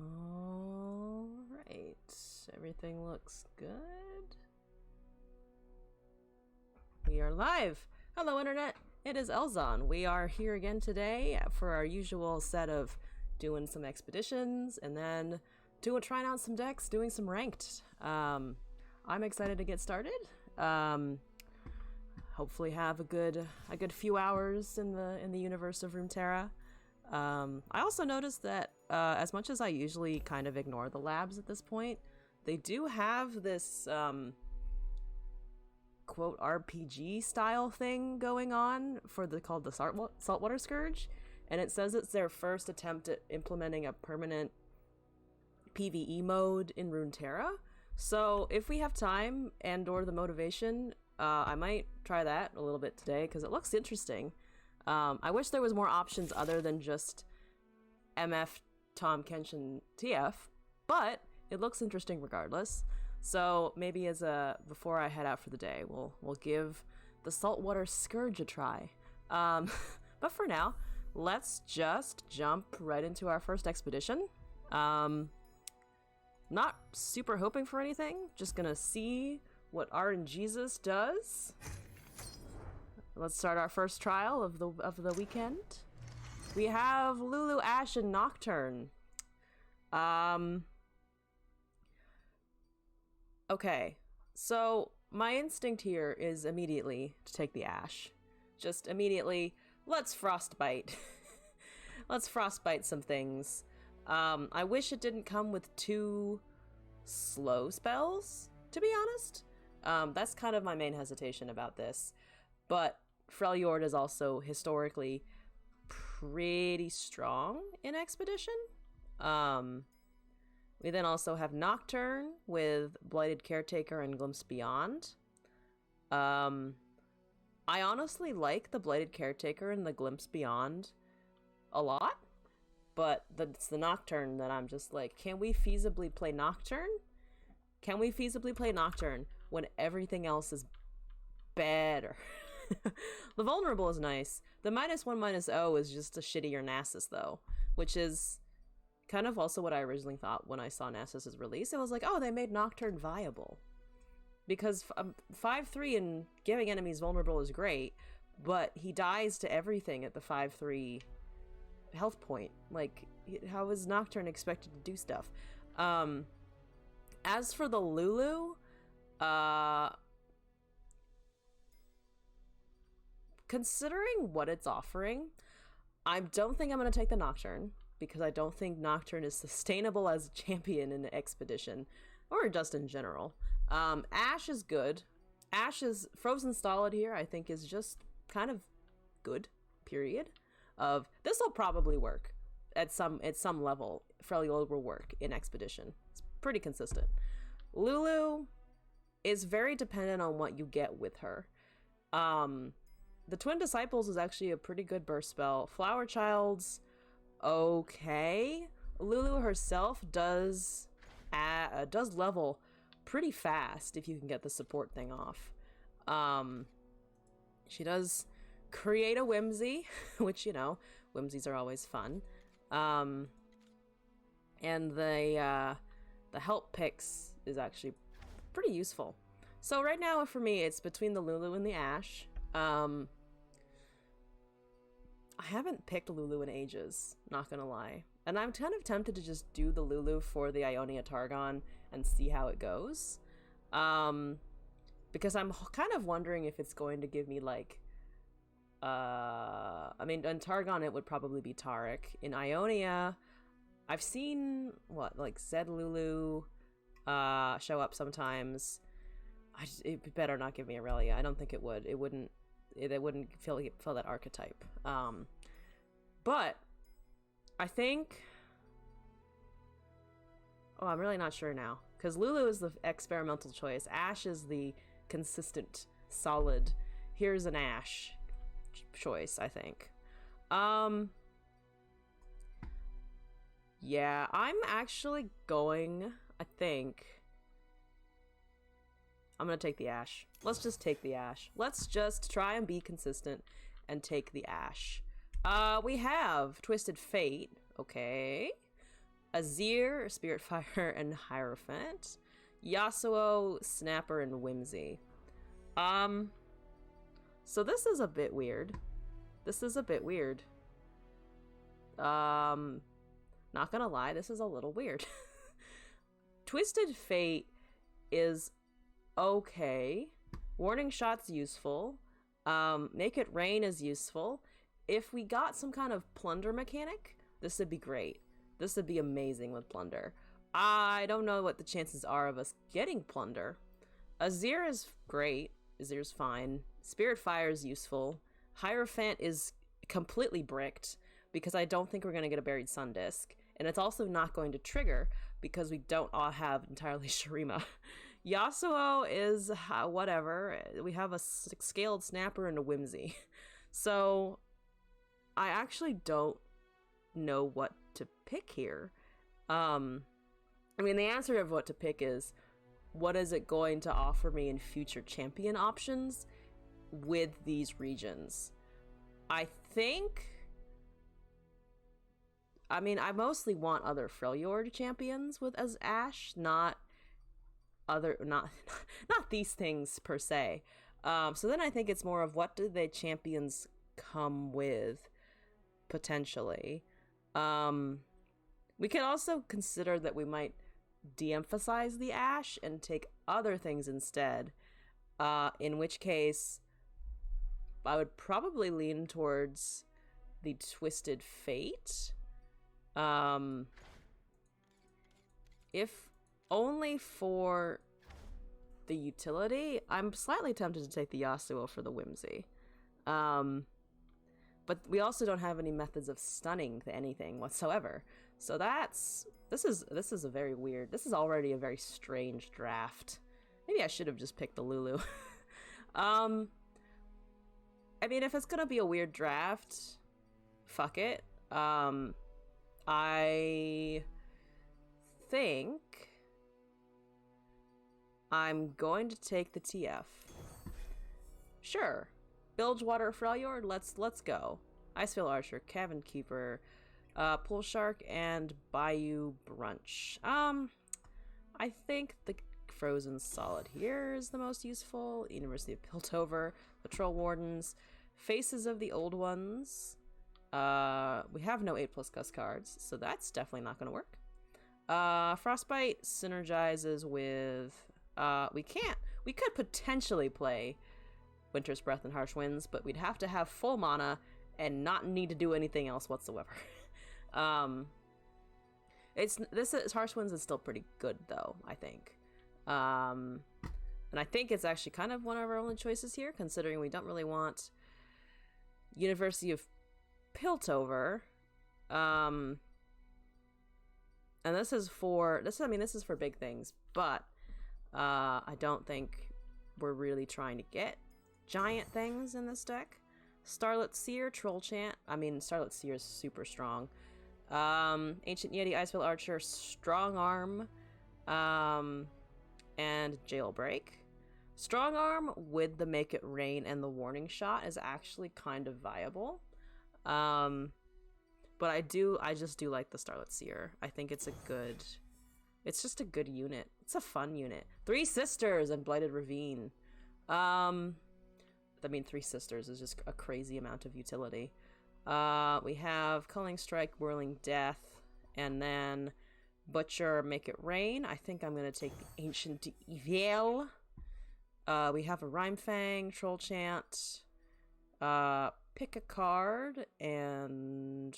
Alright, everything looks good. We are live! Hello Internet, it is Elzon. We are here again today for our usual set of doing some expeditions and then trying out some decks, doing some ranked. I'm excited to get started. Hopefully have a good few hours in the universe of Runeterra. I also noticed that as much as I usually kind of ignore the labs at this point, they do have this quote RPG style thing going on for called the Saltwater Scourge, and it says it's their first attempt at implementing a permanent PvE mode in Runeterra. So if we have time and or the motivation, I might try that a little bit today because it looks interesting. I wish there was more options other than just MF, Tom, Kenshin, TF, but it looks interesting regardless. So maybe before I head out for the day, we'll give the Saltwater Scourge a try. But for now, let's just jump right into our first expedition. Not super hoping for anything, just gonna see what RNGesus does. Let's start our first trial of the weekend. We have Lulu, Ash, and Nocturne. Okay, so my instinct here is immediately to take the Ash. Just immediately, let's Frostbite. Let's Frostbite some things. I wish it didn't come with 2 slow spells, to be honest. That's kind of my main hesitation about this. But Freljord is also historically pretty strong in Expedition. We then also have Nocturne with Blighted Caretaker and Glimpse Beyond. I honestly like the Blighted Caretaker and the Glimpse Beyond a lot, but it's the Nocturne that I'm just like, can we feasibly play Nocturne? Can we feasibly play Nocturne when everything else is better? The Vulnerable is nice. The -1/-0 is just a shittier Nasus though, which is kind of also what I originally thought when I saw Nasus's release. It was like, oh, they made Nocturne viable. Because 5/3 and giving enemies vulnerable is great, but he dies to everything at the 5/3 health point. Like, how is Nocturne expected to do stuff? As for the Lulu, considering what it's offering, I don't think I'm going to take the Nocturne, because I don't think Nocturne is sustainable as a champion in an Expedition, or just in general. Ash is good. Ash's Frozen Stolid here, I think, is just kind of good, period. This will probably work at some level. Freljord will work in Expedition. It's pretty consistent. Lulu is very dependent on what you get with her. The Twin Disciples is actually a pretty good burst spell. Flower Child's okay. Lulu herself does level pretty fast if you can get the support thing off. She does create a Whimsy, which, you know, Whimsies are always fun. And the help picks is actually pretty useful. So right now for me, it's between the Lulu and the Ash. I haven't picked Lulu in ages, not gonna lie. And I'm kind of tempted to just do the Lulu for the Ionia Targon and see how it goes. Because I'm kind of wondering if it's going to give me, like... I mean, in Targon it would probably be Taric. In Ionia, I've seen, like Zed Lulu show up sometimes. It better not give me Aurelia. I don't think it would. It wouldn't fill that archetype. But I think... Oh, I'm really not sure now. Because Lulu is the experimental choice. Ash is the consistent, solid, here's an Ash choice, I think. Yeah, I'm actually going, I think... I'm gonna take the Ash. Let's just take the Ash. Let's just try and be consistent and take the Ash. We have Twisted Fate. Okay. Azir, Spirit Fire, and Hierophant. Yasuo, Snapper, and Whimsy. So this is a bit weird. Not gonna lie, this is a little weird. Twisted Fate is okay. Warning Shot's useful. Make It Rain is useful. If we got some kind of plunder mechanic, this would be great. This would be amazing with plunder. I don't know what the chances are of us getting plunder. Azir is great. Azir's fine. Spirit Fire is useful. Hierophant is completely bricked because I don't think we're going to get a Buried Sun Disc. And it's also not going to trigger because we don't all have entirely Shurima. Yasuo is whatever. We have a Scaled Snapper and a Whimsy. So I actually don't know what to pick here. I mean, the answer of what to pick is, what is it going to offer me in future champion options with these regions? I mostly want other Freljord champions with as Ashe, not these things per se. So then I think it's more of, what do the champions come with potentially? We could also consider that we might de-emphasize the Ashe and take other things instead, in which case I would probably lean towards the Twisted Fate, if only for the utility. I'm slightly tempted to take the Yasuo for the Whimsy, but we also don't have any methods of stunning to anything whatsoever. So this is a very weird. This is already a very strange draft. Maybe I should have just picked the Lulu. I mean, if it's gonna be a weird draft, fuck it. I think I'm going to take the TF. Sure. Bilgewater Freljord, let's go. Icefield Archer, Cavern Keeper, Pool Shark, and Bayou Brunch. I think the Frozen Solid here is the most useful. University of Piltover, the Troll Wardens, Faces of the Old Ones. We have no 8+ Gus cards, so that's definitely not gonna work. Frostbite synergizes with, we could potentially play Winter's Breath and Harsh Winds, but we'd have to have full mana and not need to do anything else whatsoever. Harsh Winds is still pretty good though, I think. And I think it's actually kind of one of our only choices here, considering we don't really want University of Piltover. And this is for big things, but I don't think we're really trying to get giant things in this deck. Starlit Seer, Troll Chant. I mean, Starlit Seer is super strong. Ancient Yeti, Icefield Archer, Strong Arm, and Jailbreak. Strong Arm with the Make It Rain and the Warning Shot is actually kind of viable. But I just do like the Starlit Seer. I think it's just a good unit. It's a fun unit. Three Sisters and Blighted Ravine. I mean, Three Sisters is just a crazy amount of utility. We have Culling Strike, Whirling Death, and then Butcher, Make It Rain. I think I'm going to take the Ancient Evil. We have a Rhyme Fang, Troll Chant, pick a card, and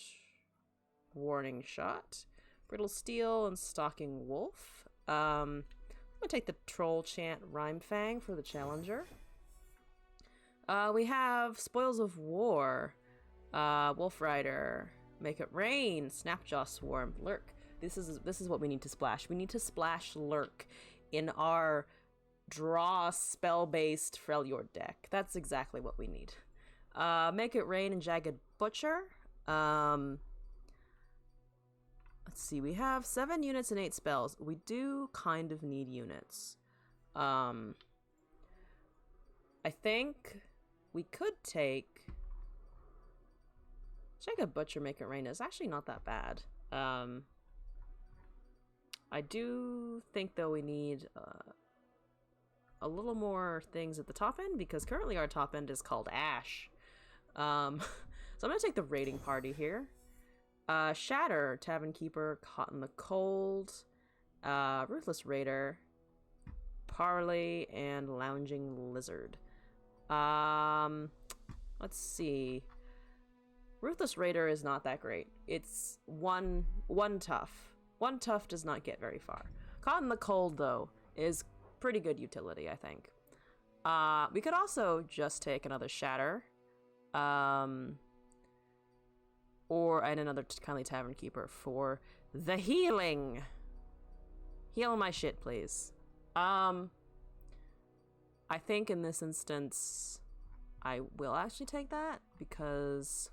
Warning Shot. Brittle Steel and Stalking Wolf. I'm going to take the Troll Chant, Rhyme Fang for the Challenger. We have Spoils of War, Wolf Rider, Make It Rain, Snapjaw Swarm, Lurk. This is what we need to splash. We need to splash Lurk in our draw spell-based Freljord deck. That's exactly what we need. Make It Rain and Jagged Butcher. Let's see, we have 7 units and 8 spells. We do kind of need units. I think we could take Jagged Butcher, Make It Rain is actually not that bad. I do think, though, we need a little more things at the top end, because currently our top end is called Ash. So I'm going to take the raiding party here. Shatter, Tavern Keeper, Caught in the Cold, Ruthless Raider, Parley, and Lounging Lizard. Let's see. Ruthless Raider is not that great. It's one tough. One tough does not get very far. Caught in the Cold, though, is pretty good utility, I think. We could also just take another Shatter. Or another kindly Tavern Keeper for the healing. Heal my shit, please. I think in this instance, I will actually take that, because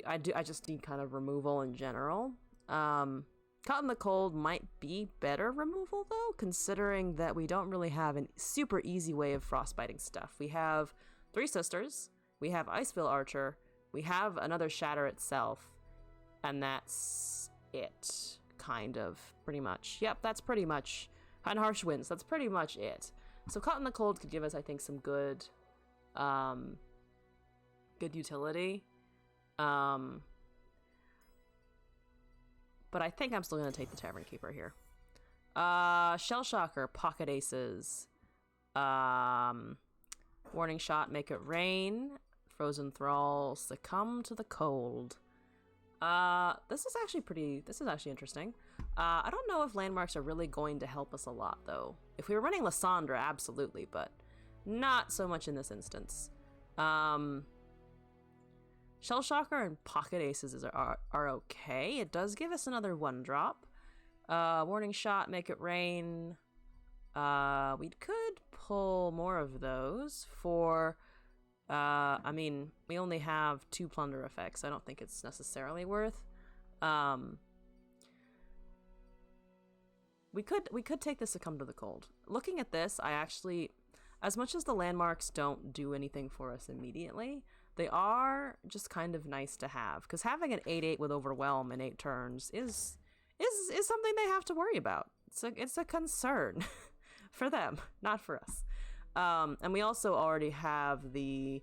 I just need kind of removal in general. Caught in the Cold might be better removal, though, considering that we don't really have a super easy way of frostbiting stuff. We have 3 Sisters, we have Iceville Archer, we have another Shatter itself, and that's it, kind of, pretty much. Yep, that's pretty much, and Harsh Winds, that's pretty much it. So Caught in the Cold could give us, I think, some good utility. But I think I'm still going to take the Tavern Keeper here. Shell Shocker, Pocket Aces. Warning Shot, Make It Rain. Frozen Thrall, Succumb to the Cold. This is actually interesting. I don't know if landmarks are really going to help us a lot, though. If we were running Lysandra, absolutely, but not so much in this instance. Shell Shocker and Pocket Aces are okay. It does give us another 1-drop. Warning Shot, Make It Rain. We could pull more of those for... I mean, we only have 2 Plunder effects. I don't think it's necessarily worth. We could take the Succumb to the Cold. Looking at this, I actually... As much as the landmarks don't do anything for us immediately, they are just kind of nice to have, because having an 8/8 with Overwhelm in 8 turns is something they have to worry about. It's a concern for them, not for us. And we also already have the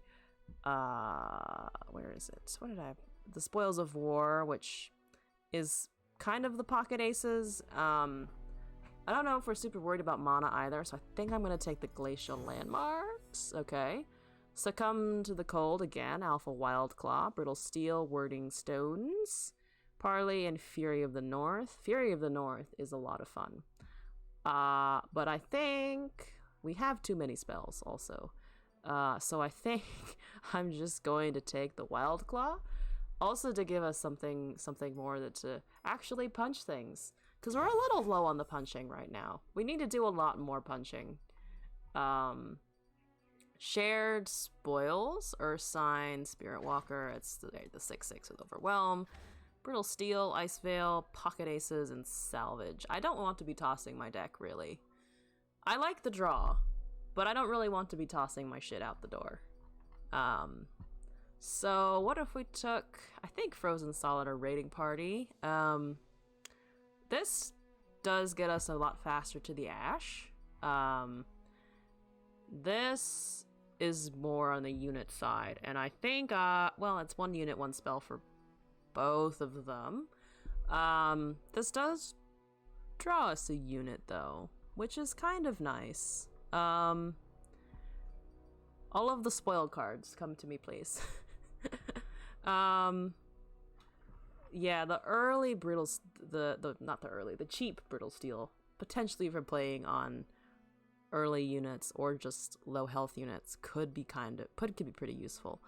where is it? What did I have? The Spoils of War, which is kind of the Pocket Aces. I don't know if we're super worried about mana either, so I think I'm going to take the Glacial Landmarks. Okay. Succumb to the Cold again, Alpha Wildclaw, Brittle Steel, Wording Stones, Parley, and Fury of the North. Fury of the North is a lot of fun. But I think we have too many spells also. So I think I'm just going to take the Wildclaw. Also to give us something more to actually punch things. Because we're a little low on the punching right now. We need to do a lot more punching. Shared Spoils, Ursine, Spirit Walker, it's the 6/6 with Overwhelm, Brittle Steel, Ice Veil, Pocket Aces, and Salvage. I don't want to be tossing my deck, really. I like the draw, but I don't really want to be tossing my shit out the door. So what if we took, I think, Frozen Solid or Raiding Party. This does get us a lot faster to the Ash. This is more on the unit side, and I think, well, it's 1 unit, 1 spell for both of them. This does draw us a unit, though, which is kind of nice. All of the spoiled cards, come to me, please. Yeah, the early brittle, the cheap Brittle Steel, potentially for playing on early units or just low health units, could be pretty useful.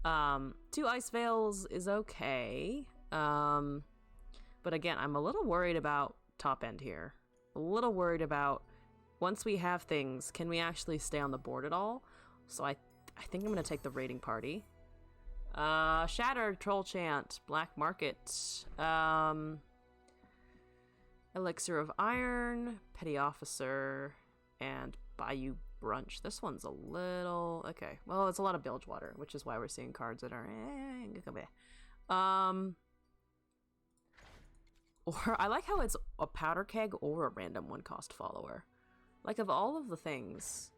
2 Ice Veils is okay, but again, I'm a little worried about top end here. A little worried about, once we have things, can we actually stay on the board at all? So I think I'm gonna take the Raiding Party. Shattered, Troll Chant, Black Market, Elixir of Iron, Petty Officer, and Bayou Brunch. This one's a little... okay, well, it's a lot of Bilgewater, which is why we're seeing cards that are... Or I like how it's a powder keg or a random 1-cost follower. Like, of all of the things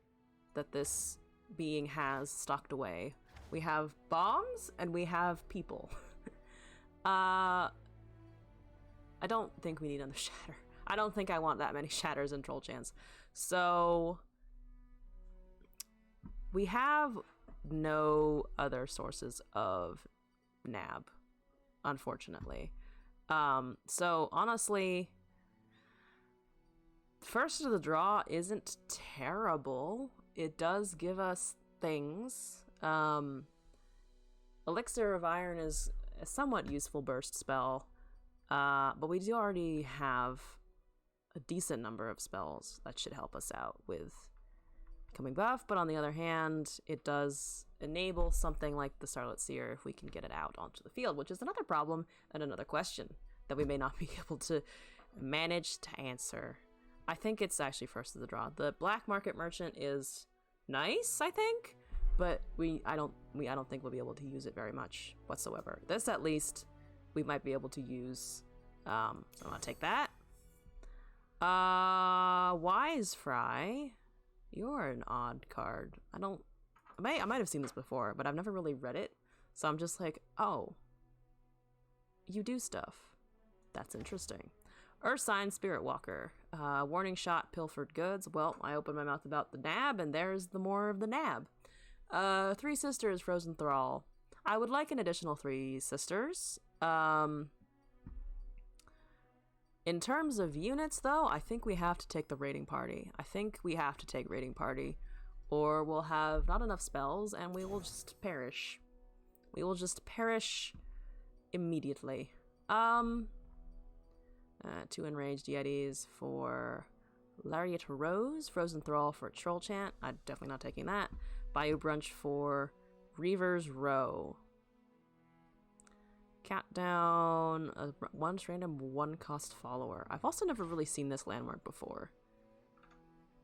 that this being has stocked away, we have bombs and we have people. I don't think we need another shatter. I don't think I want that many shatters and troll chants. So we have no other sources of nab, unfortunately. So honestly, first of the draw isn't terrible. It does give us things. Elixir of Iron is a somewhat useful burst spell, but we do already have a decent number of spells that should help us out with becoming buff, but on the other hand, it does enable something like the Starlit Seer if we can get it out onto the field, which is another problem and another question that we may not be able to manage to answer. I think it's actually first of the draw. The Black Market Merchant is nice, I think, but I don't think we'll be able to use it very much whatsoever. This, at least, we might be able to use. So I'm gonna take that. Wise Fry, you're an odd card. I might have seen this before, but I've never really read it, so I'm just like, oh, you do stuff. That's interesting. Ursine Spirit Walker. Warning shot, pilfered goods. Well, I opened my mouth about the nab, and there's the more of the nab. 3 sisters, Frozen Thrall. I would like an additional 3 sisters. In terms of units, though, I think we have to take the raiding party. Or we'll have not enough spells, and we will just perish. We will just perish immediately. 2 enraged yetis for Lariat Rose, Frozen Thrall for Troll Chant. I'm definitely not taking that. Bayou Brunch for Reaver's Row. Countdown, one random 1-cost follower. I've also never really seen this landmark before.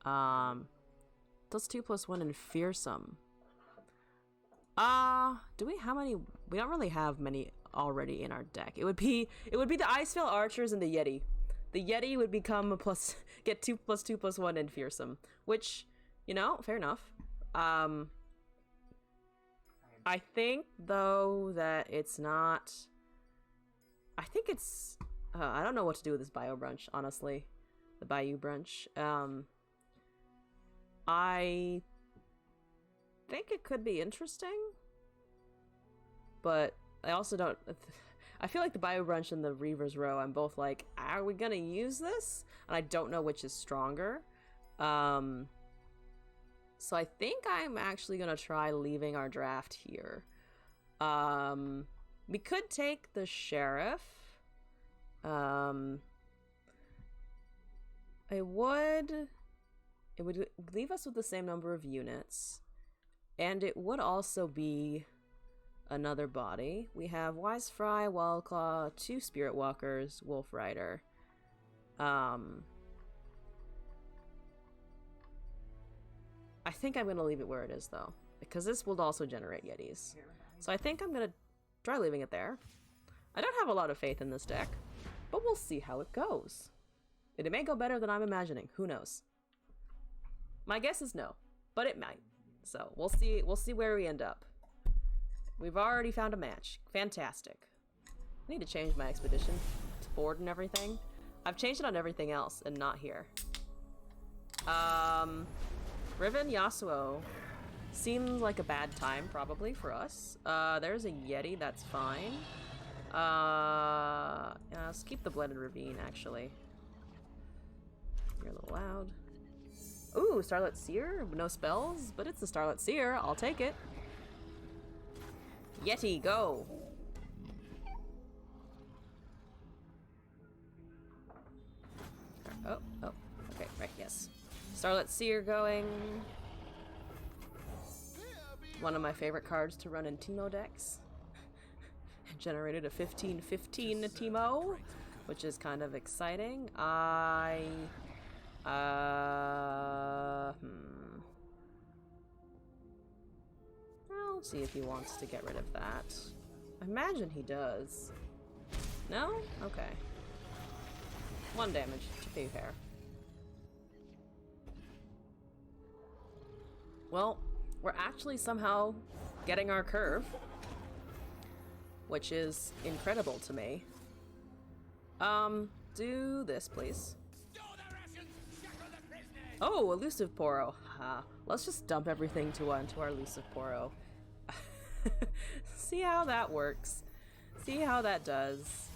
Does 2+1 and Fearsome. Do we, how many? We don't really have many already in our deck. It would be the Icevale Archers and the Yeti. The Yeti would become a get 2+2+1 and Fearsome, which, you know, fair enough. I think though that it's not. I think it's. I don't know what to do with this Bayou Brunch, honestly. The Bayou Brunch. I think it could be interesting, but I also don't. I feel like the Bayou Brunch and the Reaver's Row, I'm both like, are we gonna use this? And I don't know which is stronger. So I think I'm actually gonna try leaving our draft here. We could take the Sheriff. It would leave us with the same number of units, and it would also be another body. We have Wise Fry, Wildclaw, 2 Spirit Walkers, Wolf Rider. I think I'm gonna leave it where it is though, because this will also generate Yetis. So I think I'm gonna try leaving it there. I don't have a lot of faith in this deck, but we'll see how it goes. It may go better than I'm imagining. Who knows? My guess is no, but it might. So we'll see. We'll see where we end up. We've already found a match. Fantastic. I need to change my expedition board and everything. I've changed it on everything else and not here. Riven Yasuo seems like a bad time probably for us. There's a Yeti, that's fine. Yeah, let's keep the Blended Ravine actually. You're a little loud. Ooh, Starlit Seer, no spells, but it's a Starlit Seer. I'll take it. Yeti, go! Oh, okay, right, yes. Starlit Seer going. One of my favorite cards to run in Teemo decks. Generated a 15/15 Teemo, which is kind of exciting. I'll see if he wants to get rid of that. I imagine he does. No? Okay. 1 damage, to be fair. Well, we're actually somehow getting our curve, which is incredible to me. Do this, please. Oh, elusive Poro. Ha. Let's just dump everything to into our elusive Poro. See how that works. See how that does.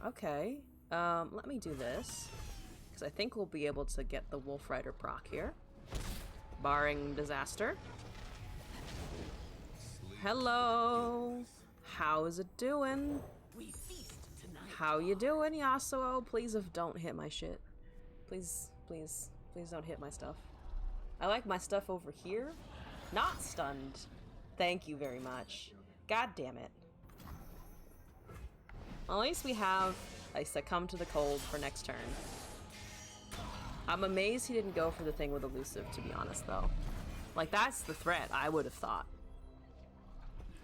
Okay. Let me do this. Because I think we'll be able to get the Wolf Rider proc here. Barring disaster. Hello. How's it doing? How you doing, Yasuo? Please don't hit my shit. Please, please, please don't hit my stuff. I like my stuff over here. Not stunned. Thank you very much. God damn it. Well, at least we have a succumb to the cold for next turn. I'm amazed he didn't go for the thing with elusive, to be honest, though. Like, that's the threat I would have thought.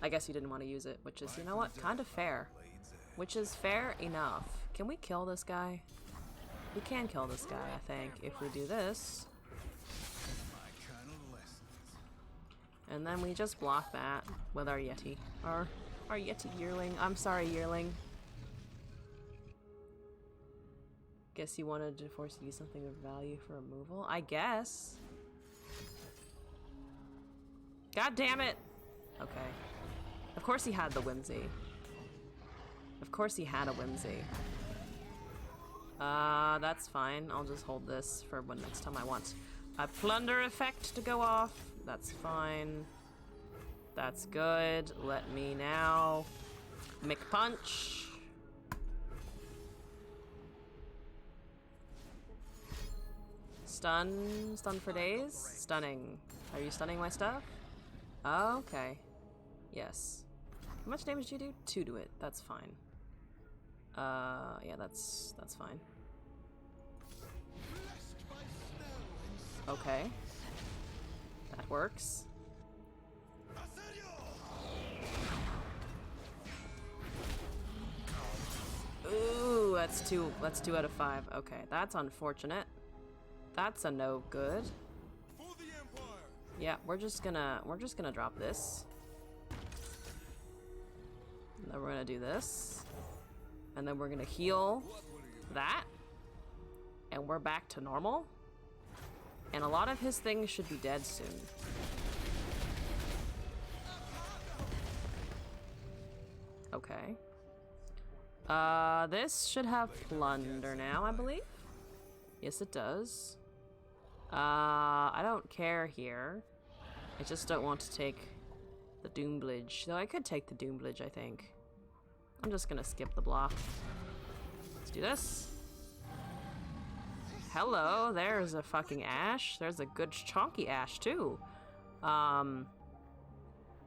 I guess he didn't want to use it, which is, you know what, kind of fair. Which is fair enough. Can we kill this guy? We can kill this guy, I think, if we do this. And then we just block that with our Yeti. Our Yeti yearling. I'm sorry, yearling. Guess you wanted to force you to use something of value for removal? I guess. God damn it! Okay. Of course he had the whimsy. Of course he had a whimsy. That's fine. I'll just hold this for when next time I want a plunder effect to go off. That's fine. That's good. Let me now McPunch. Stun for days? Stunning. Are you stunning my stuff? Okay. Yes. How much damage do you do? 2 to it. That's fine. Yeah, that's fine. Okay. That works. Ooh, that's 2 out of 5. Okay, that's unfortunate. That's a no good. Yeah, we're just gonna drop this. And then we're gonna do this. And then we're gonna heal that. And we're back to normal. And a lot of his things should be dead soon. Okay. This should have plunder now, I believe. Yes, it does. I don't care here. I just don't want to take the Doombridge. Though I could take the Doombridge, I think. I'm just gonna skip the block. Let's do this. Hello, there's a fucking Ash. There's a good chonky Ash, too.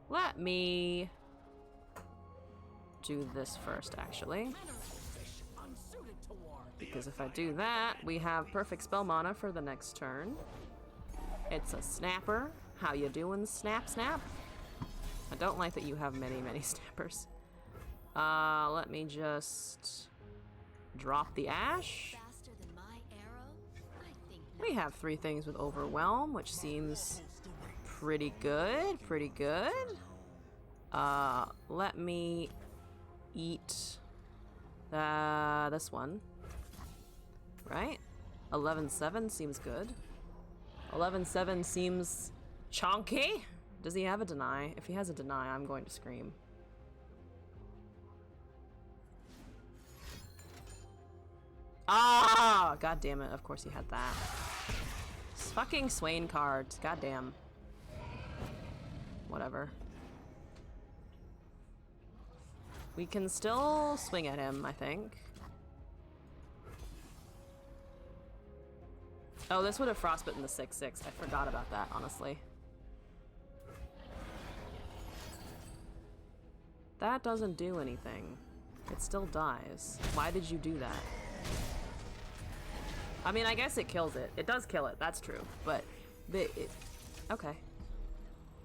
Let me do this first, actually. Because if I do that, we have perfect spell mana for the next turn. It's a snapper. How you doing, snap snap? I don't like that you have many snappers. Let me just drop the Ash. We have 3 things with Overwhelm, which seems pretty good, let me eat this one. Right? 11-7 seems good. 11-7 seems chonky. Does he have a deny? If he has a deny, I'm going to scream. Ah! God damn it. Of course he had that. Fucking Swain cards. God damn. Whatever. We can still swing at him, I think. Oh, this would have frostbitten the 6-6. I forgot about that, honestly. That doesn't do anything. It still dies. Why did you do that? I mean, I guess it kills it. It does kill it, that's true. But, okay.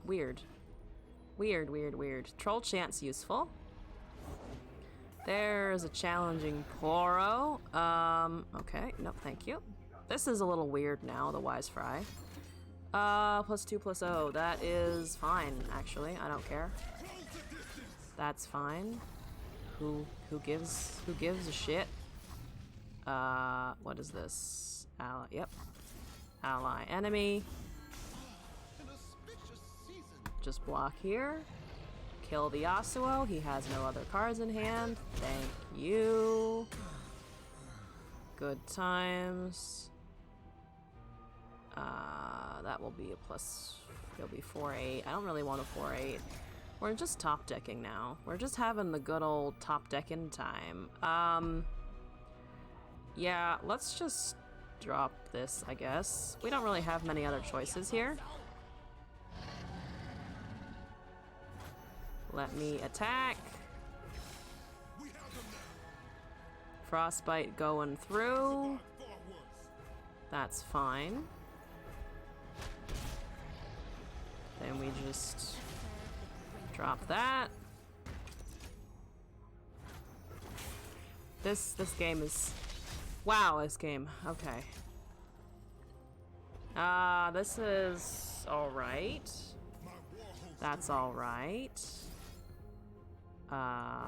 Weird. Weird. Troll Chant's useful. There's a challenging Poro. Okay. No, thank you. This is a little weird now, the Wise Fry. +2/+0. That is fine, actually. I don't care. That's fine. Who gives a shit? What is this? Ally, yep. Ally enemy. Just block here. Kill the Yasuo. He has no other cards in hand. Thank you. Good times. That will be a plus. It'll be 4/8. I don't really want a 4/8. We're just top decking now. We're just having the good old top decking time. Yeah, let's just drop this, I guess. We don't really have many other choices here. Let me attack. Frostbite going through. That's fine. Then we just drop that. This game is... Wow, this game. Okay. This is alright. That's alright. I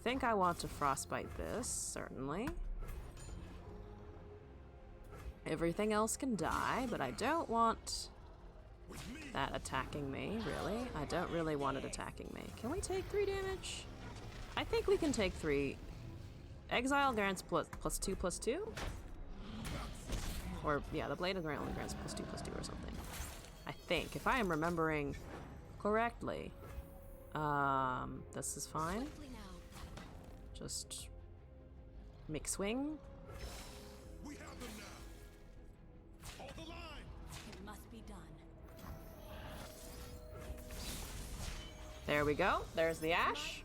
think I want to frostbite this, certainly. Everything else can die, but I don't want that attacking me, really. I don't really want it attacking me. Can we take 3 damage? I think we can take 3. Exile grants +2/+2? Or, yeah, the Blade of Grant only grants +2/+2 or something. I think, if I am remembering correctly. This is fine. Just make swing. There we go. There's the Ash.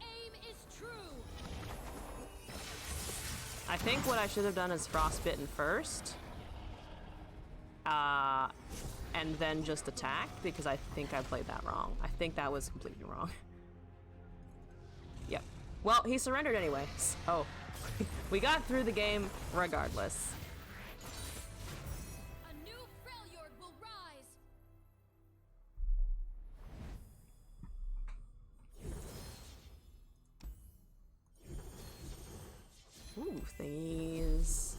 I think what I should have done is frostbitten first. And then just attack, because I think I played that wrong. I think that was completely wrong. Yep. Well, he surrendered anyways. Oh. We got through the game regardless. A new Freljord will rise. Ooh, thingies.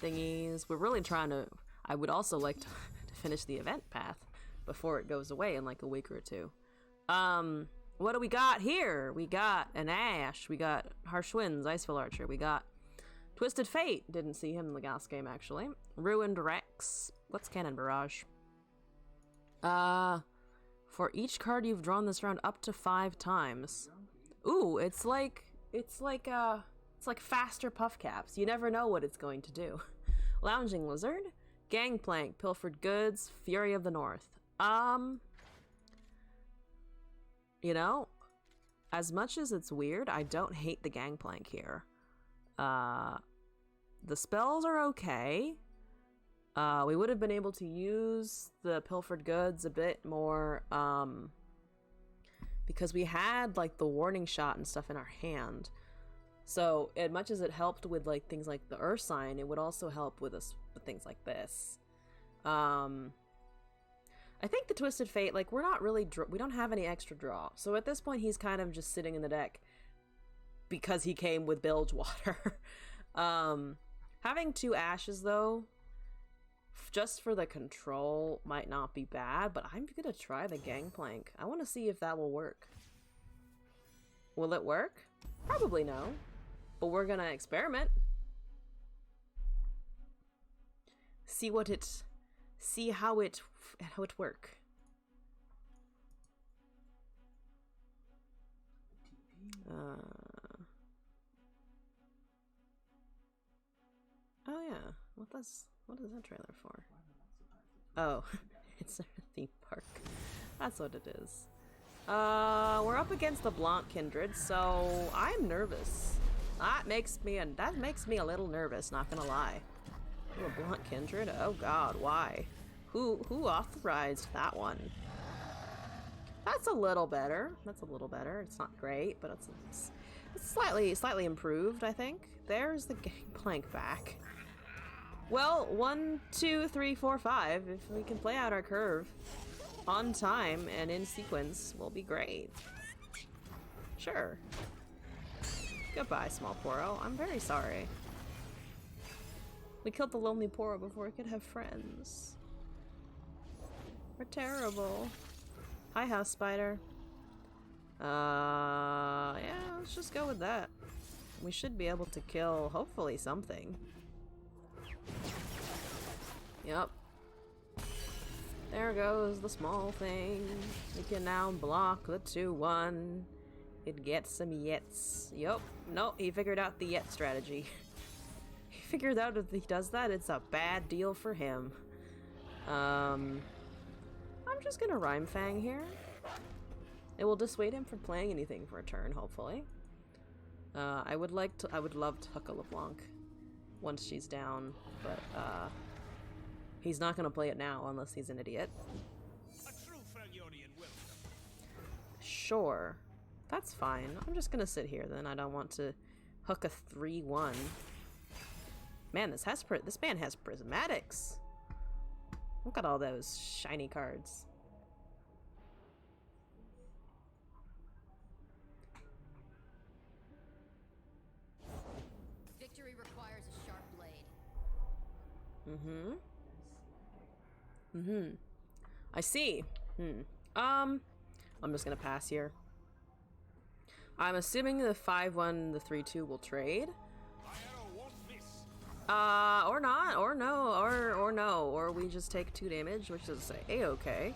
Thingies. We're really trying to... I would also like to finish the event path before it goes away in like a week or two. What do we got here? We got an Ash. We got Harsh Winds, Icefall Archer. We got Twisted Fate. Didn't see him in the last game, actually. Ruined Rex. What's Cannon Barrage? For each card you've drawn this round up to 5 times. Ooh, it's like faster puff caps. You never know what it's going to do. Lounging Lizard. Gangplank, Pilfered Goods, Fury of the North. You know, as much as it's weird, I don't hate the Gangplank here. The spells are okay. We would have been able to use the Pilfered Goods a bit more, because we had, like, the Warning Shot and stuff in our hand. So, as much as it helped with, like, things like the Earth Sign, it would also help with us with things like this. I think the Twisted Fate, like, we're not really... we don't have any extra draw. So at this point, he's kind of just sitting in the deck because he came with Bilgewater. Having 2 Ashes, though, just for the control might not be bad, but I'm gonna try the Gangplank. I want to see if that will work. Will it work? Probably no. But we're gonna experiment. See how it work. Oh yeah. What is that trailer for? Oh, it's a theme park. That's what it is. We're up against the Blanc Kindred, so I'm nervous. That makes me a little nervous, not gonna lie. Ooh, a Blanc Kindred? Oh god, why? Who authorized that one? That's a little better. That's a little better. It's not great, but it's slightly improved, I think. There's the gangplank back. Well, 1, 2, 3, 4, 5. If we can play out our curve on time and in sequence, will be great. Sure. Goodbye, small Poro. I'm very sorry. We killed the lonely Poro before we could have friends. We're terrible. Hi, House Spider. Yeah, let's just go with that. We should be able to kill, hopefully, something. Yep. There goes the small thing. We can now block the 2-1. It gets some yets. Yup. No, he figured out the yet strategy. He figured out if he does that, it's a bad deal for him. I'm just gonna Rhyme Fang here. It will dissuade him from playing anything for a turn, hopefully. I would love to hook a LeBlanc once she's down, but he's not gonna play it now unless he's an idiot. Sure. That's fine. I'm just gonna sit here then. I don't want to hook a 3-1. Man, this man has prismatics. Look at all those shiny cards. Victory requires a sharp blade. I see. I'm just gonna pass here. I'm assuming the 5-1, the 3-2 will trade. Or not, or no, or we just take 2 damage, which is a-okay.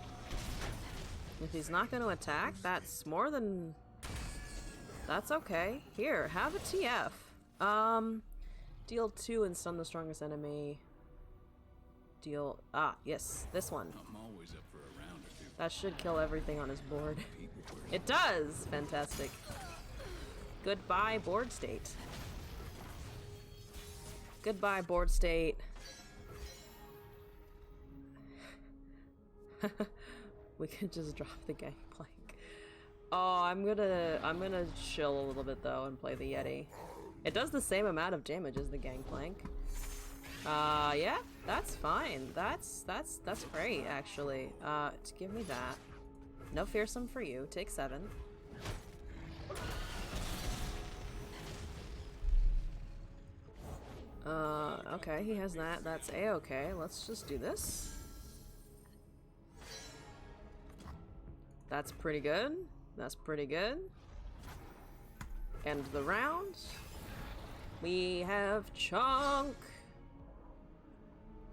If he's not gonna attack, that's more than... That's okay. Here, have a TF. Deal 2 and stun the strongest enemy. Deal... yes, this one. I'm always up for a round or two. That should kill everything on his board. It does! Fantastic. Goodbye, board state. Goodbye, board state. We can just drop the gangplank. Oh, I'm gonna chill a little bit though and play the Yeti. It does the same amount of damage as the gangplank. Yeah, that's fine. That's great actually. Give me that. No fearsome for you. Take 7. Okay, he has that. That's a-okay. Let's just do this. That's pretty good. That's pretty good. End the round. We have Chunk.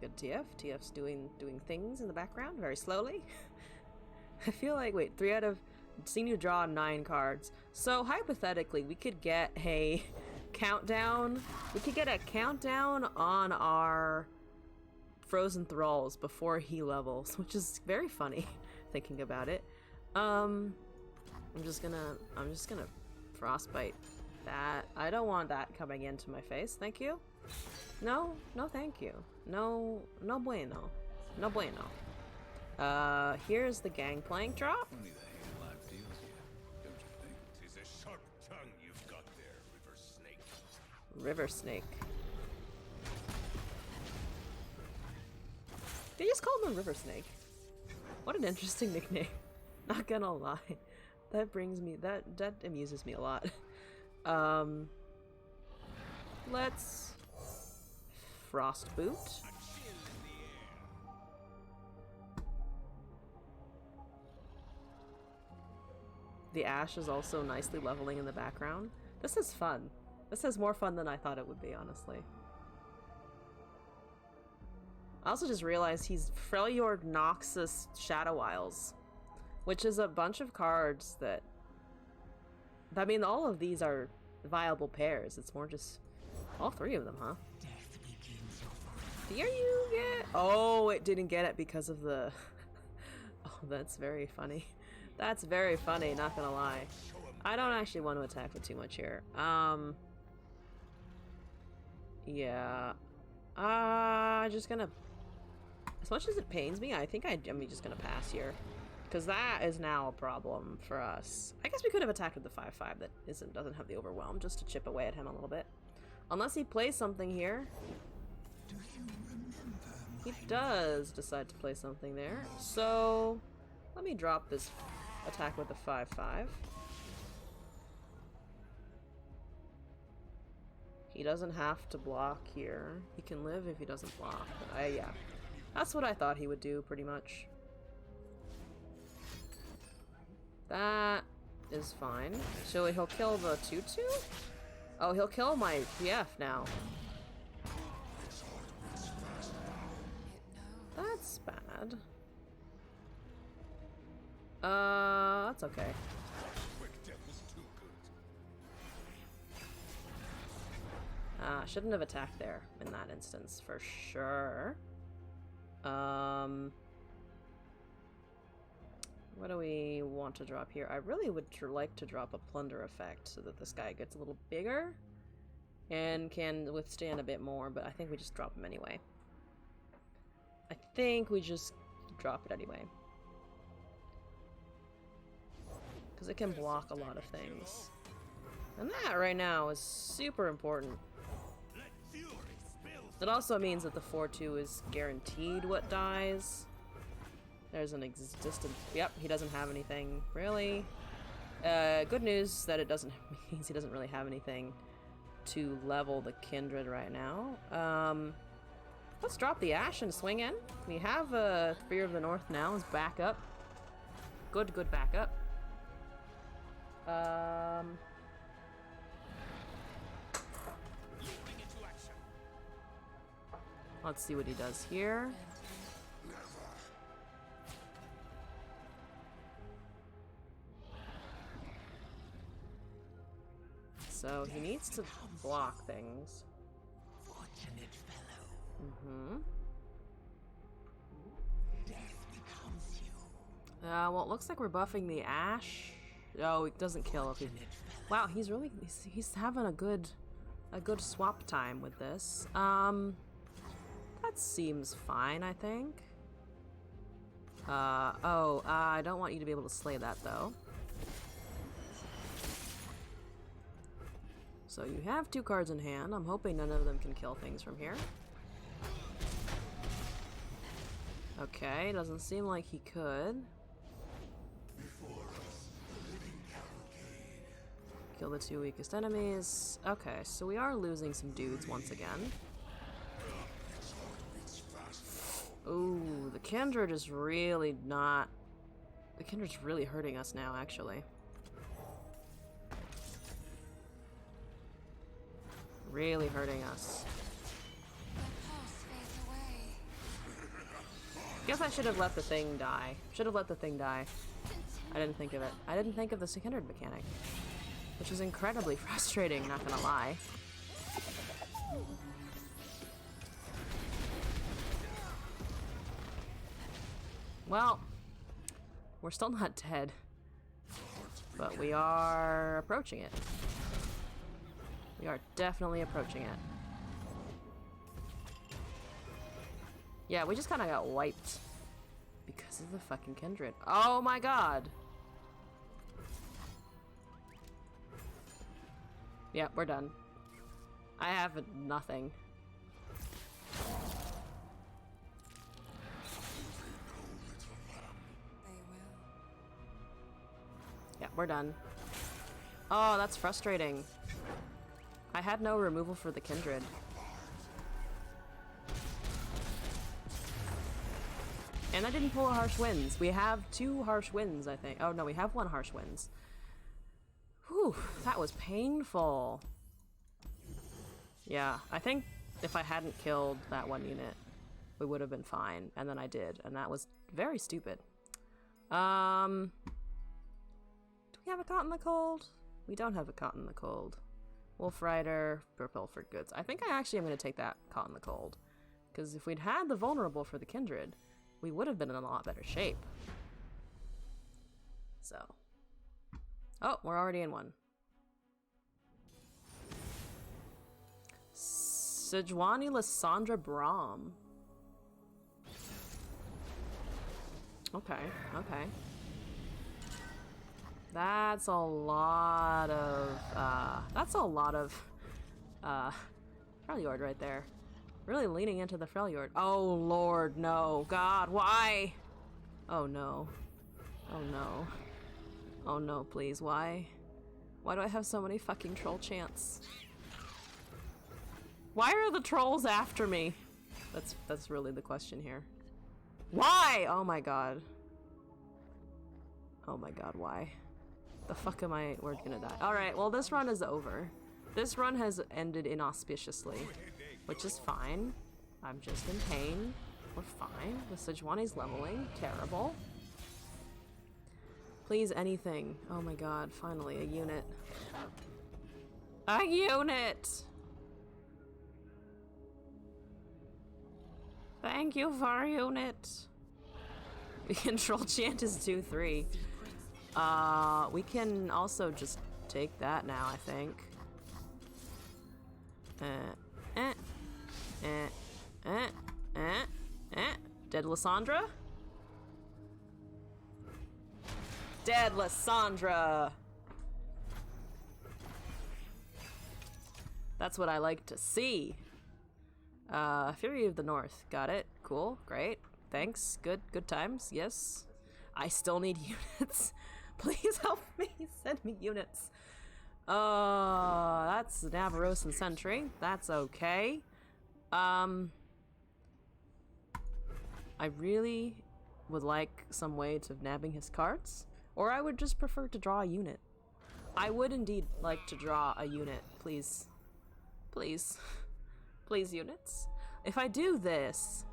Good TF. TF's doing things in the background very slowly. I feel like, wait, 3 out of... Seen you draw 9 cards. So hypothetically, we could get a countdown. We could get a countdown on our Frozen Thralls before he levels, which is very funny thinking about it. I'm just gonna frostbite that. I don't want that coming into my face. Thank you. No, thank you. No bueno. No bueno. Here's the gangplank drop. Funny the hand life deals you, don't you think? 'Tis a sharp tongue you've got there, River Snake. River Snake. They just called him River Snake. What an interesting nickname. Not gonna lie. That brings me that amuses me a lot. Let's Frost Boot. The ash is also nicely leveling in the background. This is fun. This is more fun than I thought it would be, honestly. I also just realized he's Freljord Noxus Shadow Isles, which is a bunch of cards that... I mean, all of these are viable pairs. It's more just all 3 of them, huh? Dare you get... Oh, it didn't get it because of the... Oh, that's very funny. That's very funny, not gonna lie. I don't actually want to attack with too much here. Yeah. Just gonna... As much as it pains me, I think I'm just gonna pass here. Because that is now a problem for us. I guess we could have attacked with the 5-5 that doesn't have the overwhelm, just to chip away at him a little bit. Unless he plays something here. He does decide to play something there. So let me drop this attack with the 5-5. He doesn't have to block here. He can live if he doesn't block. But yeah. That's what I thought he would do, pretty much. That is fine. So he'll kill the 2-2? Oh, he'll kill my PF now. That's bad. That's okay. Shouldn't have attacked there in that instance, for sure. What do we want to drop here? I really would like to drop a plunder effect so that this guy gets a little bigger and can withstand a bit more, but I think we just drop him anyway. I think we just drop it anyway. Because it can block a lot of things. And that right now is super important. It also means that the 4-2 is guaranteed what dies. There's an existent... Yep, he doesn't have anything. Really? Good news that it doesn't... means he doesn't really have anything to level the Kindred right now. Let's drop the Ash and swing in. We have Fear of the North now as backup. Good backup. Let's see what he does here. So he needs to block things. Fortunate fellow. Mm-hmm. Death becomes you. Well, it looks like we're buffing the Ash. Oh, it doesn't kill if he... Wow, he's really... He's having a good swap time with this. That seems fine, I think. I don't want you to be able to slay that, though. So you have 2 cards in hand. I'm hoping none of them can kill things from here. Okay, doesn't seem like he could. Kill the 2 weakest enemies. Okay, so we are losing some dudes once again. Ooh, the Kindred is really not... The Kindred's really hurting us now, actually. Really hurting us. Guess I should have let the thing die. Should have let the thing die. I didn't think of it. I didn't think of the Kindred mechanic. Which is incredibly frustrating, not gonna lie. Well, we're still not dead. But we are approaching it. We are definitely approaching it. Yeah, we just kind of got wiped. Because of the fucking Kindred. Oh my god! Yeah, we're done. I have nothing. Yeah, we're done. Oh, that's frustrating. I had no removal for the Kindred. And I didn't pull a Harsh Winds. We have 2 Harsh Winds, I think. Oh no, we have 1 Harsh Winds. Whew, that was painful. Yeah, I think if I hadn't killed that 1 unit, we would have been fine. And then I did, and that was very stupid. Do we have a Caught in the Cold? We don't have a Caught in the Cold. Wolf Rider, Pilfered Goods. I think I actually am going to take that Caught in the Cold. Because if we'd had the Vulnerable for the Kindred, we would have been in a lot better shape. So. Oh, we're already in one. Sejuani Lysandra Brahm. Okay, okay. That's a lot of, Freljord right there. Really leaning into the Freljord. Oh lord, no. God, why? Oh no. Oh no. Oh no, please, why? Why do I have so many fucking troll chants? Why are the trolls after me? That's really the question here. Why? Oh my god. Oh my god, why? The fuck am I? We're gonna die. Alright, well this run is over. This run has ended inauspiciously, which is fine. I'm just in pain. We're fine. The Sejuani's leveling. Terrible. Please, anything. Oh my god, finally, a unit. A unit! Thank you for a unit. The control chant is 2-3. We can also just take that now, I think. Dead Lysandra? Dead Lysandra! That's what I like to see. Fury of the North. Got it. Cool. Great. Thanks. Good times. Yes. I still need units. Please help me. Send me units. That's Navarosan Sentry. That's okay. I really would like some way of nabbing his cards. Or I would just prefer to draw a unit. I would indeed like to draw a unit. Please. Please. Please, units. If I do this,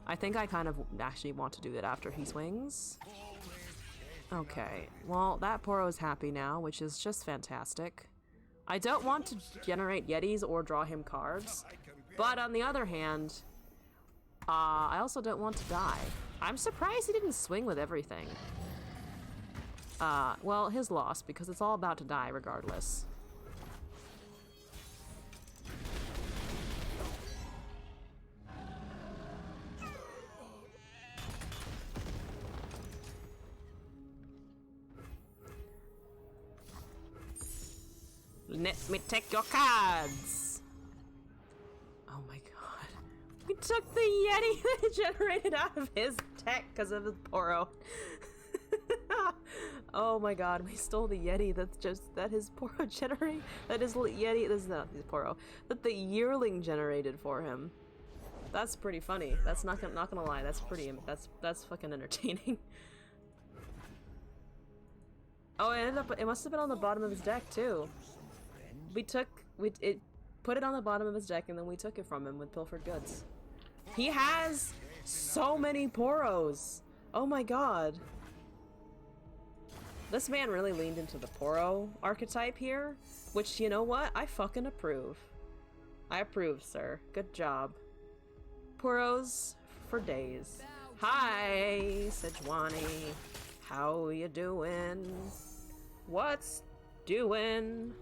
I think I kind of actually want to do it after he swings. Okay, well, that Poro's happy now, which is just fantastic. I don't want to generate Yetis or draw him cards, but on the other hand, I also don't want to die. I'm surprised he didn't swing with everything. Well, his loss, because it's all about to die regardless. Let me take your cards! Oh my god. We took the Yeti that it generated out of his deck because of his Poro. Oh my god, we stole the Yeti that his Poro generated. That is Yeti, this is not his Poro. That the yearling generated for him. That's pretty funny. That's not gonna lie, that's fucking entertaining. Oh, it must have been on the bottom of his deck too. It put it on the bottom of his deck and then we took it from him with pilfered goods. He has so many Poros. Oh my god. This man really leaned into the Poro archetype here, which, you know what? I fucking approve. I approve, sir. Good job. Poros for days. Hi, Sejuani. How you doing? What's doing?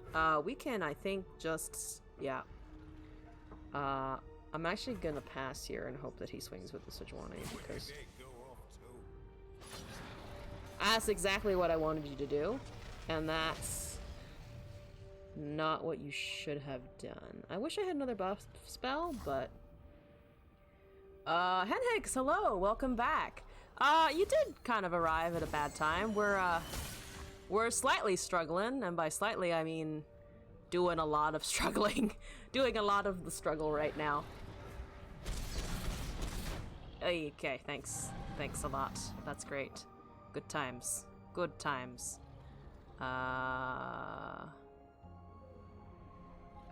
We can, I think, just, yeah. I'm actually gonna pass here and hope that he swings with the Sejuani, because that's exactly what I wanted you to do, and that's not what you should have done. I wish I had another buff spell, but Henhix, hello, welcome back. You did kind of arrive at a bad time. We're slightly struggling, and by slightly I mean doing a lot of struggling. Doing a lot of the struggle right now. Okay, thanks. Thanks a lot. That's great. Good times. Good times.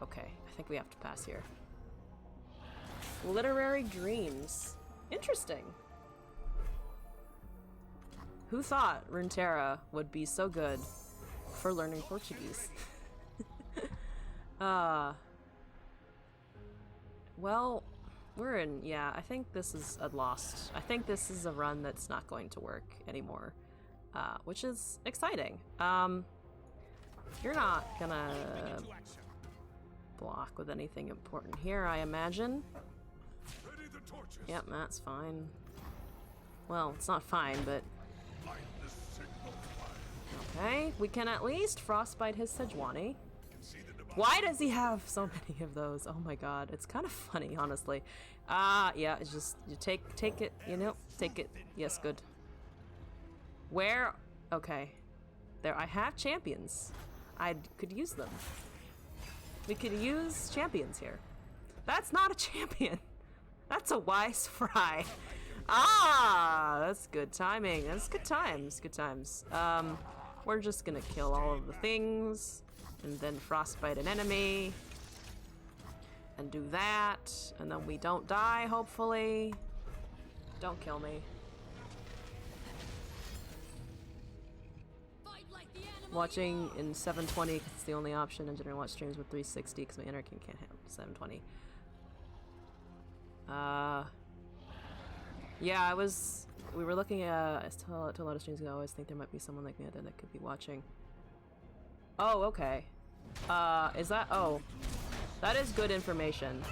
Okay, I think we have to pass here. Literary dreams. Interesting. Who thought Runeterra would be so good for learning Portuguese? Well, we're in, yeah, I think this is a lost. I think this is a run that's not going to work anymore, which is exciting. You're not gonna block with anything important here, I imagine. Yep, that's fine. Well, it's not fine, but Okay, we can at least frostbite his Sejuani. See the device. Why does he have so many of those? Oh my god, it's kind of funny, honestly. Yeah, it's just, you take it, you know, take it. Yes, good. Where? Okay. There, I have champions. I could use them. We could use champions here. That's not a champion. That's a wise fry. Ah, that's good timing. That's good times. Good times. We're just gonna kill all of the things, and then frostbite an enemy, and do that, and then we don't die, hopefully. Don't kill me. Fight like the animal Watching in 720 because it's the only option, and generally watch streams with 360 because my internet can't handle 720. Yeah, we were looking at, to a lot of streams ago, I always think there might be someone like me out there that could be watching. Oh, okay. Is that, oh. That is good information.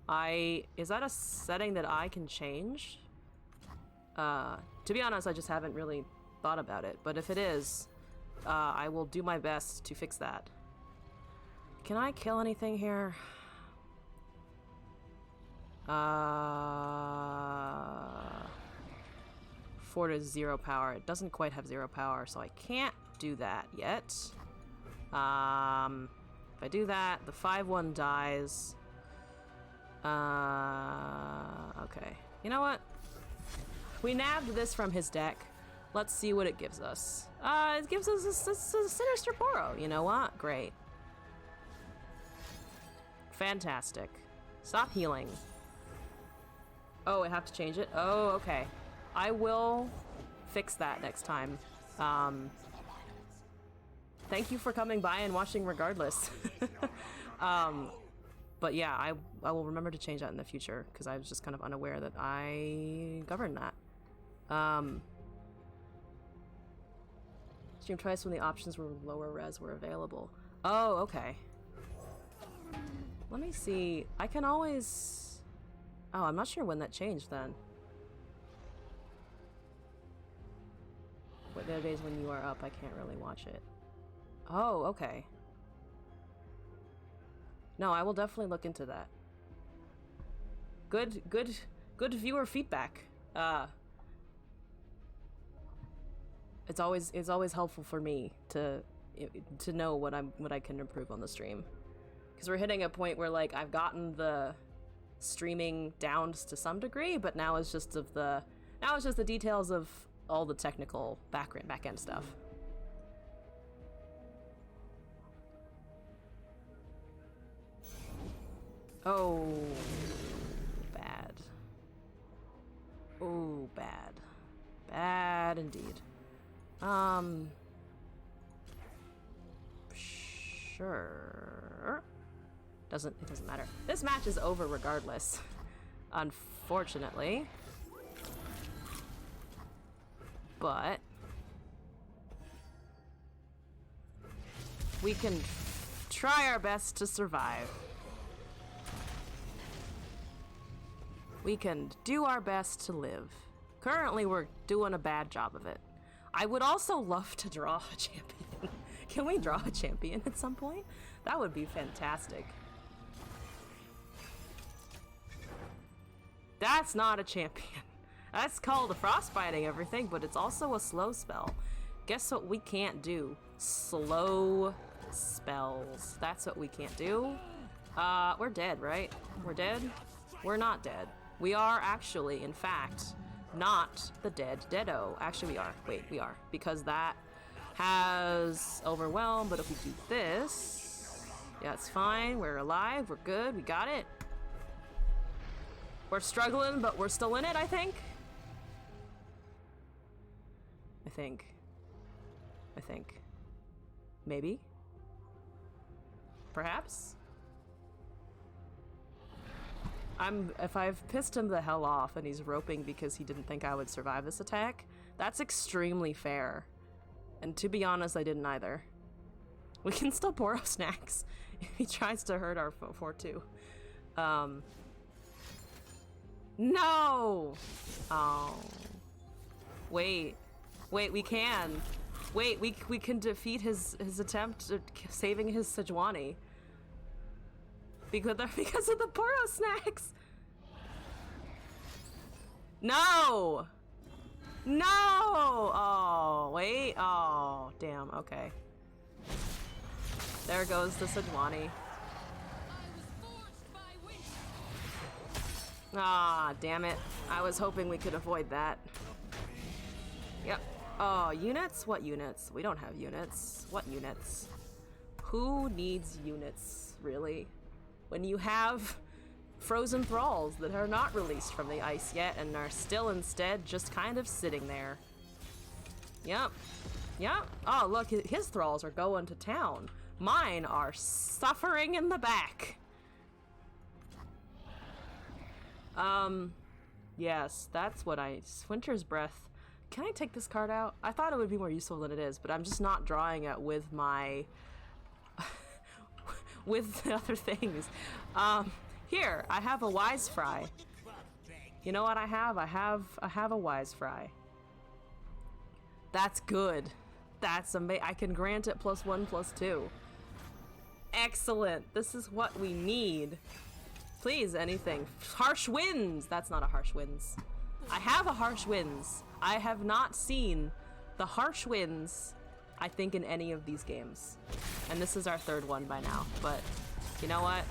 Is that a setting that I can change? To be honest, I just haven't really thought about it, but if it is, I will do my best to fix that. Can I kill anything here? Fort is 0 power. It doesn't quite have 0 power, so I can't do that yet. If I do that, the 5-1 dies. Okay. You know what? We nabbed this from his deck. Let's see what it gives us. It gives us a Sinister Poro. You know what? Great. Fantastic. Stop healing. Oh, I have to change it? Oh, okay. I will fix that next time. Thank you for coming by and watching regardless. But yeah, I will remember to change that in the future, because I was just kind of unaware that I governed that. Stream twice when the options were lower res were available. Oh, okay. Let me see. I can always... Oh, I'm not sure when that changed then. What, there are days when you are up, I can't really watch it. Oh, okay. No, I will definitely look into that. Good viewer feedback. It's always helpful for me to know what I can improve on the stream, because we're hitting a point where, like, I've gotten the streaming down to some degree, but now it's just the details of all the technical back end stuff. Oh, bad. Oh, bad. Bad indeed. Sure. It doesn't matter. This match is over regardless. Unfortunately. But we can try our best to survive. We can do our best to live. Currently, we're doing a bad job of it. I would also love to draw a champion. Can we draw a champion at some point? That would be fantastic. That's not a champion. That's called a frostbiting everything, but it's also a slow spell. Guess what we can't do? Slow spells. That's what we can't do. We're dead, right? We're dead? We're not dead. We are actually, in fact, not the deado. Actually, we are. Wait, we are. Because that has overwhelm, but if we do this... Yeah, it's fine. We're alive. We're good. We got it. We're struggling, but we're still in it, I think. I think. Maybe? Perhaps? If I've pissed him the hell off and he's roping because he didn't think I would survive this attack, that's extremely fair. And to be honest, I didn't either. We can still Poro snacks if he tries to hurt our 4-2. No! Oh. Wait. Wait, we can. Wait, we can defeat his attempt at saving his Sejuani. Because of the Poro snacks. No! No! Oh, wait. Oh, damn. Okay. There goes the Sejuani. Ah, damn it. I was hoping we could avoid that. Yep. Oh, units? What units? We don't have units. What units? Who needs units, really? When you have frozen thralls that are not released from the ice yet and are still instead just kind of sitting there. Yep. Yep. Oh, look, his thralls are going to town. Mine are suffering in the back. Yes, that's what Winter's Breath. Can I take this card out? I thought it would be more useful than it is, but I'm just not drawing it with my... with the other things. Here, I have a Wise Fry. You know what I have? I have a Wise Fry. That's good. That's amazing. I can grant it +1/+2. Excellent. This is what we need. Please, anything. Harsh Winds! That's not a Harsh Winds. I have a Harsh Winds. I have not seen the Harsh Winds, I think, in any of these games. And this is our third one by now. But, you know what?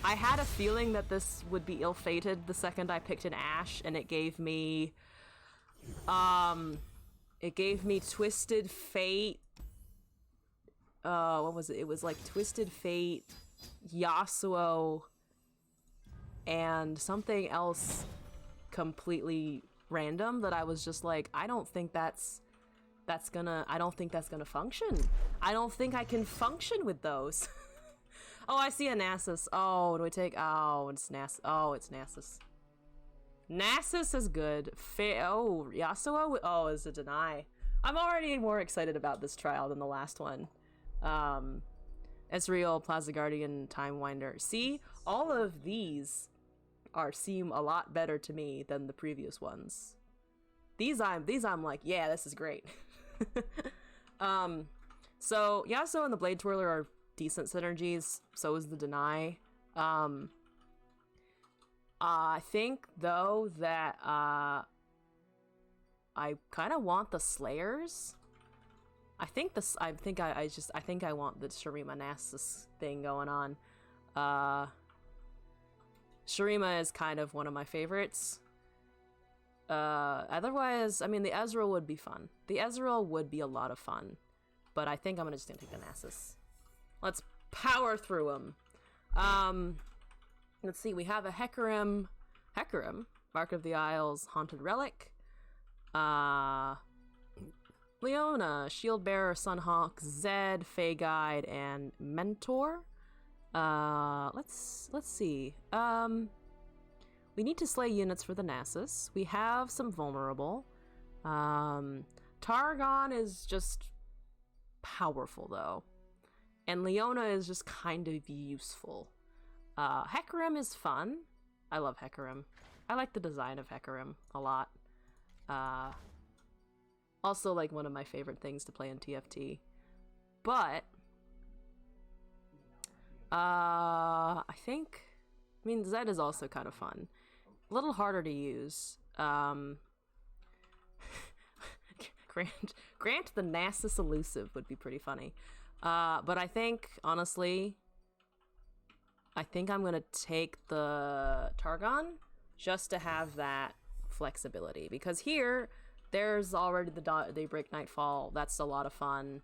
I had a feeling that this would be ill-fated the second I picked an Ash, and it gave me... It gave me Twisted Fate... what was it? It was like Twisted Fate... Yasuo and something else completely random that I was just like, I don't think that's gonna function. I don't think I can function with those. Oh, I see a Nasus. Oh, do we take, oh, it's Nasus. Oh, it's Nasus. Nasus is good. Oh, Yasuo? Oh, is a deny. I'm already more excited about this trial than the last one. Ezreal, Plaza Guardian, Time Winder. See, all of these seem a lot better to me than the previous ones. These I'm like, yeah, this is great. So Yasuo and the Blade Twirler are decent synergies. So is the Deny. I think though that I kind of want the Slayers. I think I want the Shurima Nasus thing going on. Shurima is kind of one of my favorites. Otherwise, I mean, the Ezreal would be fun. The Ezreal would be a lot of fun. But I think I'm just gonna take the Nasus. Let's power through them. Let's see, we have a Hecarim, Mark of the Isles, Haunted Relic. Leona, Shieldbearer, Sunhawk, Zed, Fey Guide, and Mentor. Let's see. We need to slay units for the Nasus. We have some vulnerable. Targon is just powerful though. And Leona is just kind of useful. Hecarim is fun. I love Hecarim. I like the design of Hecarim a lot. Also, like, one of my favorite things to play in TFT. But, I mean, Zed is also kind of fun. A little harder to use. Grant the Nasus elusive would be pretty funny. But I think, honestly, I'm gonna take the Targon just to have that flexibility. Because here... there's already the Daybreak Nightfall. That's a lot of fun.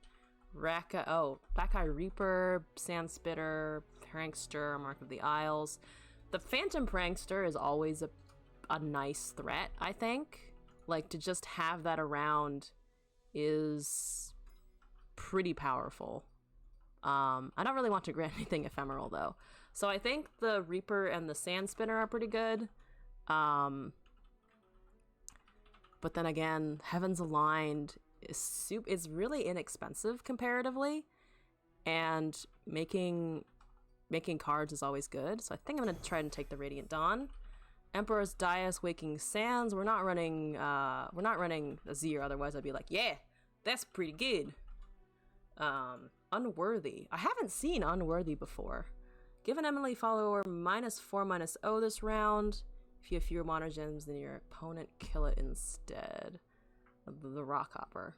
Bakai Reaper, Sandspitter, Prankster, Mark of the Isles. The Phantom Prankster is always a nice threat, I think. Like, to just have that around is pretty powerful. I don't really want to grant anything ephemeral, though. So I think the Reaper and the Sandspinner are pretty good. But then again, Heavens Aligned is really inexpensive comparatively, and making cards is always good. So I think I'm gonna try and take the Radiant Dawn. Emperor's Dais, Waking Sands. We're not running Azir, otherwise I'd be like, yeah, that's pretty good. Unworthy. I haven't seen Unworthy before. Give an Emily follower -4/-0 this round. If you have fewer mana gems than your opponent, kill it instead. The Rock Hopper.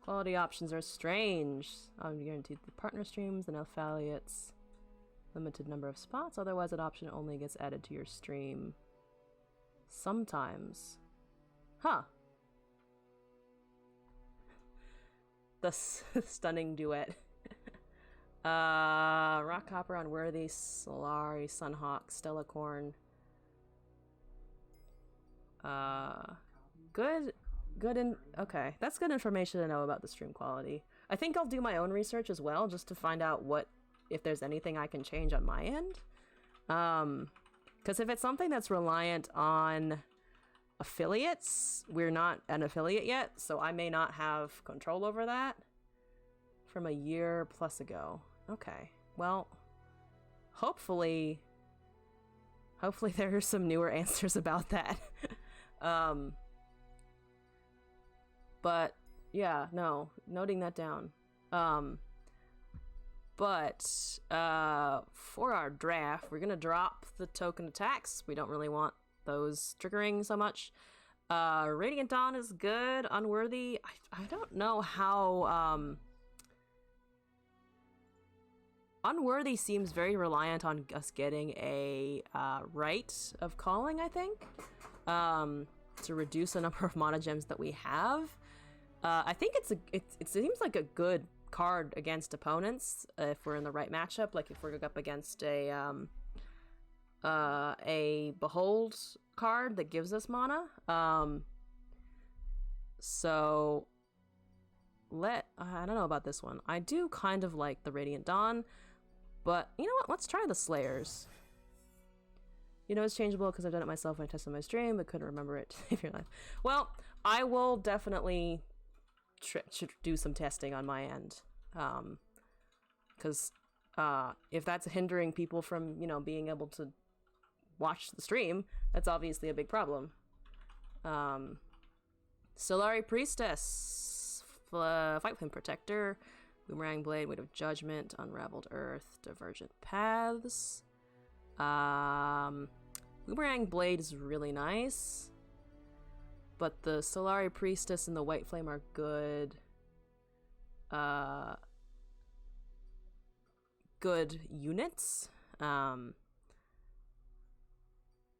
Quality options are strange. Guaranteed the partner streams and affiliates. Limited number of spots, otherwise that option only gets added to your stream. Sometimes. Huh. The stunning duet. Rockhopper, Unworthy, Solari, Sunhawk, Stellacorn. Okay, that's good information to know about the stream quality. I think I'll do my own research as well, just to find out if there's anything I can change on my end. Because if it's something that's reliant on affiliates, we're not an affiliate yet, so I may not have control over that from a year plus ago. Okay, well, hopefully there are some newer answers about that. But yeah, no, noting that down. But for our draft, we're gonna drop the token attacks. We don't really want those triggering so much. Radiant Dawn is good. Unworthy, I don't know how. Unworthy seems very reliant on us getting a Rite of Calling, I think, to reduce the number of mana gems that we have. I think it seems like a good card against opponents if we're in the right matchup. Like if we're up against a Behold card that gives us mana. So I don't know about this one. I do kind of like the Radiant Dawn, but you know what? Let's try the Slayers. You know it's changeable because I've done it myself when I tested my stream, but couldn't remember it if you're live. Well, I will definitely do some testing on my end, because if that's hindering people from, you know, being able to watch the stream, that's obviously a big problem. Solari Priestess, Fight Flame Protector, Boomerang Blade, Weight of Judgment, Unraveled Earth, Divergent Paths. Boomerang Blade is really nice, but the Solari Priestess and the White Flame are good. Good units. And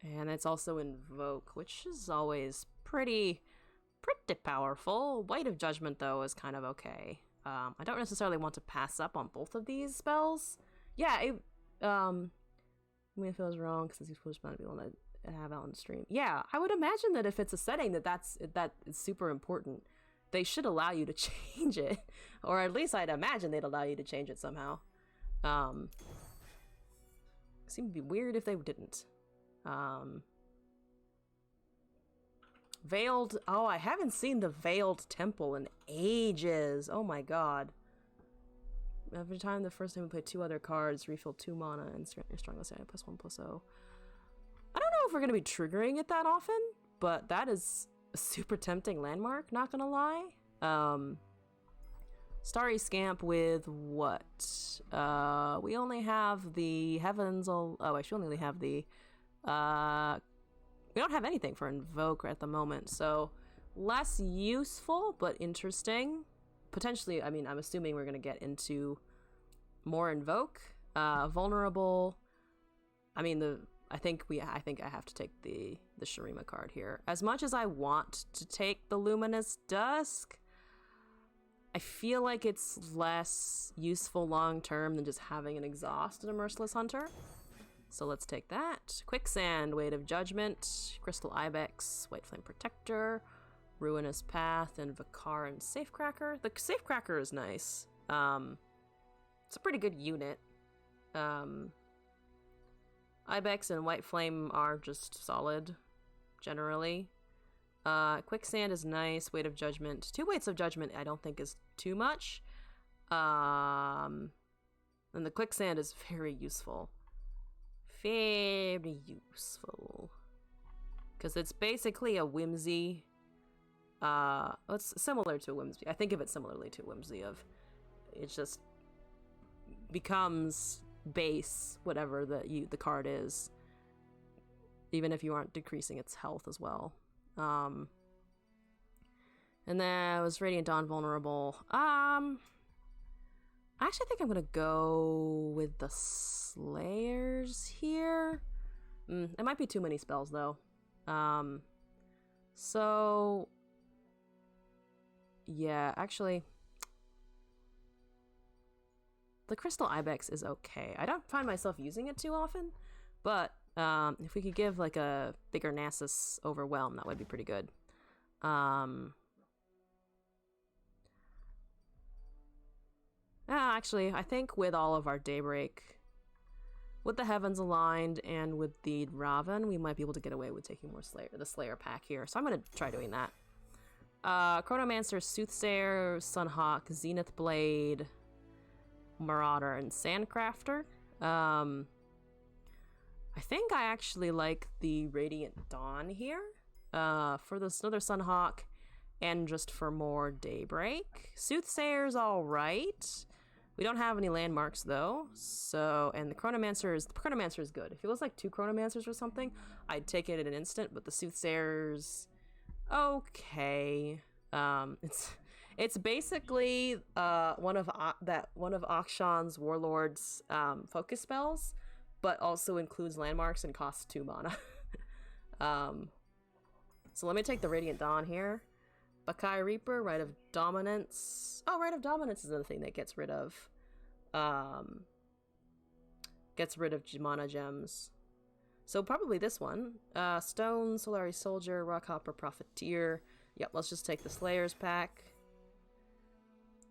it's also Invoke, which is always pretty powerful. Weight of Judgment, though, is kind of okay. I don't necessarily want to pass up on both of these spells. Yeah, I mean, it feels wrong because he's supposed to be able to have out on the stream. Yeah, I would imagine that if it's a setting that is super important, they should allow you to change it, or at least I'd imagine they'd allow you to change it somehow. Seemed to be weird if they didn't. Veiled. Oh, I haven't seen the Veiled Temple in ages. Oh my god. Every time the first time we play 2 other cards, refill 2 mana and your strongest area +1/+0. I don't know if we're going to be triggering it that often, but that is a super tempting landmark, not gonna lie. Starry Scamp with what? We only have the Heavens. Actually, we only have the. We don't have anything for Invoke at the moment, so less useful but interesting. Potentially, I mean, I'm assuming we're gonna get into more Invoke. Vulnerable. I mean, I think I have to take the Shurima card here. As much as I want to take the Luminous Dusk, I feel like it's less useful long term than just having an Exhaust and a Merciless Hunter. So let's take that. Quicksand, Weight of Judgment, Crystal Ibex, White Flame Protector, Ruinous Path, and Vicar and Safecracker. The Safecracker is nice. It's a pretty good unit. Ibex and White Flame are just solid, generally. Quicksand is nice. Weight of Judgment. 2 Weights of Judgment I don't think is too much. And the quicksand is very useful. Very useful. Because it's basically a whimsy. It's similar to a whimsy. I think of it similarly to a whimsy of it just becomes base, whatever the card is. Even if you aren't decreasing its health as well. And then it was Radiant Dawn vulnerable. I actually think I'm gonna go with the Slayers here. It might be too many spells though. So yeah, actually the Crystal Ibex is okay. I don't find myself using it too often, but if we could give like a bigger Nasus Overwhelm, that would be pretty good. Actually, I think with all of our Daybreak, with the Heavens aligned and with the Raven, we might be able to get away with taking more the Slayer pack here. So I'm going to try doing that. Chronomancer, Soothsayer, Sunhawk, Zenith Blade, Marauder, and Sandcrafter. I think I actually like the Radiant Dawn here for this another Sunhawk and just for more Daybreak. Soothsayer's alright. We don't have any landmarks though, so, and the Chronomancer is good. If it was like 2 Chronomancers or something, I'd take it in an instant, but the Soothsayer's okay. It's basically one of Akshan's Warlord's focus spells, but also includes landmarks and costs 2 mana. So let me take the Radiant Dawn here. Bakai Reaper, Rite of Dominance. Oh, Rite of Dominance is another thing that gets rid of mana gems. So probably this one. Stone, Solari Soldier, Rockhopper, Profiteer. Yep, let's just take the Slayers pack.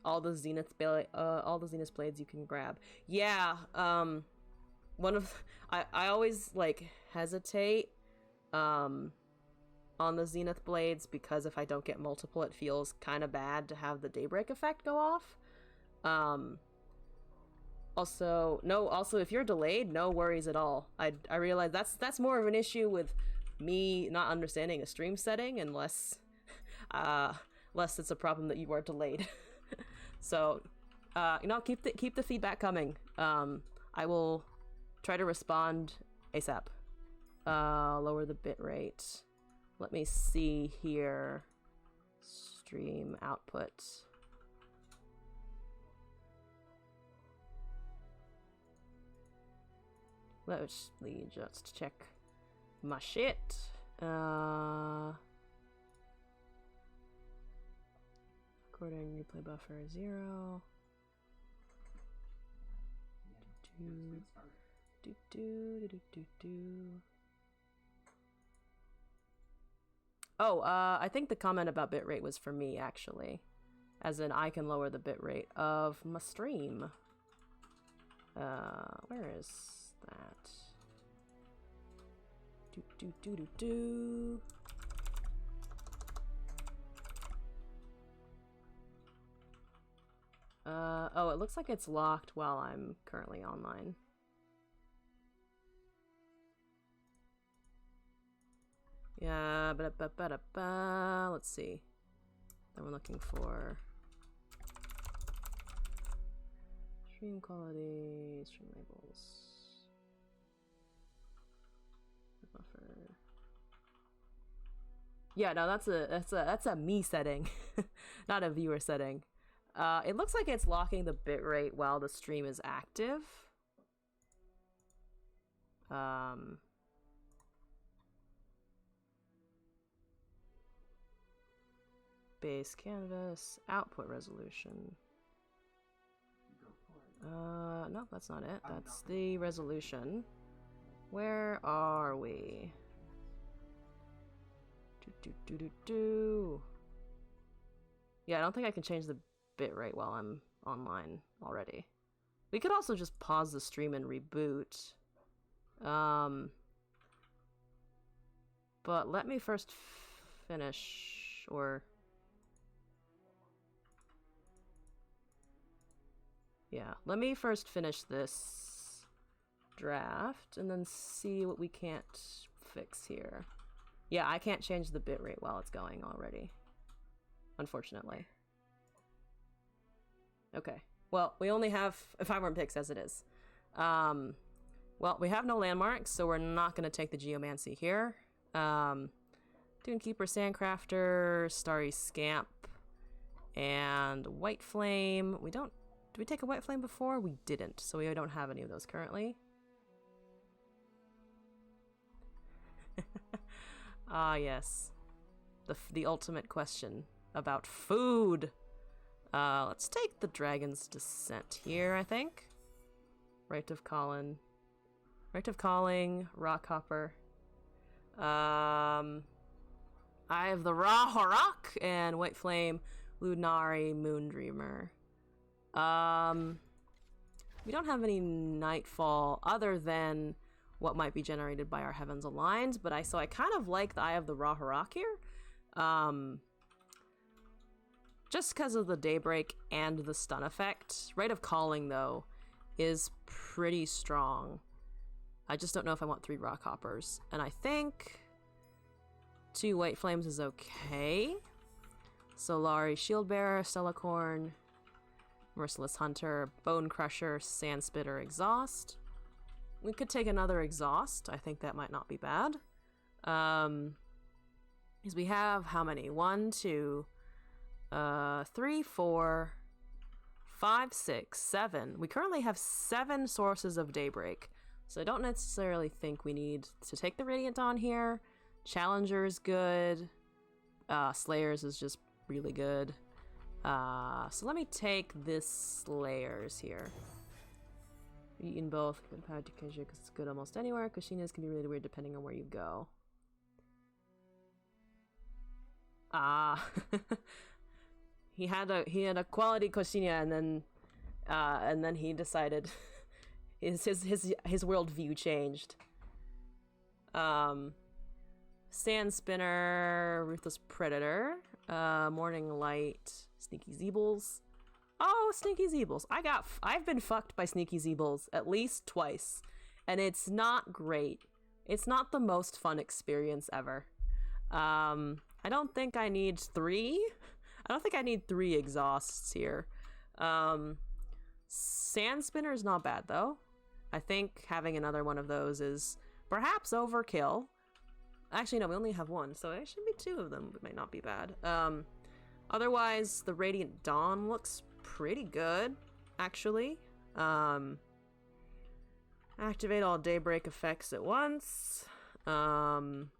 All the Zenith blades you can grab. Yeah, I always like hesitate on the Zenith blades because if I don't get multiple, it feels kind of bad to have the Daybreak effect go off. Also if you're delayed, no worries at all. I realize that's more of an issue with me not understanding a stream setting unless it's a problem that you are delayed. So keep the feedback coming. I will try to respond ASAP. Lower the bitrate. Let me see here. Stream output. Let's just check my shit. Recording replay buffer 0. Oh, I think the comment about bitrate was for me, actually. As in, I can lower the bitrate of my stream. Where is that? Oh, it looks like it's locked while I'm currently online. Yeah, let's see. Then we're looking for stream quality, stream labels, buffer. Yeah, no, that's a me setting, not a viewer setting. It looks like it's locking the bitrate while the stream is active. Base canvas, output resolution. No, that's not it. That's the resolution. Where are we? Yeah, I don't think I can change the bitrate while I'm online already. We could also just pause the stream and reboot. But let me first finish, or... Yeah, let me first finish this draft and then see what we can't fix here. Yeah, I can't change the bitrate while it's going already, unfortunately. Okay, well, we only have 5 more picks as it is. Well, we have no landmarks, so we're not going to take the Geomancy here. Dunekeeper, Sandcrafter, Starry Scamp, and White Flame. We don't... Did we take a White Flame before? We didn't, so we don't have any of those currently. Ah, yes. The ultimate question about food. Let's take the Dragon's Descent here, I think. Rite of Calling, Rockhopper. I have the Ra Horak and White Flame, Lunari, Moondreamer. We don't have any Nightfall other than what might be generated by our Heavens Aligned, but I kind of like the Eye of the Ra Horak here. Just because of the Daybreak and the stun effect. Rite of Calling, though, is pretty strong. I just don't know if I want 3 Rockhoppers. And I think 2 White Flames is okay. Solari, Shieldbearer, Stellacorn, Merciless Hunter, Bone Crusher, Sandspitter, Exhaust. We could take another Exhaust. I think that might not be bad. Because we have how many? 1, 2, 3, 4, 5, 6, 7. We currently have 7 sources of Daybreak. So I don't necessarily think we need to take the Radiant Dawn here. Challenger is good. Slayers is just really good. So let me take this Slayers here. Eaten both. Compared to Kaju because it's good almost anywhere. Kushina's can be really weird depending on where you go. He had a quality Kushina and then he decided his worldview changed. Sand Spinner, Ruthless Predator, Morning Light, Sneaky Zeebles. Oh, Sneaky Zeebles. I've been fucked by Sneaky Zeebles at least twice, and it's not great. It's not the most fun experience ever. I don't think I need 3. I don't think I need 3 exhausts here. Sand Spinner is not bad though. I think having another one of those is perhaps overkill. Actually, no, we only have 1, so it should be 2 of them. It might not be bad. Otherwise, the Radiant Dawn looks pretty good, actually. Activate all Daybreak effects at once. And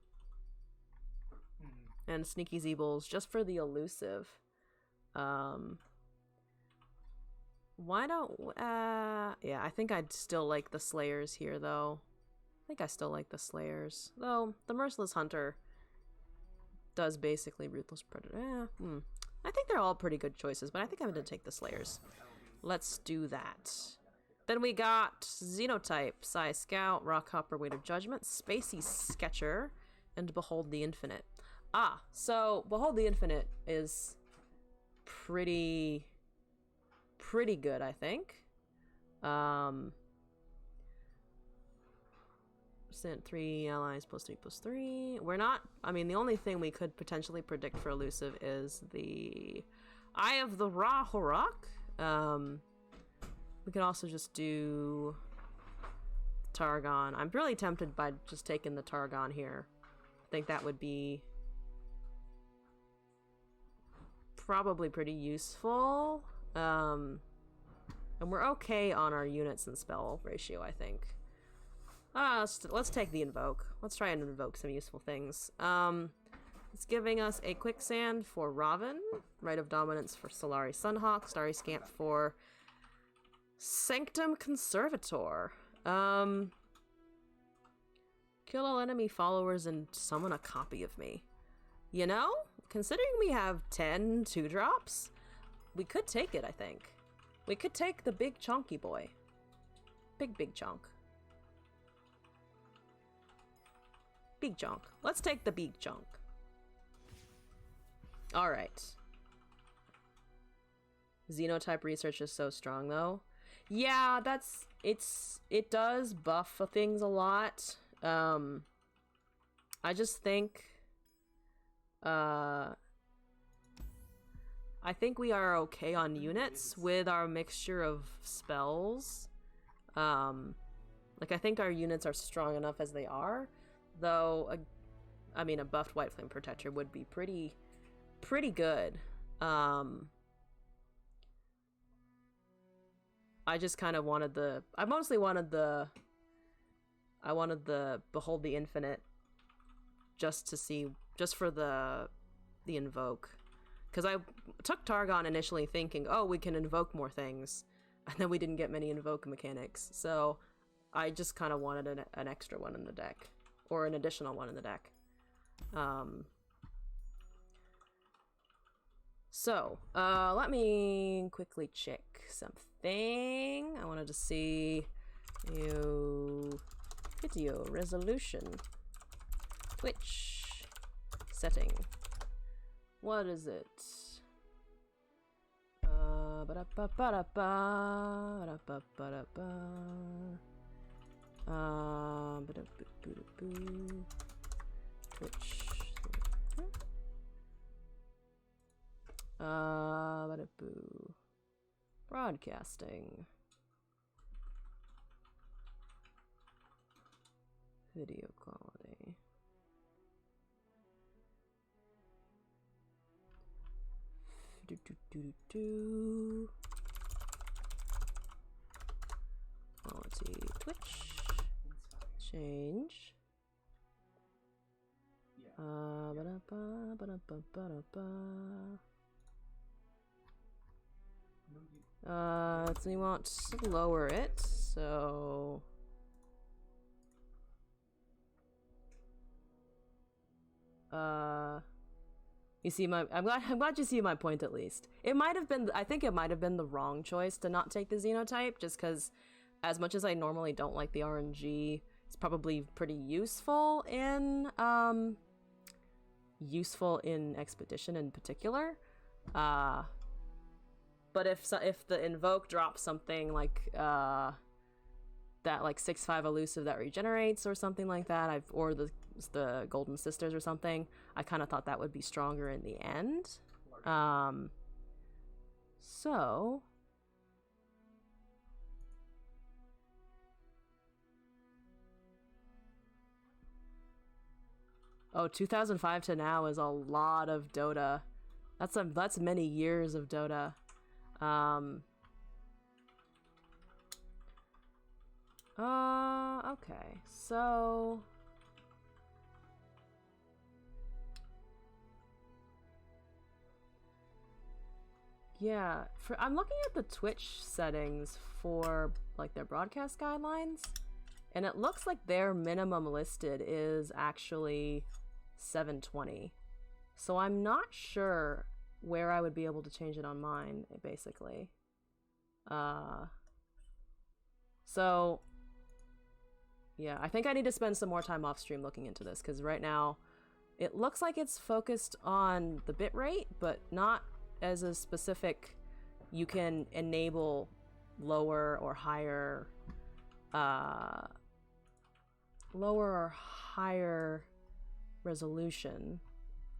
Sneaky Zeebles just for the elusive. Why don't... yeah, I think I'd still like the Slayers here, though. I think I still like the Slayers. Though, the Merciless Hunter does basically Ruthless Predator. I think they're all pretty good choices, but I think I'm going to take the Slayers. Let's do that. Then we got Xenotype, Psy Scout, Rockhopper, Weight of Judgment, Spacey Sketcher, and Behold the Infinite. So Behold the Infinite is pretty good, I think. Sent 3 allies +3/+3. We're not... I mean, the only thing we could potentially predict for elusive is the Eye of the Ra Horak. We could also just do Targon. I'm really tempted by just taking the Targon here. I think that would be probably pretty useful. And we're okay on our units and spell ratio, I think. Let's take the Invoke. Let's try and invoke some useful things. It's giving us a Quicksand for Raven, Rite of Dominance for Solari Sunhawk, Starry Scamp for Sanctum Conservator. Kill all enemy followers and summon a copy of me. You know, considering we have 10 2-drops, we could take it, I think. We could take the big chunky boy. Big chunk. Big chunk. Let's take the big chunk. Alright. Xenotype research is so strong, though. Yeah, it does buff things a lot. I just think I think we are okay on units with our mixture of spells. Like I think our units are strong enough as they are, though I mean a buffed White Flame Protector would be pretty good. I just kind of wanted I wanted the Behold the Infinite just for the invoke. Because I took Targon initially thinking, oh, we can invoke more things, and then we didn't get many invoke mechanics, so I just kind of wanted an extra one in the deck, or an additional one in the deck. So, let me quickly check something. I wanted to see video resolution. Twitch setting. What is it? Twitch. Broadcasting. Video quality. Quality Twitch. Change. So we want to lower it, so you see I'm glad you see my point at least. It might have been, I think it might have been the wrong choice to not take the Xenotype, just because as much as I normally don't like the RNG, it's probably pretty useful in Expedition in particular. But if the Invoke drops something like that, like 6/5 elusive that regenerates or something like that, or the Golden Sisters or something, I kind of thought that would be stronger in the end. So oh, 2005 to now is a lot of Dota. That's many years of Dota. Okay, so yeah, I'm looking at the Twitch settings for like their broadcast guidelines, and it looks like their minimum listed is actually 720. So I'm not sure where I would be able to change it on mine, basically. So yeah, I think I need to spend some more time off stream looking into this, because right now it looks like it's focused on the bitrate, but not as a specific. You can enable lower or higher resolution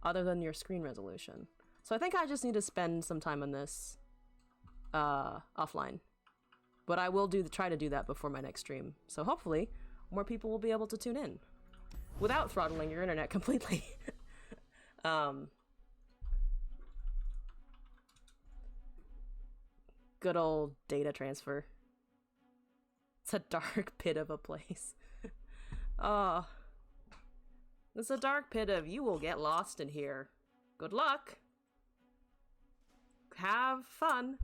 other than your screen resolution. So I think I just need to spend some time on this offline. But I will try to do that before my next stream. So hopefully more people will be able to tune in without throttling your internet completely. Good old data transfer. It's a dark pit of a place. Oh. It's a dark pit of you will get lost in here. Good luck. Have fun.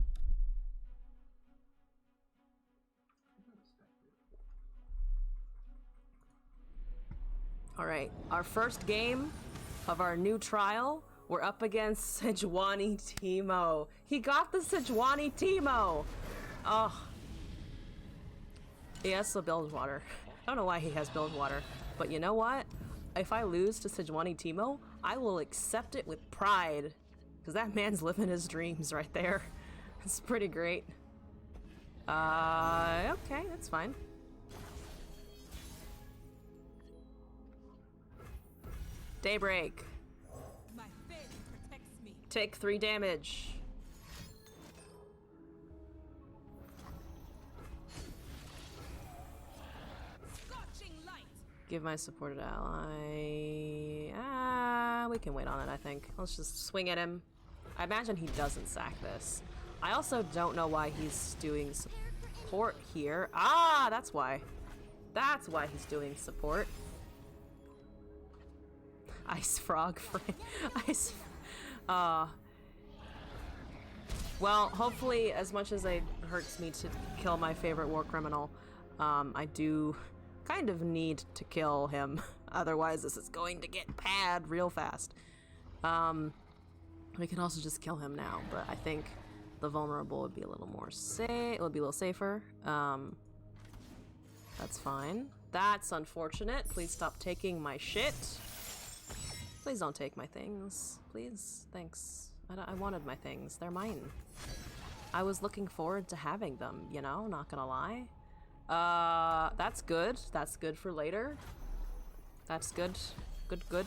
Alright, our first game of our new trial, we're up against Sejuani Teemo. He got the Sejuani Teemo! Oh. He has the Bilgewater. I don't know why he has Bilgewater, but you know what? If I lose to Sejuani Teemo, I will accept it with pride. Because that man's living his dreams right there. It's pretty great. Okay, that's fine. Daybreak. My faith protects me. Take 3 damage. Scorching light. Give my supported ally... we can wait on it, I think. Let's just swing at him. I imagine he doesn't sack this. I also don't know why he's doing support here. Ah, that's why. That's why he's doing support. Ice frog frame. Ice... Well, hopefully, as much as it hurts me to kill my favorite war criminal, I do kind of need to kill him. Otherwise, this is going to get bad real fast. We can also just kill him now, but I think the vulnerable would be a little more safe. It would be a little safer. That's fine. That's unfortunate. Please stop taking my shit. Please don't take my things. Please. Thanks. I wanted my things. They're mine. I was looking forward to having them, you know? Not gonna lie. That's good. That's good for later. That's good. Good, good.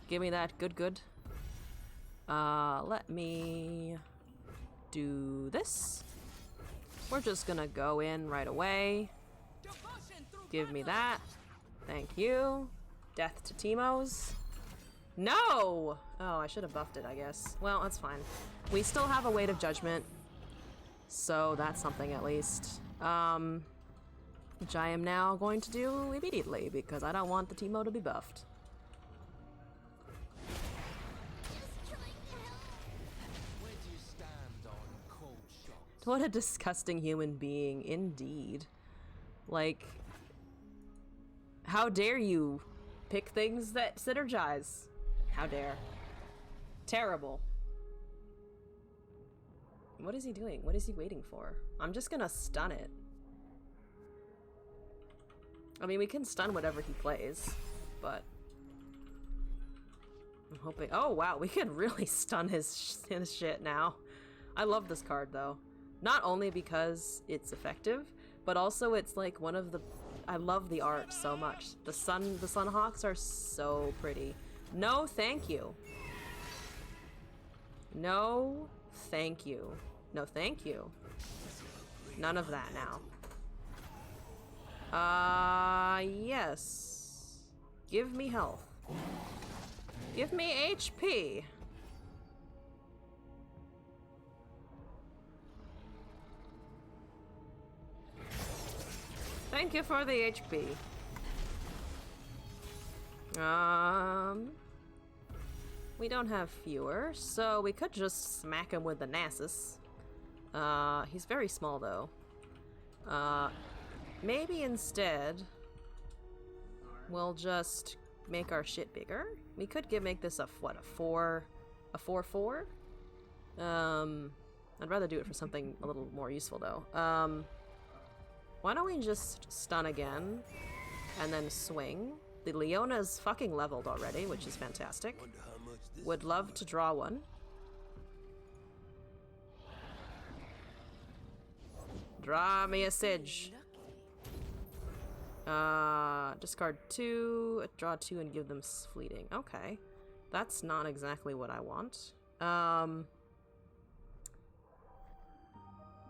Give me that. Good, good. Let me do this. We're just gonna go in right away. Give me that. Thank you. Death to Teemos. No! Oh, I should have buffed it, I guess. Well, that's fine. We still have a Weight of Judgment, so that's something at least. Which I am now going to do immediately, because I don't want the Teemo to be buffed. What a disgusting human being, indeed. Like, how dare you pick things that synergize? How dare. Terrible. What is he doing? What is he waiting for? I'm just gonna stun it. I mean, we can stun whatever he plays, but I'm hoping... Oh, wow, we can really stun his shit now. I love this card, though. Not only because it's effective, but also it's like one of the... I love the art so much. The Sunhawks are so pretty. No, thank you. No, thank you. No, thank you. None of that now. Yes. Give me health. Give me HP. Thank you for the HP. We don't have fewer, so we could just smack him with the Nasus. He's very small though. Maybe instead we'll just make our shit bigger. We could make this a 4/4? I'd rather do it for something a little more useful though. Why don't we just stun again and then swing? The Leona's fucking leveled already, which is fantastic. Would love to draw one. Draw me a Sidge. Discard 2, draw 2 and give them fleeting. Okay. That's not exactly what I want. -4,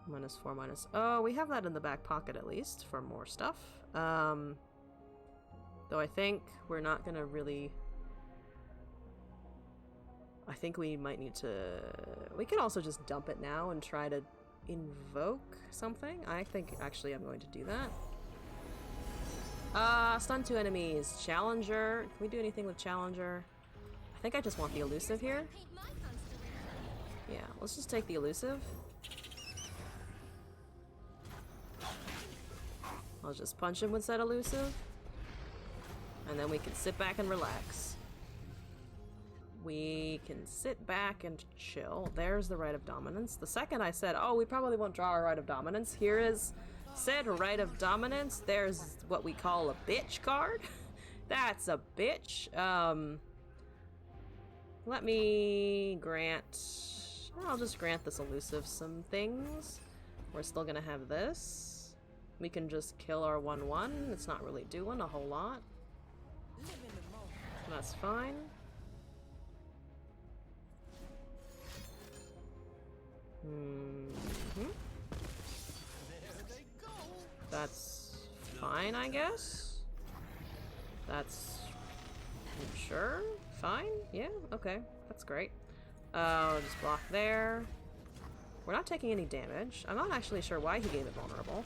-... Oh, we have that in the back pocket at least for more stuff. Though I think we're not gonna really... I think we might need to... We can also just dump it now and try to invoke something. I think actually I'm going to do that. Stun 2 enemies. Challenger. Can we do anything with Challenger? I think I just want the elusive here. Paint my constellation. Yeah, let's just take the elusive. I'll just punch him with said elusive. And then we can sit back and relax. We can sit back and chill. There's the Rite of Dominance. The second I said, oh, we probably won't draw a Rite of Dominance, here is said Rite of Dominance. There's what we call a bitch card. That's a bitch. Let me grant... I'll just grant this elusive some things. We're still gonna have this. We can just kill our 1/1. It's not really doing a whole lot. That's fine. That's fine, I guess. That's sure, fine, yeah, okay, that's great. I'll just block there. We're not taking any damage. I'm not actually sure why he gave it vulnerable,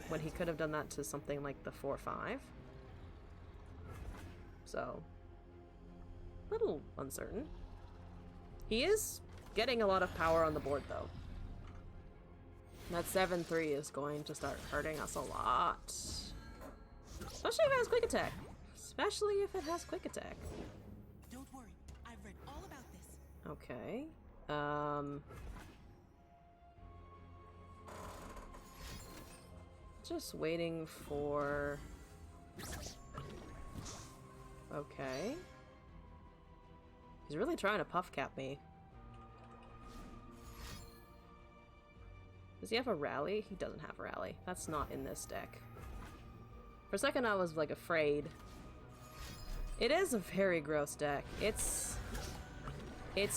when he could have done that to something like the 4/5. So, little uncertain. He is getting a lot of power on the board, though. That 7/3 is going to start hurting us a lot. Especially if it has quick attack. Especially if it has quick attack. Don't worry, I've read all about this. Okay. Just waiting for... Okay. He's really trying to puff cap me. Does he have a rally? He doesn't have a rally. That's not in this deck. For a second I was like afraid. It is a very gross deck. It's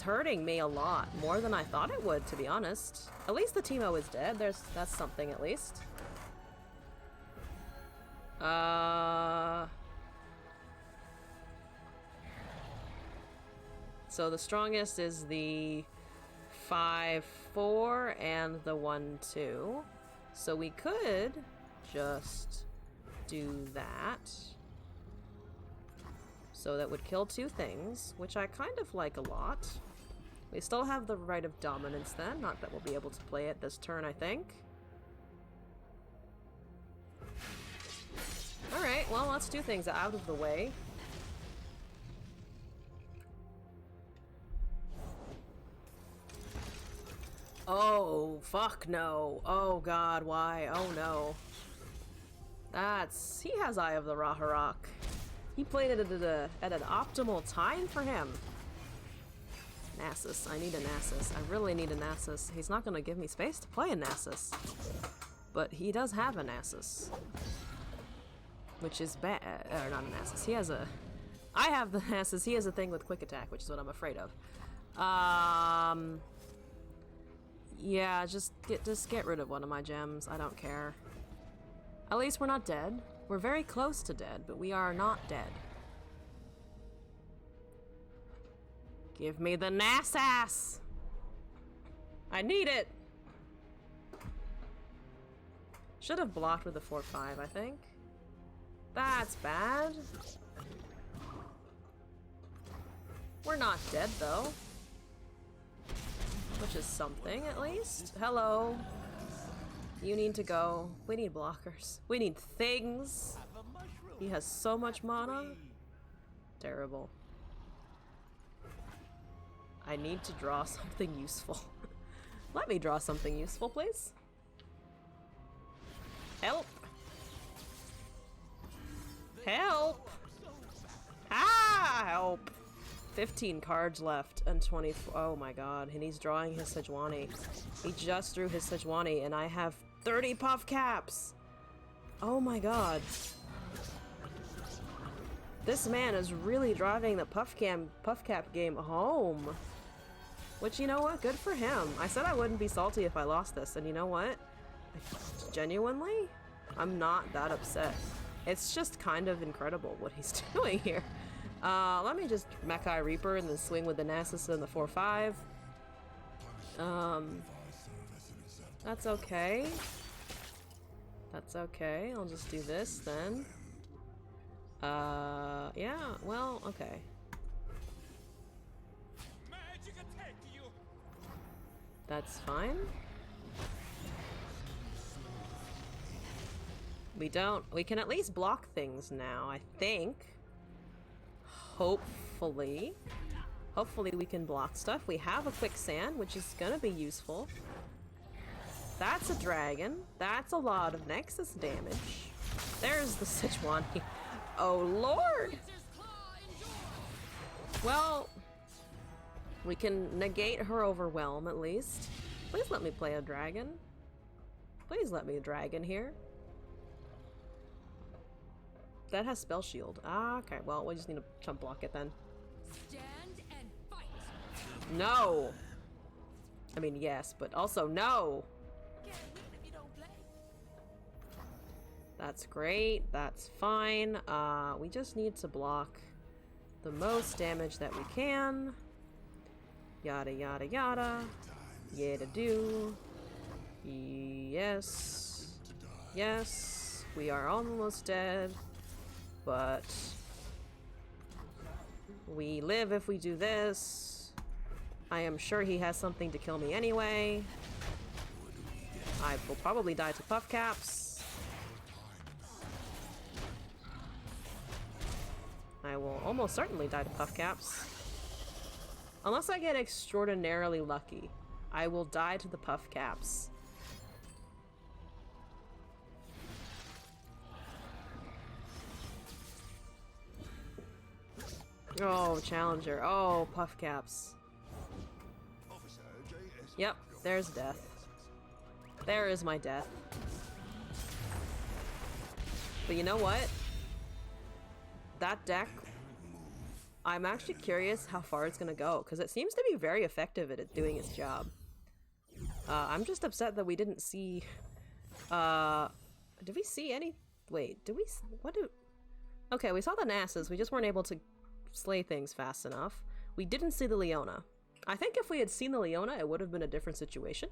hurting me a lot. More than I thought it would, to be honest. At least the Teemo is dead. That's something at least. So the strongest is the 5/4 and the 1/2. So we could just do that. So that would kill 2 things, which I kind of like a lot. We still have the right of dominance then, not that we'll be able to play it this turn, I think. Alright, well, let's do things out of the way. Oh, fuck no. Oh god, why? Oh no. He has Eye of the Raharok. He played it at an optimal time for him. Nasus. I need a Nasus. I really need a Nasus. He's not gonna give me space to play a Nasus. But he does have a Nasus. Which is bad. Or not a Nasus. He has a... I have the Nasus. He has a thing with quick attack, which is what I'm afraid of. Yeah, just get rid of one of my gems. I don't care. At least we're not dead. We're very close to dead, but we are not dead. Give me the Nasus! I need it! Should have blocked with the 4/5, I think. That's bad. We're not dead, though. Which is something, at least. Hello. You need to go. We need blockers. We need things. He has so much mana. Terrible. I need to draw something useful. Let me draw something useful, please. Help. Help. Ah, help. 15 cards left and 24. Oh my god, and he's drawing his Sejuani. He just drew his Sejuani and I have 30 puff caps. Oh my god. This man is really driving the puff cap game home. Which, you know what? Good for him. I said I wouldn't be salty if I lost this, and you know what? Genuinely, I'm not that upset. It's just kind of incredible what he's doing here. Let me just Mechai Reaper and then swing with the Nasus and the 4/5. That's okay. That's okay. I'll just do this then. Yeah, well, okay. That's fine. We can at least block things now, I think. Hopefully. Hopefully we can block stuff. We have a quicksand, which is gonna be useful. That's a dragon. That's a lot of Nexus damage. There's the Sejuani. Oh lord! Well, we can negate her overwhelm at least. Please let me play a dragon. Please let me a dragon here. That has spell shield. Ah, okay. Well, we just need to chump block it then. Stand and fight. No! I mean, yes, but also no! Can't win if you don't play. That's great. That's fine. We just need to block the most damage that we can. Yada yada yada. Yada do. Yes. Yes. We are almost dead. But we live if we do this. I am sure he has something to kill me anyway. I will probably die to puff caps. I will almost certainly die to puff caps. Unless I get extraordinarily lucky, I will die to the puff caps. Oh, challenger. Oh, puff caps. Yep, there's death. There is my death. But you know what? That deck, I'm actually curious how far it's gonna go, because it seems to be very effective at it doing its job. I'm just upset that we didn't see... did we see any... Wait, did we... What do... Okay, we saw the Nasses, we just weren't able to slay things fast enough. We didn't see the Leona. I think if we had seen the Leona, it would have been a different situation.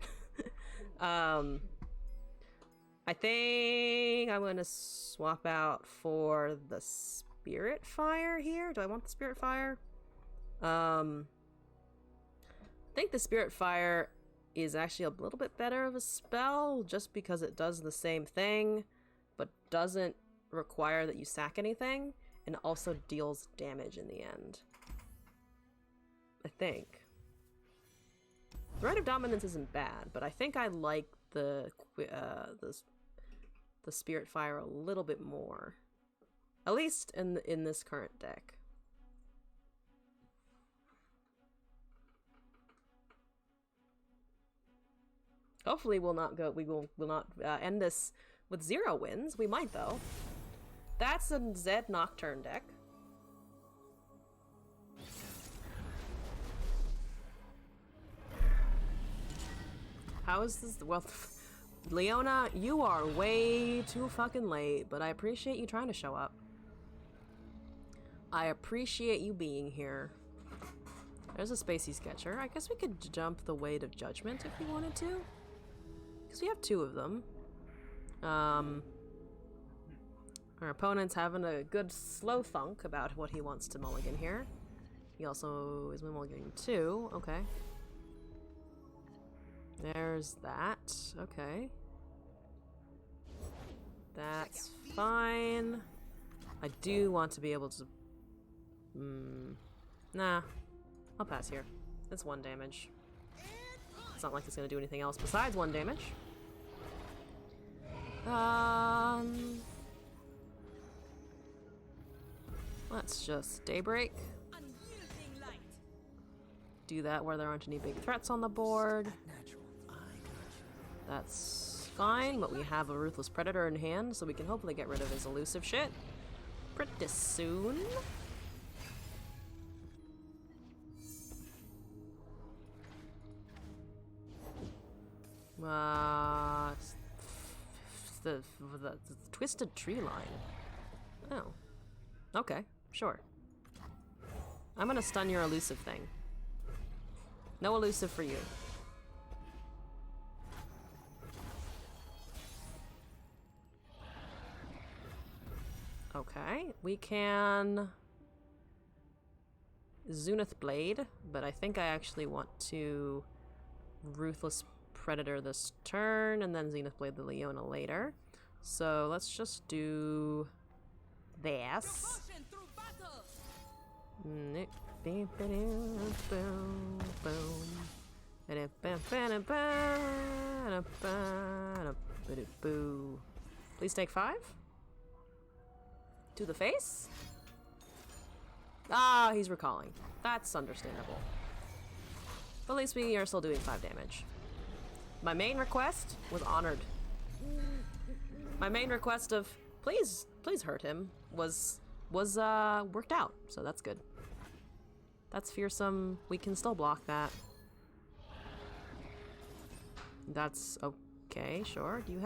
I think I'm gonna swap out for the Spirit Fire here. Do I want the Spirit Fire? I think the Spirit Fire is actually a little bit better of a spell, just because it does the same thing, but doesn't require that you sack anything, and also deals damage in the end. I think. Threat of Dominance isn't bad, but I think I like the Spirit Fire a little bit more. At least in this current deck. Hopefully we'll not end this with 0 wins. We might though. That's a Zed Nocturne deck. How is this? Well, Leona, you are way too fucking late, but I appreciate you trying to show up. I appreciate you being here. There's a Spacey Sketcher. I guess we could jump the Weight of Judgment if we wanted to. Because we have 2 of them. Our opponent's having a good slow thunk about what he wants to mulligan here. He also is mulliganing 2. Okay. There's that. Okay. That's fine. I do want to be able to... Nah. I'll pass here. It's 1 damage. It's not like it's gonna do anything else besides 1 damage. Let's just Daybreak. Unyielding light. Do that where there aren't any big threats on the board. That's fine, but we have a Ruthless Predator in hand, so we can hopefully get rid of his elusive shit pretty soon. The Twisted Tree Line. Oh. Okay, sure. I'm gonna stun your elusive thing. No elusive for you. Okay, we can Zenith Blade, but I think I actually want to Ruthless Predator this turn and then Zenith Blade the Leona later. So let's just do this. Please take 5. To the face? Ah, he's recalling. That's understandable. But at least we are still doing 5 damage. My main request was honored. My main request of please hurt him was worked out, so that's good. That's fearsome. We can still block that. That's okay, sure. You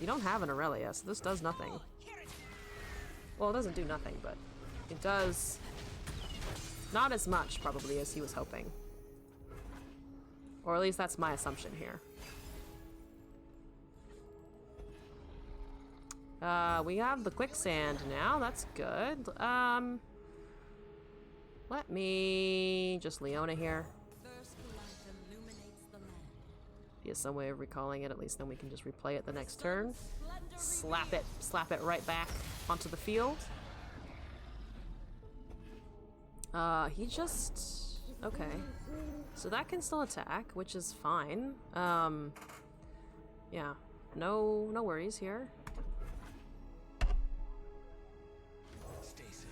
don't have an Aurelia, so this does nothing. Well, it doesn't do nothing, but it does not as much probably as he was hoping. Or at least that's my assumption here. We have the quicksand now. That's good. Let me just Leona here. First light illuminates the land. Be some way of recalling it. At least then we can just replay it the next turn. Splendor Slap it right back onto the field. He just okay. So that can still attack, which is fine. Yeah, no worries here. Stay safe.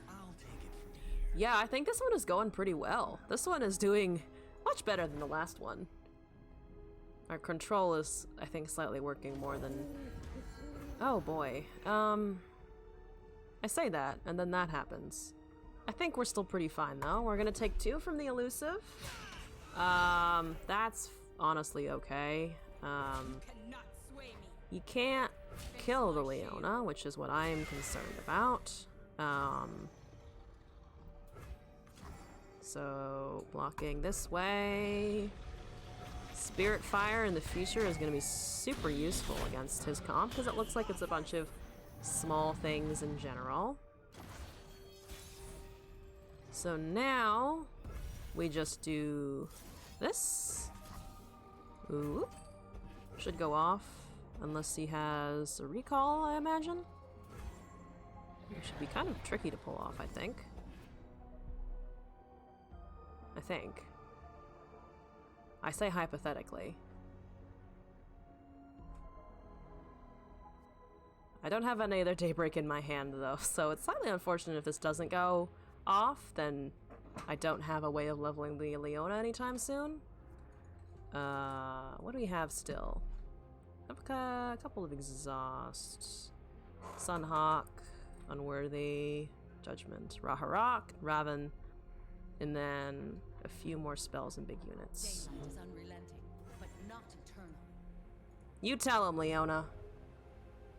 I'll take it from here. Yeah, I think this one is going pretty well. This one is doing much better than the last one. Our control is, I think, slightly working more than... Oh boy. I say that, and then that happens. I think we're still pretty fine, though. We're gonna take 2 from the elusive. That's honestly okay. cannot sway me. You can't kill the Leona, which is what I am concerned about. So, blocking this way. Spirit Fire in the future is going to be super useful against his comp, because it looks like it's a bunch of small things in general. So now, we just do this. Ooh. Should go off, unless he has a recall, I imagine. It should be kind of tricky to pull off, I think. I say hypothetically. I don't have any other Daybreak in my hand, though, so it's slightly unfortunate if this doesn't go off, then I don't have a way of leveling the Leona anytime soon. What do we have still? A couple of exhausts. Sunhawk, Unworthy, Judgment, Raharak, Raven, and then a few more spells and big units. Daylight is unrelenting, but not eternal. You tell him, Leona.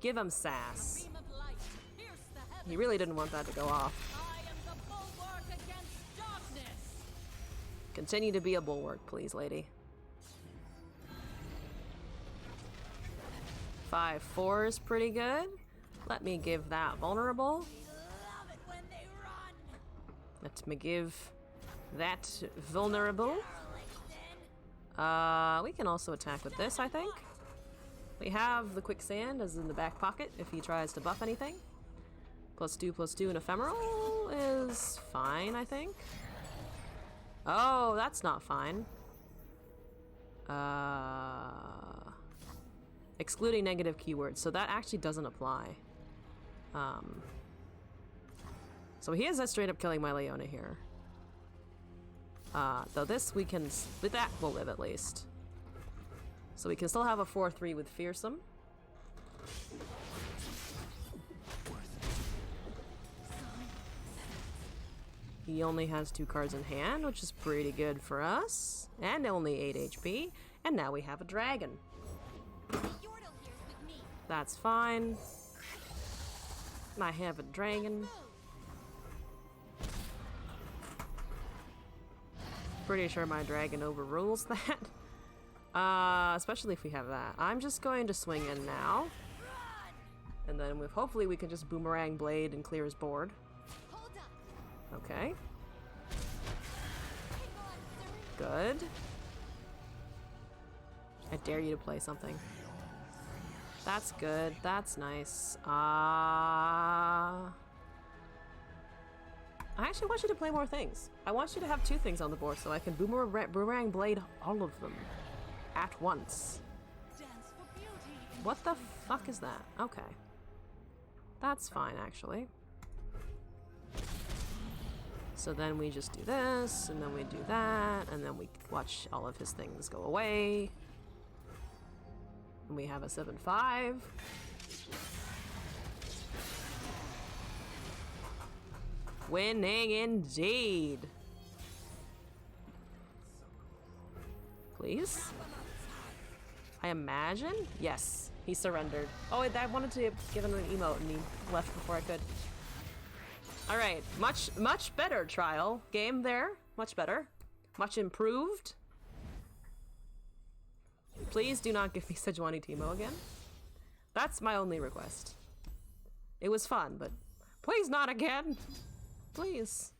Give him sass. Beam of light, pierce the heavens. He really didn't want that to go off. I am the bulwark against darkness. Continue to be a bulwark, please, lady. 5/4 is pretty good. Let me give that vulnerable. Love it when they run. Let me give that vulnerable. We can also attack with this, I think. We have the quicksand as in the back pocket if he tries to buff anything. +2/+2 and ephemeral is fine, I think. Oh, that's not fine. Excluding negative keywords, so that actually doesn't apply. So he is straight up killing my Leona here. Though this we can, with that we'll live at least. So we can still have a 4/3 with Fearsome. He only has 2 cards in hand, which is pretty good for us. And only 8 HP. And now we have a dragon. That's fine. I have a dragon. Pretty sure my dragon overrules that. Especially if we have that. I'm just going to swing in now. And then hopefully we can just boomerang blade and clear his board. Okay. Good. I dare you to play something. That's good. That's nice. I actually want you to play more things. I want you to have 2 things on the board so I can boomerang blade all of them at once. Dance for beauty. What the fuck is that? Okay. That's fine, actually. So then we just do this, and then we do that, and then we watch all of his things go away. And we have a 7-5. Winning indeed. Please? I imagine? Yes, he surrendered. Oh, I wanted to give him an emote and he left before I could. Alright, much better trial game there. Much better. Much improved. Please do not give me Sejuani Teemo again. That's my only request. It was fun, but please not again. Please.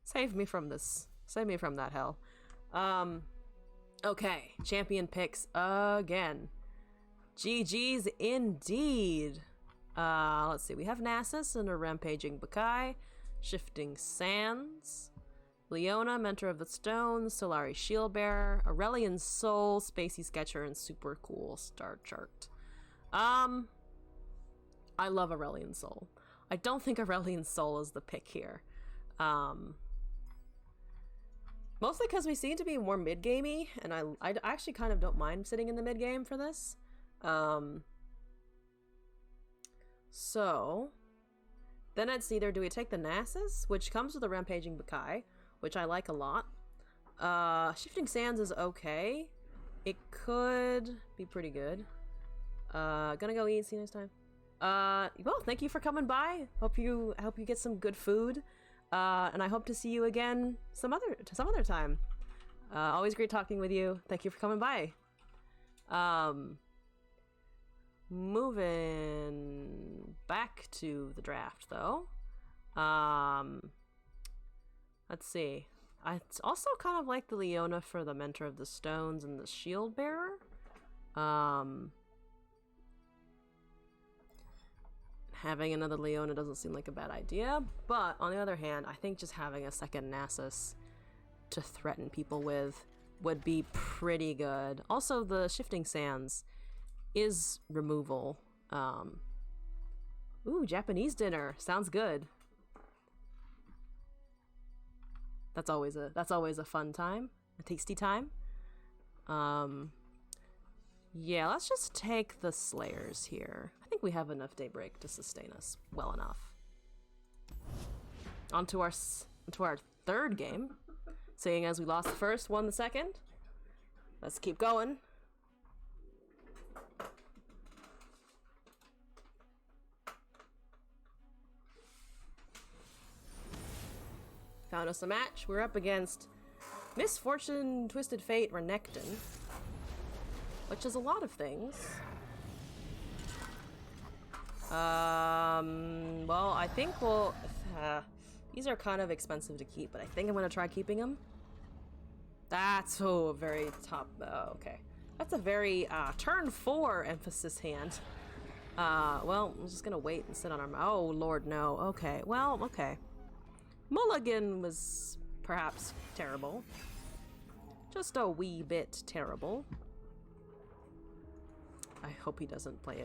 Save me from this. Save me from that hell. Okay. Champion picks again. GG's indeed. Let's see. We have Nasus and a Rampaging Bakai. Shifting Sands. Leona, Mentor of the Stones. Solari Shieldbearer. Aurelion Soul. Spacey Sketcher. And super cool Star Chart. I love Aurelion Soul. I don't think Aurelion Soul is the pick here. Mostly because we seem to be more mid-gamey, and I actually kind of don't mind sitting in the mid-game for this. So, then it's either do we take the Nasus, which comes with a Rampaging Bakai, which I like a lot. Shifting Sands is okay. It could be pretty good. Gonna go eat, see you next time. Well, thank you for coming by. Hope you get some good food. And I hope to see you again some other time. Always great talking with you. Thank you for coming by. Moving back to the draft though. Let's see. I also kind of like the Leona for the Mentor of the Stones and the Shield Bearer. Having another Leona doesn't seem like a bad idea, but on the other hand, I think just having a second Nasus to threaten people with would be pretty good. Also, the Shifting Sands is removal. Ooh, Japanese dinner. Sounds good. That's always a fun time, a tasty time. Yeah, let's just take the Slayers here. I think we have enough Daybreak to sustain us well enough. Onto our third game. Seeing as we lost the first, won the second. Let's keep going. Found us a match. We're up against Misfortune, Twisted Fate, Renekton. Which is a lot of things. Well, I think we'll... these are kind of expensive to keep, but I think I'm going to try keeping them. That's, a very top... okay. That's a very, turn 4 emphasis hand. Well, I'm just going to wait and sit on our... Oh, Lord, no. Okay, well, okay. Mulligan was perhaps terrible. Just a wee bit terrible. I hope he doesn't play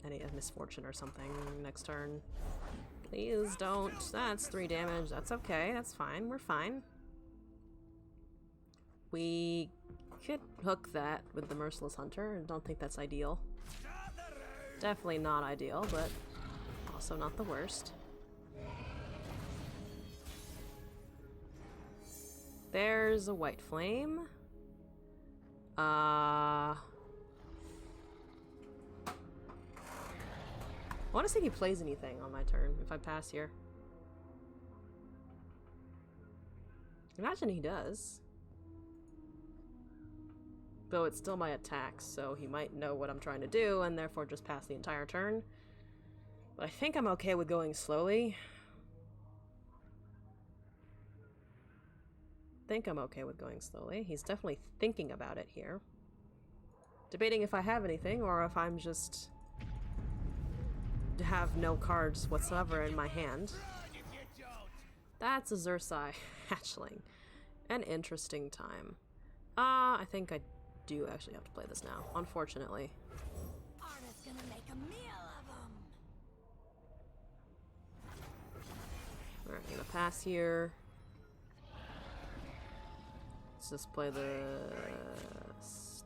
any Misfortune or something next turn. Please don't. That's 3 damage. That's okay. That's fine. We're fine. We could hook that with the Merciless Hunter. I don't think that's ideal. Definitely not ideal, but also not the worst. There's a White Flame. I want to see if he plays anything on my turn, if I pass here. Imagine he does. Though it's still my attack, so he might know what I'm trying to do, and therefore just pass the entire turn. But I think I'm okay with going slowly. He's definitely thinking about it here. Debating if I have anything, or if I'm just... have no cards whatsoever in my hand. That's a Xerxai hatchling. An interesting time. I think I do actually have to play this now, unfortunately. Arda's gonna make a meal of them. Alright, gonna pass here. Let's just play the...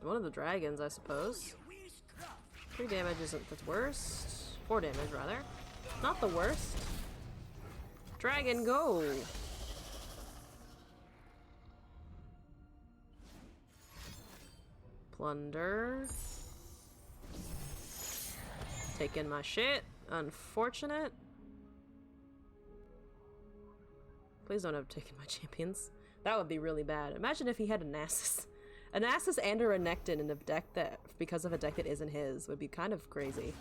one of the dragons, I suppose. 3 damage isn't the worst. 4 damage, rather. Not the worst. Dragon, go! Plunder. Taking my shit. Unfortunate. Please don't have taken my champions. That would be really bad. Imagine if he had a Nasus. A Nasus and a Renekton in a deck that, because of a deck that isn't his, would be kind of crazy.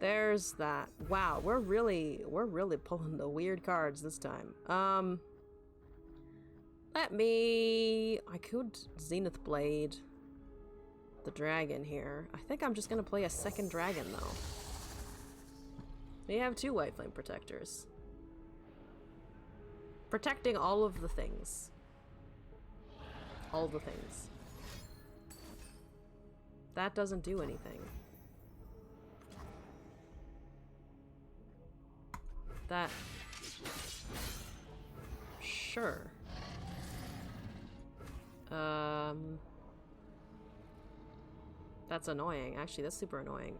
There's that. Wow, we're really pulling the weird cards this time. I could Zenith Blade the dragon here. I think I'm just gonna play a second dragon though. We have 2 White Flame Protectors. Protecting all of the things. All the things. That doesn't do anything. That... Sure. That's annoying. Actually, that's super annoying.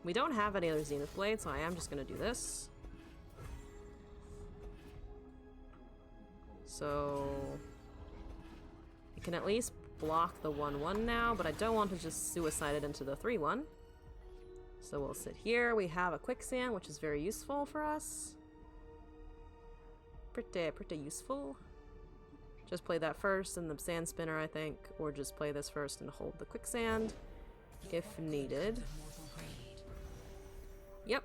We don't have any other Zenith Blades, so I am just gonna do this. So... I can at least block the 1/1 now, but I don't want to just suicide it into the 3/1. So we'll sit here. We have a Quicksand, which is very useful for us. Pretty useful. Just play that first and the Sand Spinner, I think, or just play this first and hold the Quicksand if needed. Yep.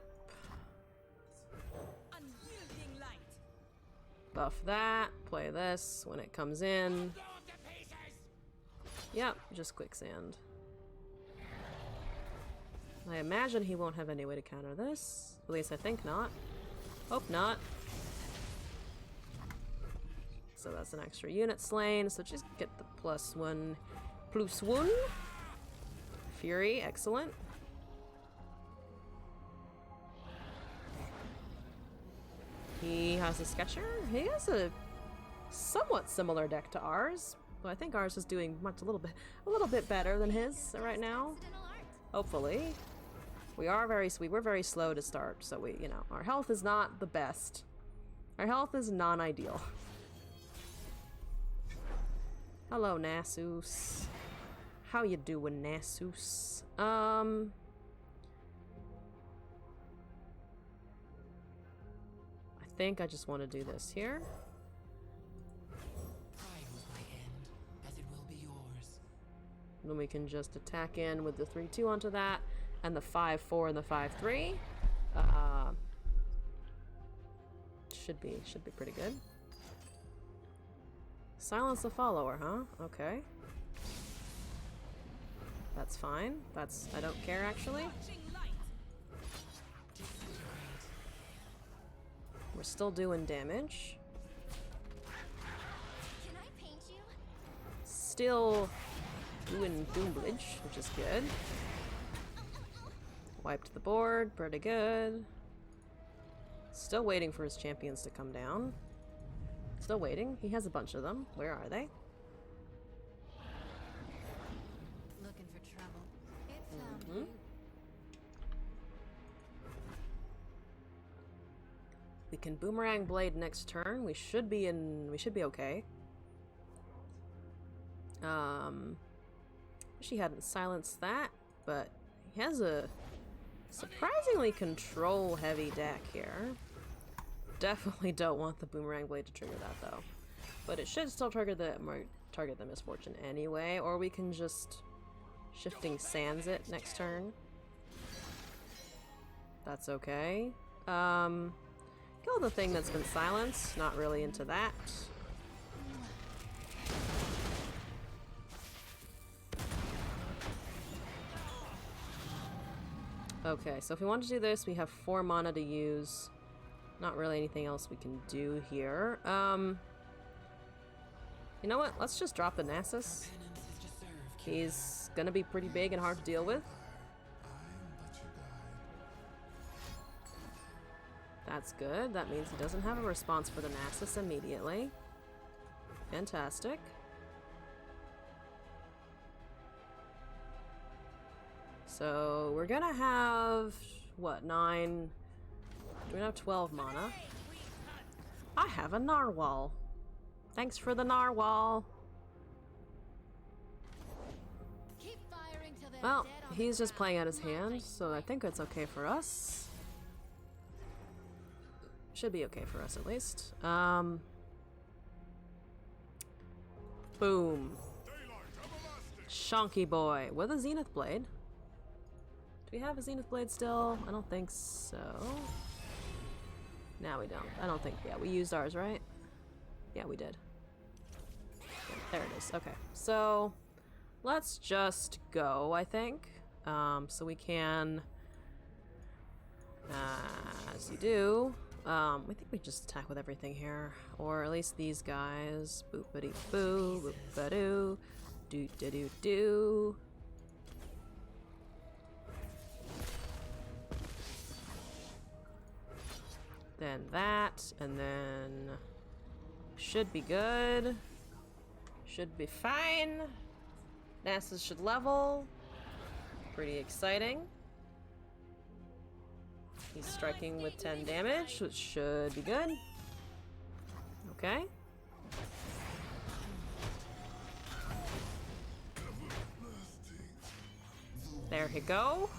Buff that, play this when it comes in. Yep, just Quicksand. I imagine he won't have any way to counter this. At least I think not. Hope not. So that's an extra unit slain, so just get the +1. Fury, excellent. He has a Sketcher. He has a somewhat similar deck to ours, but I think ours is doing a little bit better than his right now. Hopefully. We were very slow to start, so our health is not the best. Our health is non-ideal. Hello, Nasus. How you doing, Nasus? I think I just want to do this here. Then we can just attack in with the 3/2 onto that, and the 5/4 and the 5/3. Should be pretty good. Silence the follower, huh? Okay. That's fine. I don't care actually. We're still doing damage. Can I paint you? Still doing Doombridge, which is good. Wiped the board, pretty good. Still waiting for his champions to come down. Still waiting. He has a bunch of them. Where are they? Looking for trouble. It found you. We can Boomerang Blade next turn. We should be okay. Wish he hadn't silenced that, but he has a surprisingly control-heavy deck here. Definitely don't want the Boomerang Blade to trigger that, though. But it should still target the Misfortune anyway, or we can just Shifting Sands it next turn. That's okay. Kill the thing that's been silenced. Not really into that. Okay, so if we want to do this, we have 4 mana to use. Not really anything else we can do here. You know what? Let's just drop the Nasus. He's gonna be pretty big and hard to deal with. That's good. That means he doesn't have a response for the Nasus immediately. Fantastic. So we're gonna have what, 9? Do we have 12 mana? I have a narwhal. Thanks for the narwhal. Keep firing till they're Well, dead on he's the just playing out his ground. hand, so I think it's okay for us. Should be okay for us at least. Boom. Chonky boy with a Zenith Blade. Do we have a Zenith Blade still? I don't think so. No, we don't. I don't think. Yeah, we used ours, right? Yeah, we did. Yeah, there it is. Okay, so let's just go, I think. So we can, as you do, I think we just attack with everything here. Or at least these guys. Boopity boo, boop-a-doo, doo-da-doo-doo. Then that, and then should be good. Should be fine. Nasus should level. Pretty exciting. He's striking with 10 damage, which should be good. Okay. There you go.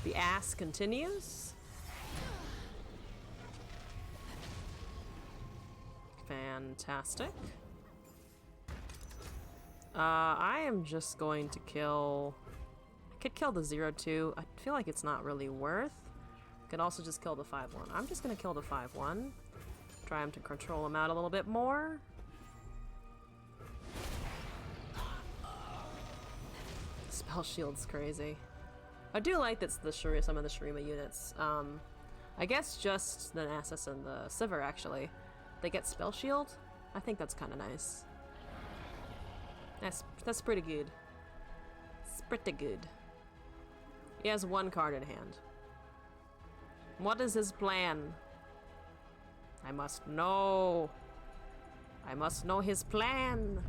The ass continues. Fantastic. I am just going to kill... I could kill the 0-2. I feel like it's not really worth. Could also just kill the 5-1. I'm just gonna kill the 5-1. Try him to control him out a little bit more. Spell shield's crazy. I do like that some of the Shurima units. I guess just the Nasus and the Sivir actually. They get spell shield. I think that's kind of nice. That's pretty good. It's pretty good. He has 1 card in hand. What is his plan? I must know. I must know his plan.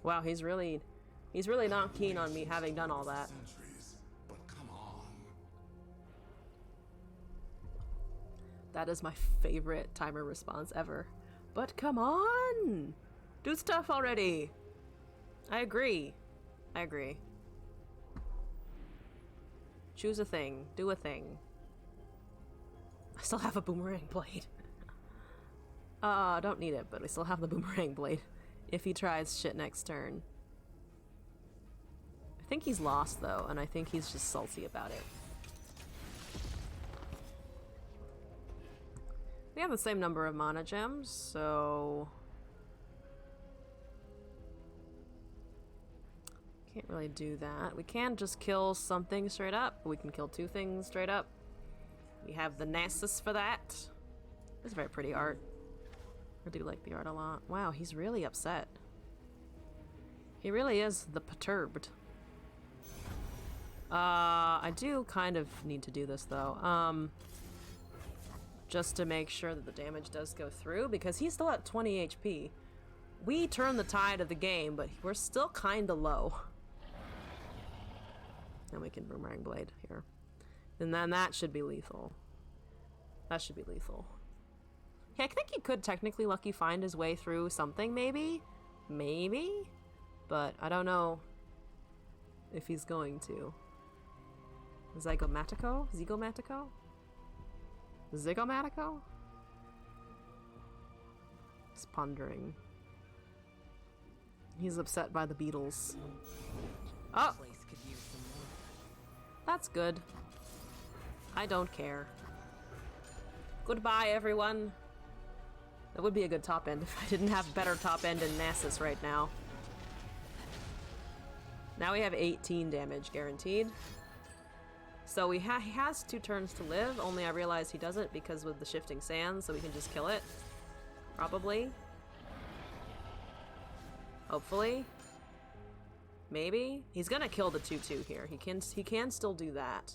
Wow, he's really not keen on me having done all that. But come on. That is my favorite timer response ever. But come on! Do stuff already! I agree. I agree. Choose a thing. Do a thing. I still have a boomerang blade. Don't need it, but I still have the boomerang blade. If he tries shit next turn. I think he's lost though, and I think he's just salty about it. We have the same number of mana gems, so... Can't really do that. We can just kill something straight up. We can kill 2 things straight up. We have the Nasus for that. It's very pretty art. I do like the art a lot. Wow, he's really upset. He really is the perturbed. I do kind of need to do this though. Just to make sure that the damage does go through, because he's still at 20 HP. We turn the tide of the game, but we're still kinda low. And we can boomerang blade here. And then that should be lethal. That should be lethal. Yeah, I think he could technically lucky find his way through something, maybe? Maybe? But I don't know if he's going to. Zygomatico? Zygomatico? Zygomatico? Just pondering. He's upset by the beetles. Oh! Place could use some more. That's good. I don't care. Goodbye, everyone. That would be a good top end if I didn't have better top end in Nasus right now. Now we have 18 damage guaranteed. So he has 2 turns to live, only I realize he doesn't because with the shifting sands, so we can just kill it. Probably. Hopefully. Maybe. He's gonna kill the 2/2 here. He can still do that.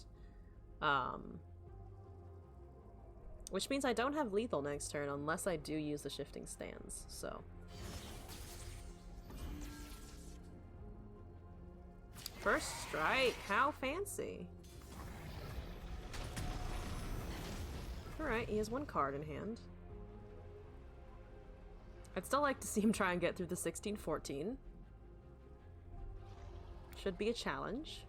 Which means I don't have lethal next turn unless I do use the shifting stance, so. First strike, how fancy. Alright, he has one card in hand. I'd still like to see him try and get through the 16-14. Should be a challenge.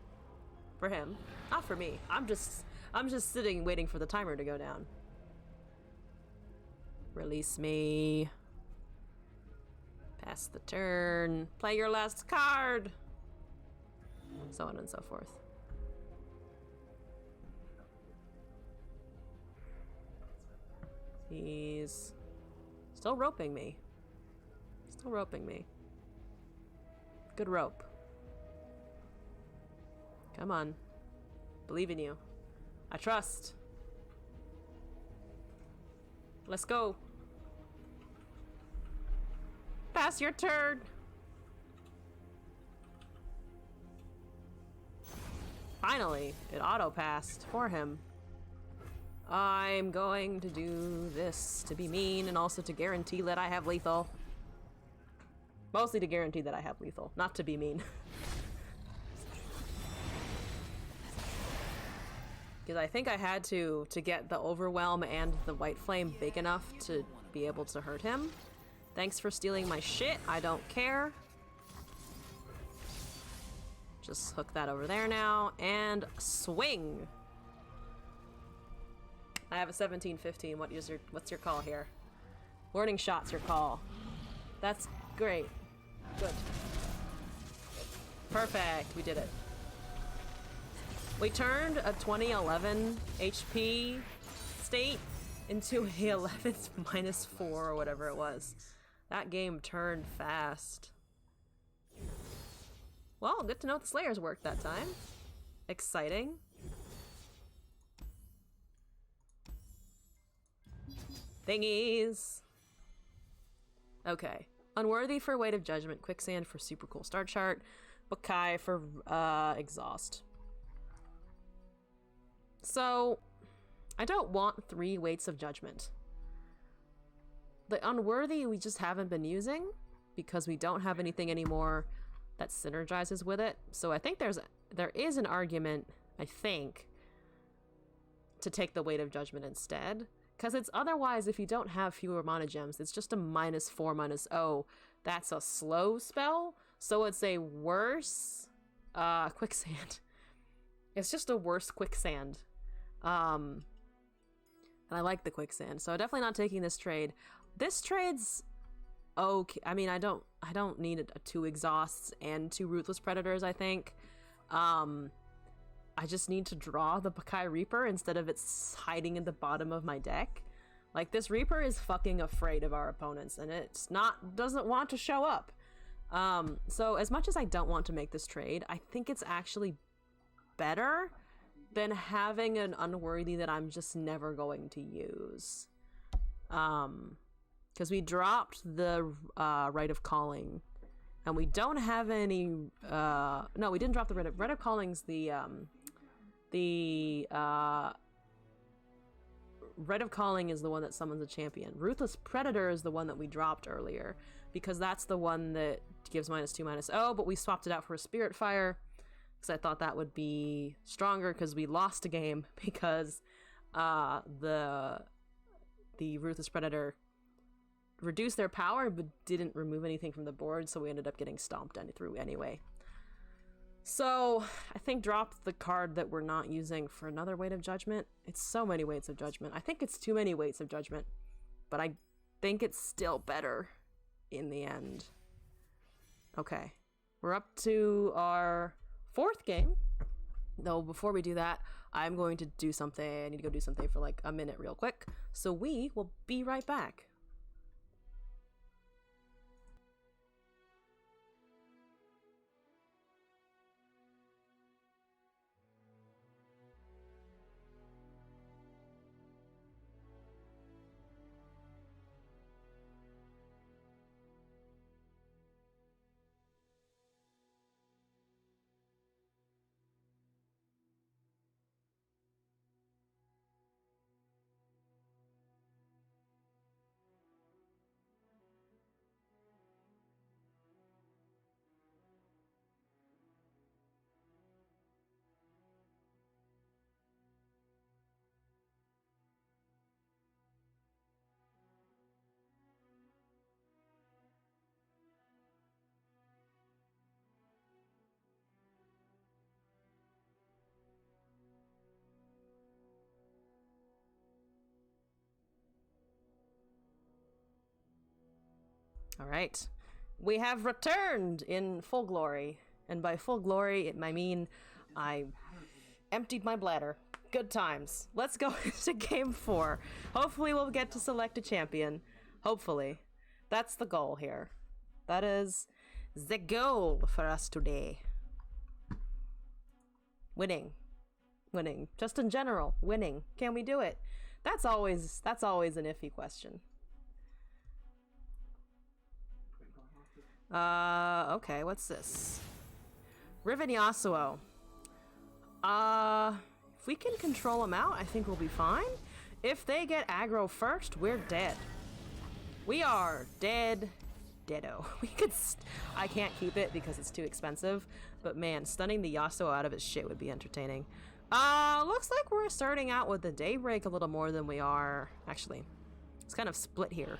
For him. Not for me. I'm just sitting waiting for the timer to go down. Release me. Pass the turn. Play your last card. So on and so forth. He's still roping me. Still roping me. Good rope. Come on. Believe in you. I trust. Let's go. Pass your turn. Finally, it auto-passed for him. I'm going to do this to be mean and also to guarantee that I have lethal. Mostly to guarantee that I have lethal, not to be mean. Because I think I had to get the overwhelm and the white flame big enough to be able to hurt him. Thanks for stealing my shit, I don't care. Just hook that over there now, and swing! I have a 17-15, what's your call here? Warning shot's your call. That's great. Good. Perfect, we did it. We turned a 2011 HP state into a 11th -4 or whatever it was. That game turned fast. Well, good to know the Slayers worked that time. Exciting. Thingies! Okay. Unworthy for Weight of Judgment, Quicksand for super cool star chart, Bukai for exhaust. So, I don't want 3 Weights of Judgment. The Unworthy we just haven't been using because we don't have anything anymore that synergizes with it. So I think there is an argument, I think, to take the Weight of Judgment instead. Because it's otherwise, if you don't have fewer mana gems, it's just a -4/-0. That's a slow spell, so it's a worse quicksand. It's just a worse quicksand. And I like the quicksand, so definitely not taking this trade. This trade's okay. I mean, I don't need 2 exhausts and 2 ruthless predators, I think. I just need to draw the Bukai Reaper instead of it's hiding in the bottom of my deck. Like, this Reaper is fucking afraid of our opponents, and doesn't want to show up. So as much as I don't want to make this trade, I think it's actually better than having an Unworthy that I'm just never going to use. Because we dropped the Rite of Calling, and we don't have any. No, we didn't drop the Rite of Calling's Rite of Calling is the one that summons a champion. Ruthless Predator is the one that we dropped earlier, because that's the one that gives -2/-0, but we swapped it out for a Spirit Fire, because I thought that would be stronger, because we lost a game because the Ruthless Predator reduced their power but didn't remove anything from the board, so we ended up getting stomped through anyway. So I think drop the card that we're not using for another Weight of Judgment. It's so many Weights of Judgment. I think it's too many Weights of Judgment, but I think it's still better in the end. Okay, we're up to our 4th game. Though before we do that, I'm going to do something. I need to go do something for like a minute real quick. So we will be right back. Alright. We have returned in full glory. And by full glory, I mean I emptied my bladder. Good times. Let's go into game 4. Hopefully we'll get to select a champion. Hopefully. That's the goal here. That is the goal for us today. Winning. Winning. Just in general, winning. Can we do it? That's always an iffy question. Okay, what's this? Riven Yasuo. If we can control them out, I think we'll be fine. If they get aggro first, we're dead. We are dead. Deado. We could. I can't keep it because it's too expensive. But man, stunning the Yasuo out of his shit would be entertaining. Looks like we're starting out with the Daybreak a little more than we are. Actually, it's kind of split here.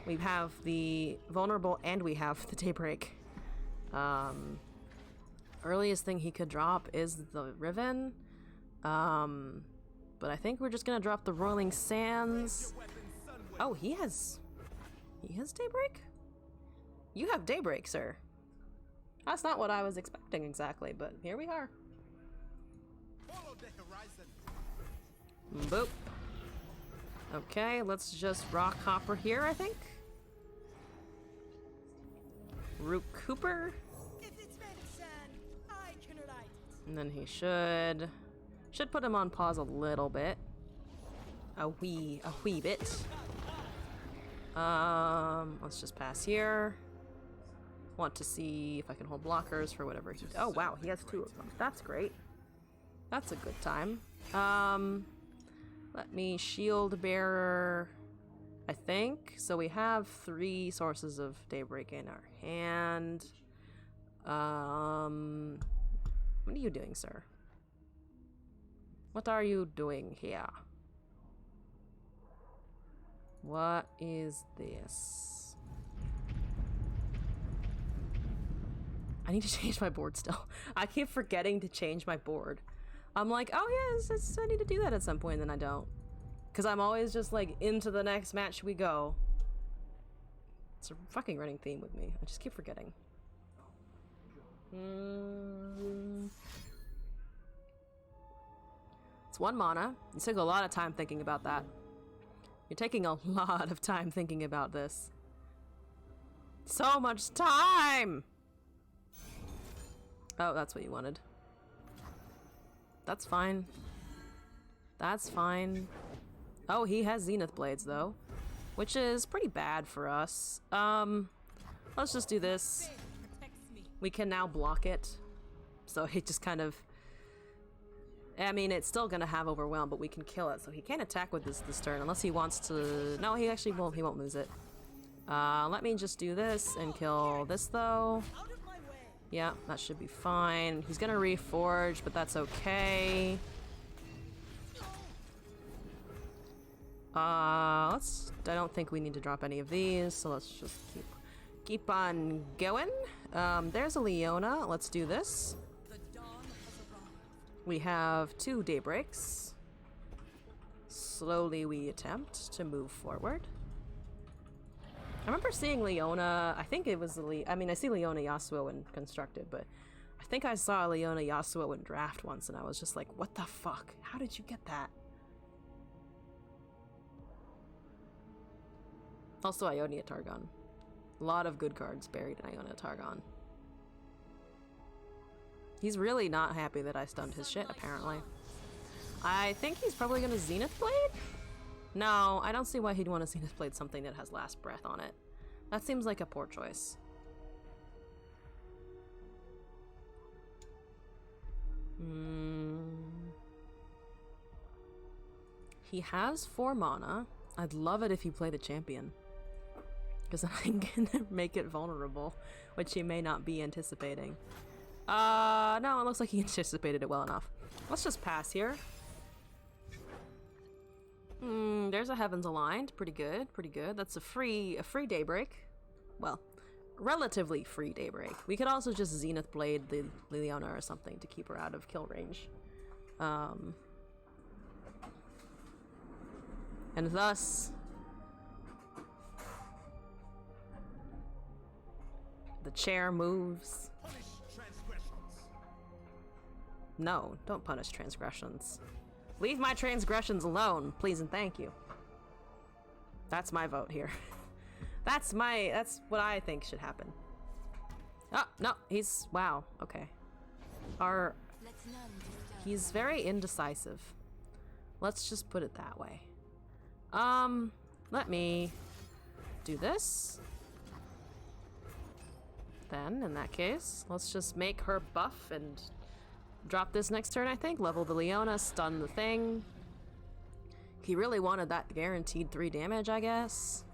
We have the Vulnerable and we have the Daybreak. Earliest thing he could drop is the Riven. But I think we're just gonna drop the Roiling Sands. Oh, he has Daybreak? You have Daybreak, sir. That's not what I was expecting exactly, but here we are. Follow the horizon. Boop. Okay, let's just rock Hopper here, I think. Rook Cooper. If it's made of sand, I can write it. And then he should put him on pause a little bit. A wee bit. Let's just pass here. Want to see if I can hold blockers for whatever he... Oh, wow, he has 2 of them. That's great. That's a good time. Let me shield bearer, I think. So we have 3 sources of Daybreak in our hand. What are you doing, sir? What are you doing here? What is this? I need to change my board still. I keep forgetting to change my board. I'm like, oh yeah, I need to do that at some point, and then I don't. Because I'm always just like, into the next match we go. It's a fucking running theme with me. I just keep forgetting. It's 1 mana. You took a lot of time thinking about that. You're taking a lot of time thinking about this. So much time! Oh, that's what you wanted. That's fine. That's fine. Oh, he has Zenith Blades, though. Which is pretty bad for us. Let's just do this. We can now block it. So it just kind of... I mean, it's still gonna have Overwhelm, but we can kill it. So he can't attack with this turn unless he wants to... No, he actually won't. He won't lose it. Let me just do this and kill this, though. Yeah, that should be fine. He's gonna reforge, but that's okay. I don't think we need to drop any of these, so let's just keep on going. There's a Leona. Let's do this. We have 2 Daybreaks. Slowly we attempt to move forward. I remember seeing Leona, I think it was I see Leona Yasuo in Constructed, but I think I saw Leona Yasuo in Draft once, and I was just like, what the fuck? How did you get that? Also, Ionia Targon. A lot of good cards buried in Ionia Targon. He's really not happy that I stunned his shit, apparently. I think he's probably gonna Zenith Blade? No, I don't see why he'd want to Zenith Blade something that has Last Breath on it. That seems like a poor choice. He has 4 mana. I'd love it if he played a champion. Because I'm gonna make it vulnerable, which he may not be anticipating. No, it looks like he anticipated it well enough. Let's just pass here. There's a Heavens Aligned. Pretty good, pretty good. That's a free Daybreak. Well, relatively free Daybreak. We could also just Zenith Blade the Leona or something to keep her out of kill range. And thus... chair moves. Punish transgressions. No, don't punish transgressions. Leave my transgressions alone, please and thank you. That's my vote here. That's what I think should happen. Oh, no, wow, okay. Let's none disturb. He's very indecisive. Let's just put it that way. Let me do this. Then, in that case, let's just make her buff and drop this next turn, I think. Level the Leona, stun the thing. He really wanted that guaranteed 3 damage, I guess.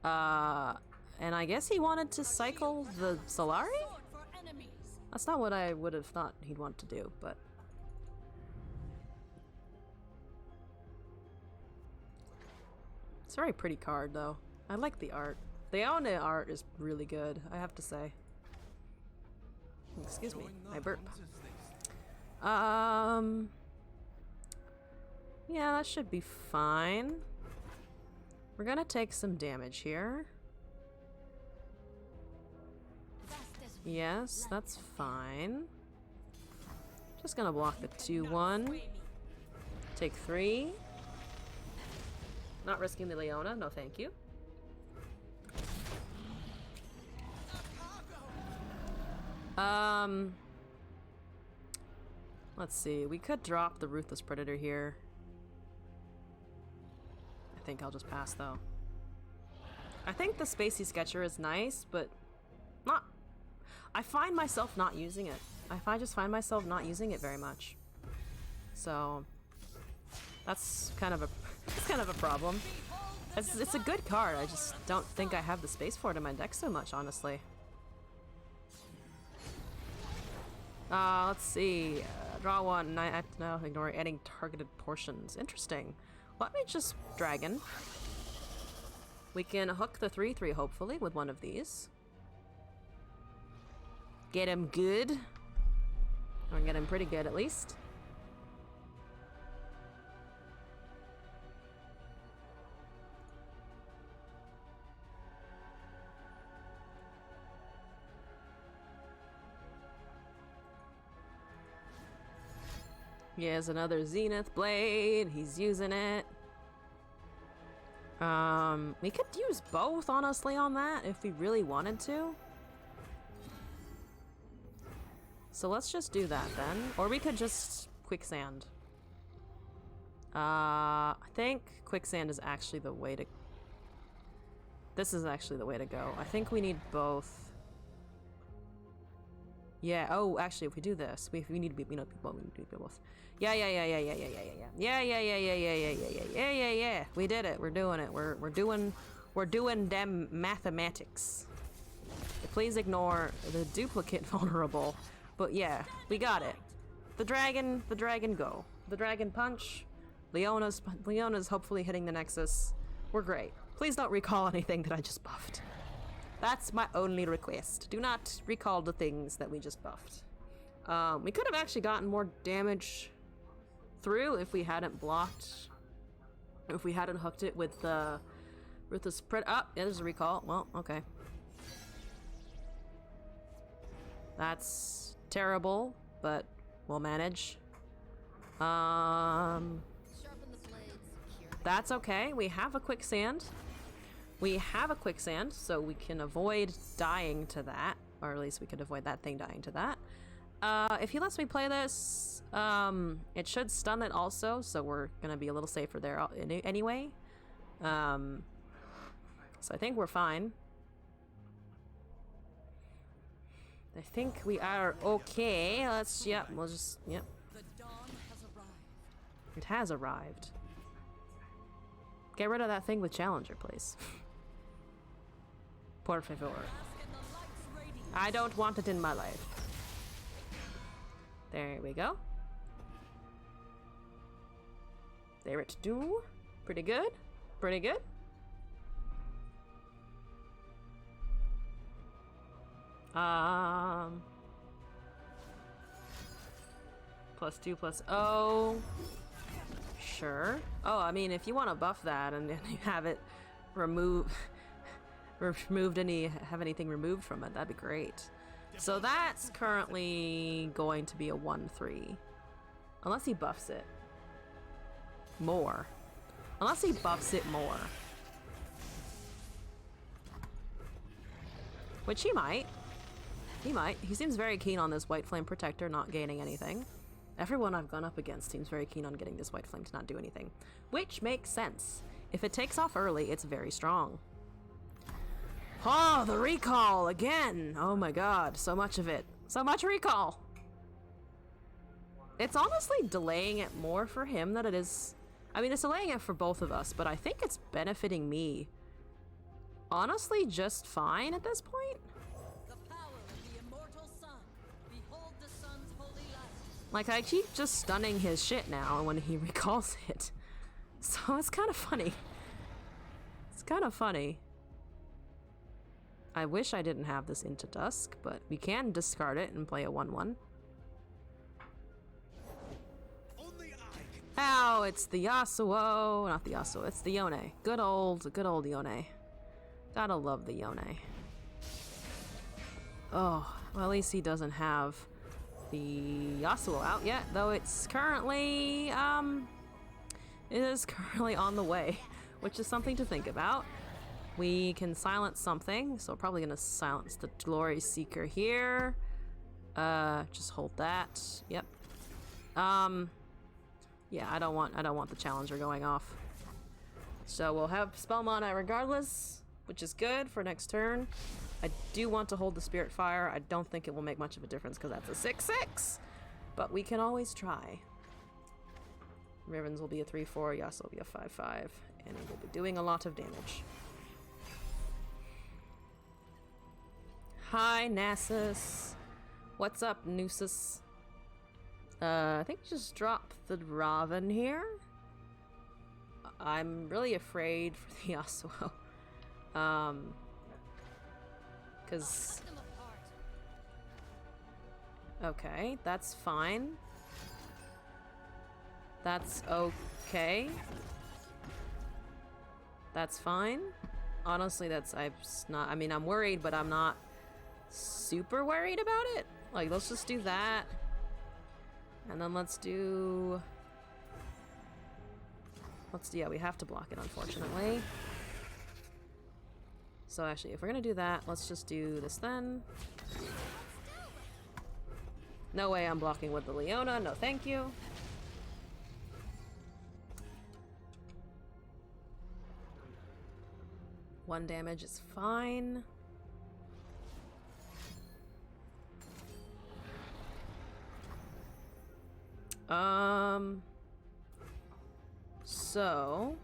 And I guess he wanted to cycle the Solari? Sword for enemies. That's not what I would have thought he'd want to do, but... It's a very pretty card, though. I like the art. The Leona art is really good, I have to say. Excuse me, I burp. Yeah, that should be fine. We're gonna take some damage here. Yes, that's fine. Just gonna block the 2-1. Take 3. Not risking the Leona, no thank you. Let's see, we could drop the Ruthless Predator here. I think I'll just pass though. I think the Spacey Sketcher is nice, but not... I find myself not using it. I just find myself not using it very much. So that's kind of a problem. It's a good card, I just don't think I have the space for it in my deck so much, honestly. Let's see. Draw 1. I have to now ignore adding targeted portions. Interesting. Let me just dragon. We can hook the 3/3 hopefully with one of these. Get him good. Or get him pretty good at least. He has another Zenith Blade. He's using it. We could use both, honestly, on that if we really wanted to. So let's just do that then. Or we could just Quicksand. I think Quicksand is actually the way to... This is actually the way to go. I think we need both. Yeah, oh, actually, if we do this, we need to be, we need to be both. Yeah. We did it. We're doing it. We're doing them mathematics. Please ignore the duplicate vulnerable. But yeah, we got it. The dragon go. The dragon punch. Leona's hopefully hitting the Nexus. We're great. Please don't recall anything that I just buffed. That's my only request. Do not recall the things that we just buffed. We could have actually gotten more damage through if we hadn't blocked, if we hadn't hooked it with the spread up. Yeah, there's a recall. Well, okay. That's terrible, but we'll manage. Sharpen the blades. That's okay. We have a Quicksand. We have a Quicksand, so we can avoid dying to that. Or at least we could avoid that thing dying to that. If he lets me play this, it should stun it also, so we're gonna be a little safer there anyway. So I think we're fine. I think we are okay. Let's, yep, we'll just, yep. The dawn has arrived. It has arrived. Get rid of that thing with Challenger, please. Por favor. Bask in the light's radiance. I don't want it in my life. There we go. There it do. Pretty good. Pretty good. +2/+0. Sure. Oh, I mean, if you want to buff that and then you have it remove have anything removed from it. That'd be great. So that's currently going to be a 1/3. Unless he buffs it more. Unless he buffs it more. Which he might. He might. He seems very keen on this White Flame Protector not gaining anything. Everyone I've gone up against seems very keen on getting this White Flame to not do anything. Which makes sense. If it takes off early, it's very strong. Oh, the recall again! Oh my god, so much of it. So much recall! It's honestly delaying it more for him than it is... I mean, it's delaying it for both of us, but I think it's benefiting me. Honestly, just fine at this point. The power of the immortal sun. Behold the sun's holy light. Like, I keep just stunning his shit now when he recalls it. So it's kind of funny. It's kind of funny. I wish I didn't have this Into Dusk, but we can discard it and play a 1/1. Ow, it's the Yasuo. Not the Yasuo, it's the Yone. Good old Yone. Gotta love the Yone. Oh, well, at least he doesn't have the Yasuo out yet, though it's currently, it is currently on the way, which is something to think about. We can silence something, so we're probably gonna silence the Glory Seeker here. Just hold that. Yep. Yeah, I don't want the Challenger going off. So we'll have Spell Mana regardless, which is good for next turn. I do want to hold the Spirit Fire. I don't think it will make much of a difference because that's a 6/6, but we can always try. Rivens will be a 3/4, Yasuo will be a 5/5, and it will be doing a lot of damage. Hi, Nasus. What's up, Nusus? I think just drop the Raven here. I'm really afraid for the Yasuo. Because... Okay, that's fine. That's okay. That's fine. Honestly, I mean, I'm worried, but I'm not super worried about it. Like, let's just do that. And then yeah, we have to block it, unfortunately. So actually, if we're gonna do that, let's just do this then. No way I'm blocking with the Leona, no thank you. One damage is fine. So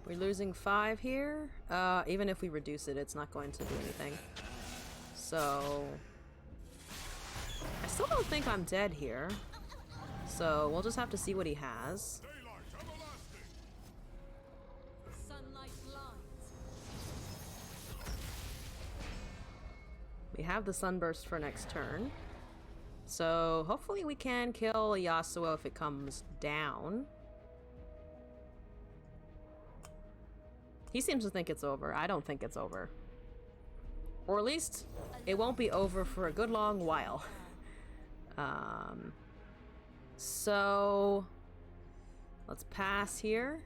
we're losing 5 here. Even if we reduce it, it's not going to do anything. So I still don't think I'm dead here. So we'll just have to see what he has. Sunlight blinds. We have the Sunburst for next turn. So hopefully we can kill Yasuo if it comes down. He seems to think it's over. I don't think it's over. Or at least it won't be over for a good long while. So let's pass here.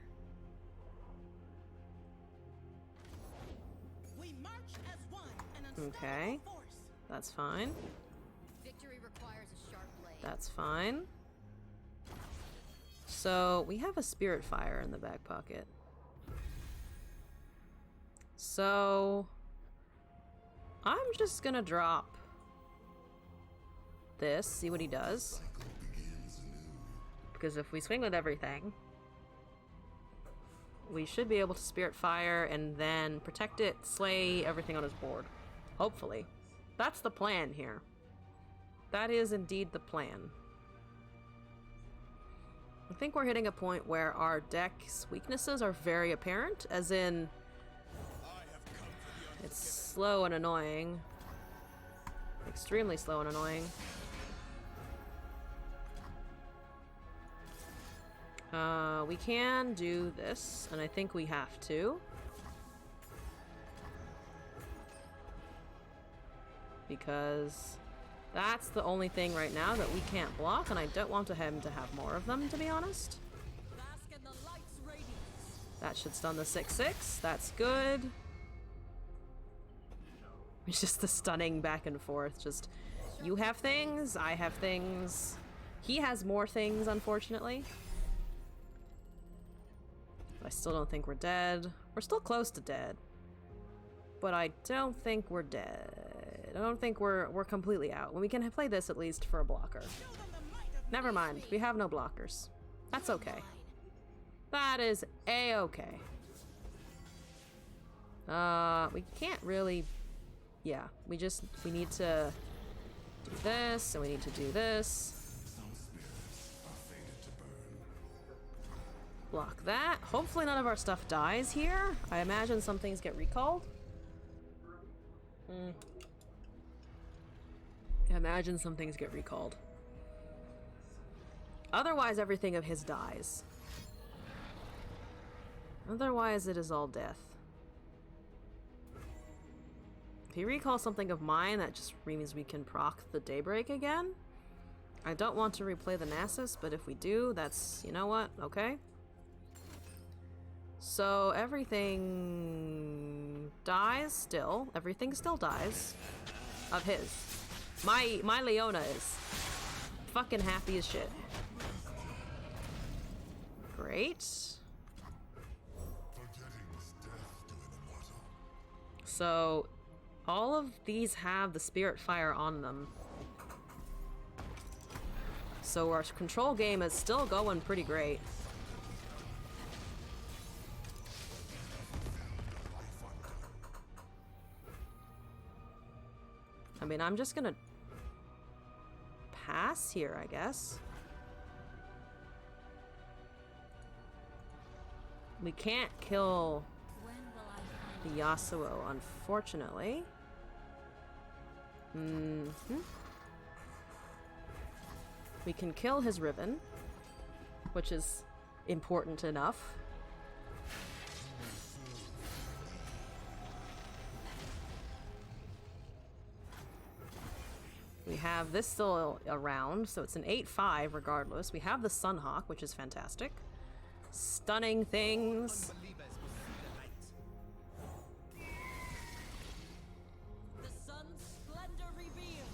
We march as one, an Okay, unstoppable force. that's fine. Victory requires a sharp blade. That's fine. So we have a Spirit Fire in the back pocket. So I'm just gonna drop this, see what he does. Because if we swing with everything, we should be able to Spirit Fire and then protect it, slay everything on his board. Hopefully. That's the plan here. That is indeed the plan. I think we're hitting a point where our deck's weaknesses are very apparent, as in it's slow and annoying. Extremely slow and annoying. We can do this, and I think we have to. because that's the only thing right now that we can't block, and I don't want him to have more of them, to be honest. Bask in the light's radiance. That should stun the 6/6. That's good. It's just the stunning back and forth. Just, you have things, I have things. He has more things, unfortunately. I still don't think we're dead. We're still close to dead. But I don't think we're dead. I don't think we're completely out. We can play this at least for a blocker. Never mind, we have no blockers. That's okay. That is a-okay. We can't really... Yeah, we need to do this, and we need to do this. Block that. Hopefully none of our stuff dies here. I imagine some things get recalled. I imagine some things get recalled. Otherwise, everything of his dies. Otherwise, it is all death. If he recalls something of mine, that just means we can proc the Daybreak again. I don't want to replay the Nasus, but if we do, that's... You know what? Okay. So everything dies still. Everything still dies. Of his. My Leona is fucking happy as shit. Great. So all of these have the Spirit Fire on them. So our control game is still going pretty great. I mean, I'm just gonna pass here, I guess. We can't kill When will I the find Yasuo, unfortunately. We can kill his Riven, which is important enough. We have this still around, so it's an 8/5 regardless. We have the Sunhawk, which is fantastic. Stunning things. the sun's splendor revealed?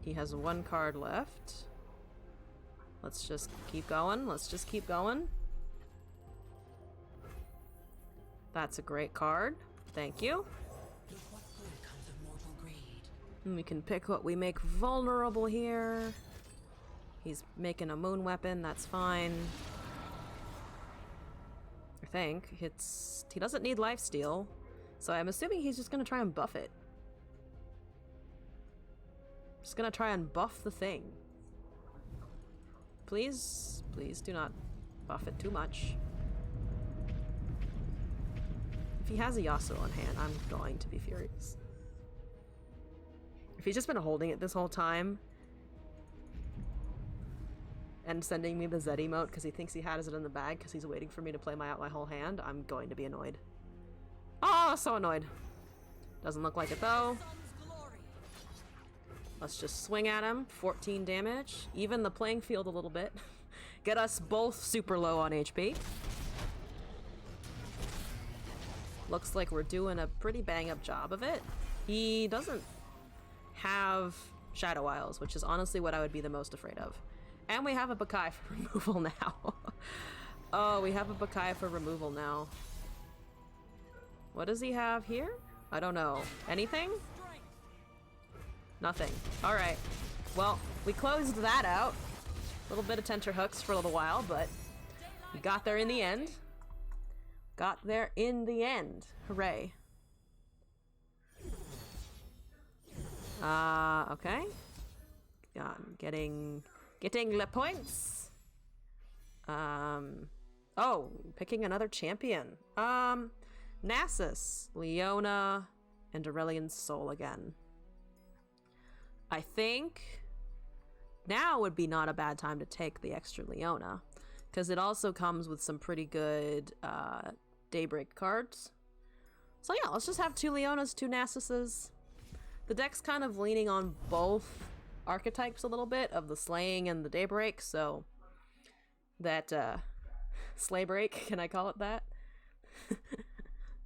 He has one card left. Let's just keep going. Let's just keep going. That's a great card. Thank you. With what good comes of mortal greed? And we can pick what we make vulnerable here. He's making a moon weapon, that's fine. I think. He doesn't need lifesteal, so I'm assuming he's just gonna try and buff it. Just gonna try and buff the thing. Please, please do not buff it too much. If he has a Yasuo on hand, I'm going to be furious. If he's just been holding it this whole time and sending me the Zed emote because he thinks he has it in the bag because he's waiting for me to play out my whole hand, I'm going to be annoyed. Oh, so annoyed. Doesn't look like it though. Sun's glory. Let's just swing at him. 14 damage. Even the playing field a little bit. Get us both super low on HP. Looks like we're doing a pretty bang-up job of it. He doesn't have Shadow Isles, which is honestly what I would be the most afraid of. And we have a Bakai for removal now. Oh, we have a Bakai for removal now. What does he have here? I don't know. Anything? Nothing. Alright. Well, we closed that out. A little bit of tenterhooks for a little while, but we got there in the end. Got there in the end. Hooray. Okay. Getting le points. Oh, picking another champion. Nasus, Leona, and Aurelian's Soul again. I think now would be not a bad time to take the extra Leona, because it also comes with some pretty good Daybreak cards. So yeah, let's just have 2 Leonas, 2 Narcissus. The deck's kind of leaning on both archetypes a little bit, of the Slaying and the Daybreak, so that, Slay Break, can I call it that?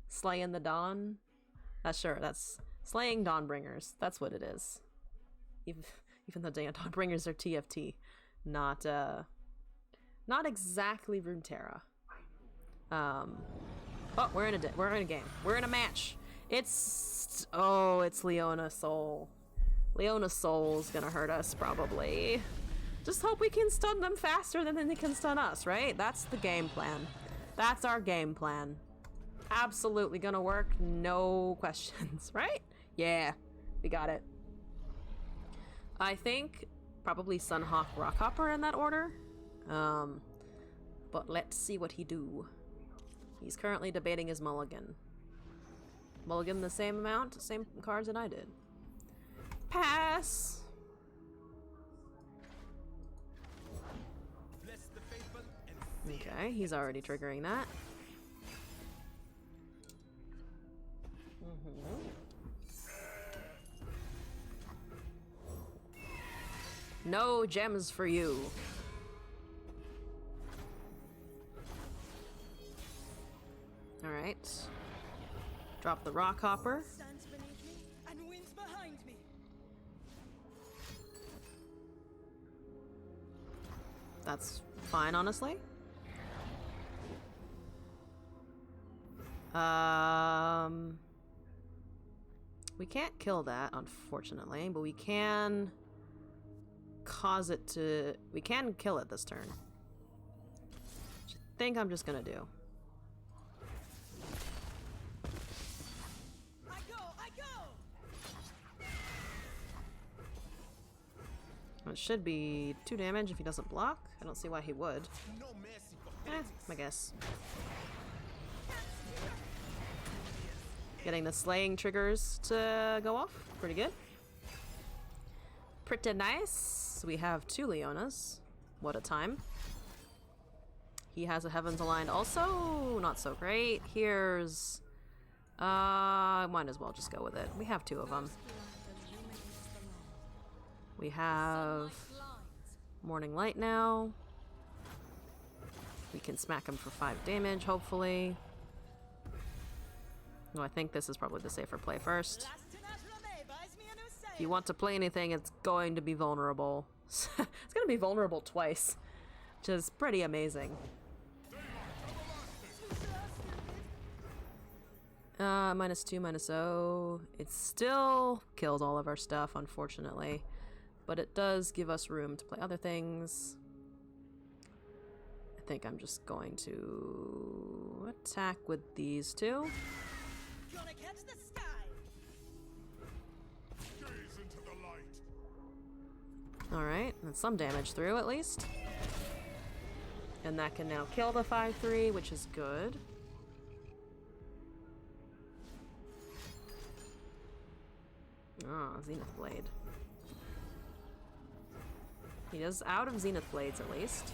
Slaying the Dawn? Sure, that's Slaying Dawnbringers. That's what it is. Even though Dawnbringers are TFT. Not exactly Runeterra. Oh, we're in a game. We're in a match. It's Leona Soul. Leona Soul's gonna hurt us, probably. Just hope we can stun them faster than they can stun us, right? That's the game plan. That's our game plan. Absolutely gonna work, no questions, right? Yeah, we got it. I think probably Sunhawk Rockhopper in that order. But let's see what he do. He's currently debating his mulligan. Mulligan the same amount, same cards that I did. Pass! Okay, he's already triggering that. No gems for you. Alright. Drop the Rockhopper. Stands beneath me and winds behind me. That's fine, honestly. We can't kill that, unfortunately, but we can cause it to... We can kill it this turn. Which I think I'm just gonna do. I go! It should be 2 damage if he doesn't block. I don't see why he would. I guess. Getting the slaying triggers to go off. Pretty good. Pretty nice. We have 2 Leonas. What a time. He has a Heavens Aligned also. Not so great. Here's... might as well just go with it. We have 2 of them. We have Morning Light now. We can smack him for 5 damage, hopefully. No, I think this is probably the safer play first. If you want to play anything, it's going to be vulnerable. It's going to be vulnerable twice, which is pretty amazing. -2, -0. It still kills all of our stuff, unfortunately. But it does give us room to play other things. I think I'm just going to attack with these 2. Gonna catch the sky. Gaze into the light. Alright, that's some damage through at least. And that can now kill the 5/3, which is good. Oh, Zenith Blade. He is out of Zenith Blades at least.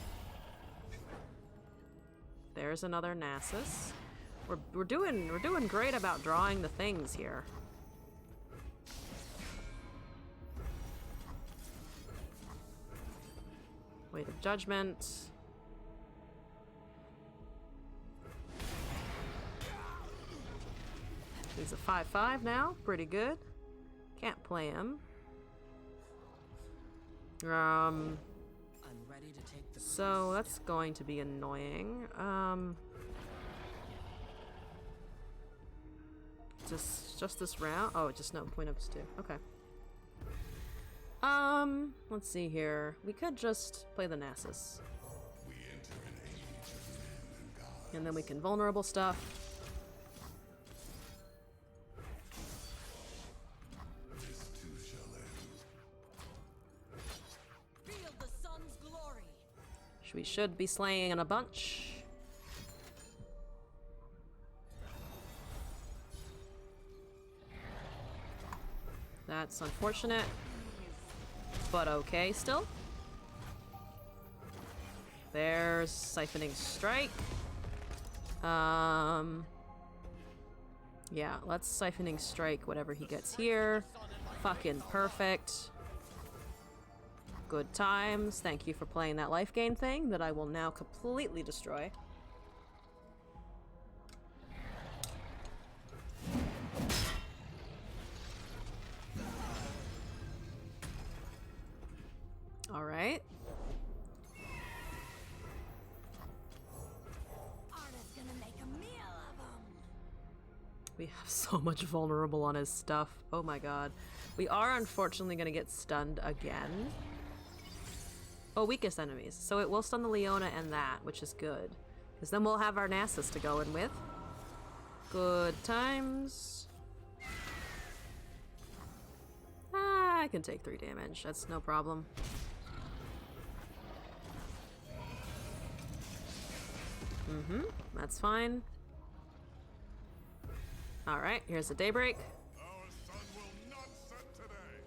There's another Nasus. We're doing great about drawing the things here. Weight of Judgment. He's a 5/5 now. Pretty good. Can't play him. I'm ready to take the So that's going to be annoying. Just this round? Oh, just no point ups too. Okay. Let's see here. We could just play the Nasus. We enter an age of men and gods. And then we can vulnerable stuff. This too shall end. Feel the sun's glory. We should be slaying in a bunch. That's unfortunate, but okay still. There's Siphoning Strike. Yeah, let's Siphoning Strike whatever he gets here. Fucking perfect. Good times. Thank you for playing that life gain thing that I will now completely destroy. Alright. Arda's gonna make a meal of 'em. We have so much vulnerable on his stuff. Oh my god. We are unfortunately gonna get stunned again. Oh, weakest enemies. So it will stun the Leona and that, which is good. Because then we'll have our Nasus to go in with. Good times. Ah, I can take 3 damage. That's no problem. That's fine. Alright, here's the Daybreak. Our sun will not set today.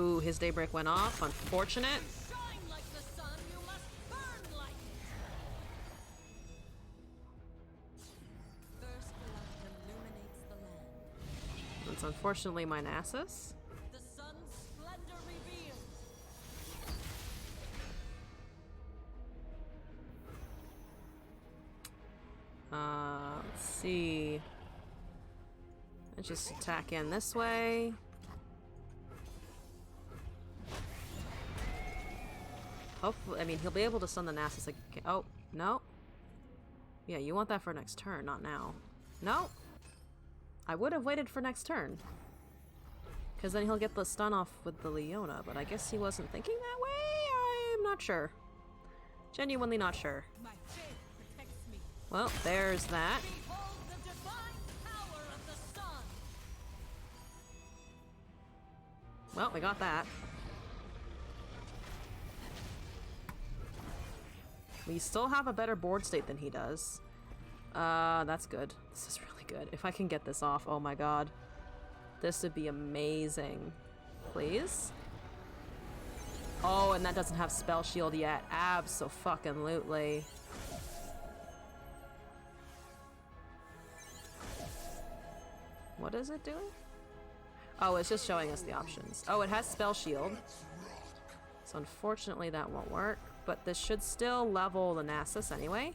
Ooh, his Daybreak went off. Unfortunate. Shine like the sun, you must burn like it. First light illuminates the land. That's unfortunately my Nasus. The sun's splendor revealed. Let's see. Let's just attack in this way. Hopefully, I mean, he'll be able to stun the Nasus again. Oh, no. Yeah, you want that for next turn, not now. No. I would have waited for next turn. Because then he'll get the stun off with the Leona, but I guess he wasn't thinking that way? I'm not sure. Genuinely not sure. My faith protects me. Well, there's that. Behold the divine power of the sun. Well, we got that. We still have a better board state than he does. That's good. This is really good. If I can get this off, oh my god. This would be amazing. Please? Oh, and that doesn't have Spell Shield yet. Abso-fucking-lutely. What is it doing? Oh, it's just showing us the options. Oh, it has Spell Shield. So unfortunately that won't work. But this should still level the Nasus anyway.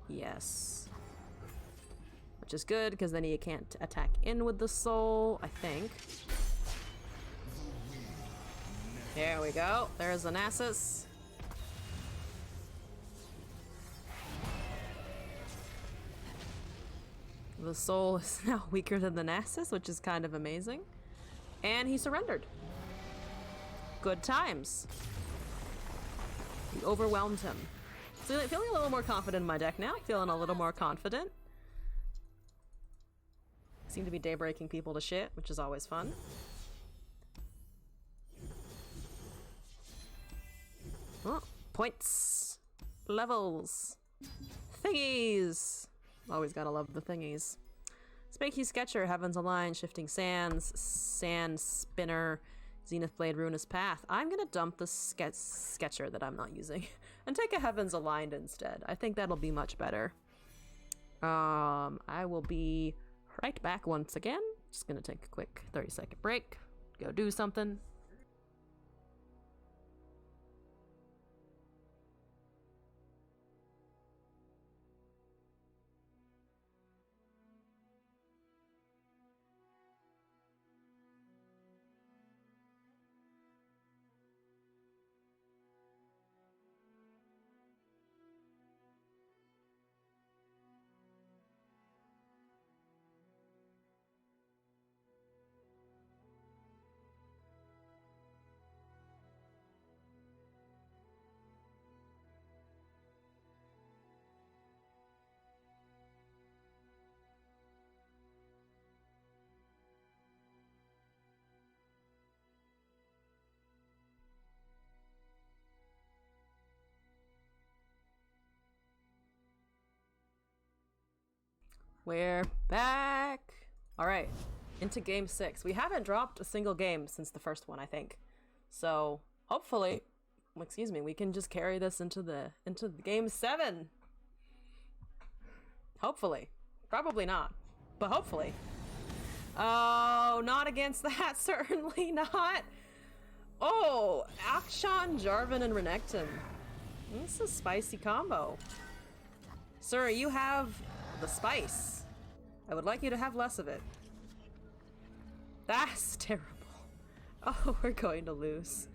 Yes. Which is good, because then he can't attack in with the soul, I think. There we go. There's the Nasus. The soul is now weaker than the Nasus, which is kind of amazing. And he surrendered. Good times. We overwhelmed him. So feeling a little more confident in my deck now. Feeling a little more confident. Seem to be daybreaking people to shit, which is always fun. Oh, points. Levels. Thingies. Always gotta love the thingies. Spakey Sketcher, Heavens Aligned, Shifting Sands, Sand Spinner, Zenith Blade, Ruinous Path. I'm gonna dump the Sketcher that I'm not using and take a Heavens Aligned instead. I think that'll be much better. I will be right back once again. Just gonna take a quick 30-second break, go do something. We're back. All right, into game 6. We haven't dropped a single game since the first one, I think. So hopefully, excuse me, we can just carry this into the game 7. Hopefully. Probably not. But hopefully. Oh, not against that. Certainly not. Oh, Akshan, Jarvan, and Renekton. This is a spicy combo. Sir, you have the spice. I would like you to have less of it. That's terrible. Oh, we're going to lose.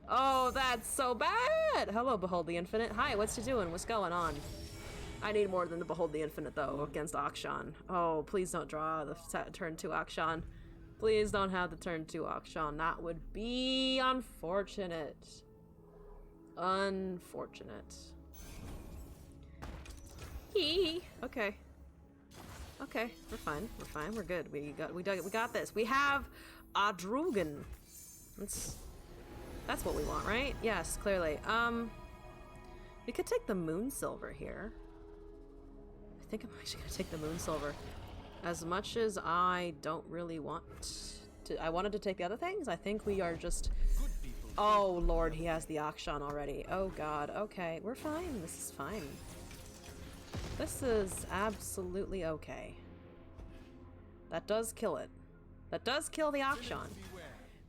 Oh, that's so bad! Hello, Behold the Infinite. Hi, what's you doing? What's going on? I need more than the Behold the Infinite, though, against Akshan. Oh, please don't draw the turn 2 Akshan. Please don't have the turn 2 Akshan. That would be unfortunate. Unfortunate. Hee. Okay. Okay, we're fine. We're fine. We're good. We got this. We have Adrugan. That's what we want, right? Yes, clearly. We could take the Moon Silver here. I think I'm actually gonna take the Moon Silver. As much as I don't really want to, I wanted to take the other things. I think we are just. Oh Lord, he has the Akshan already. Oh God. Okay, we're fine. This is fine. This is absolutely okay. That does kill it. That does kill the Akshan.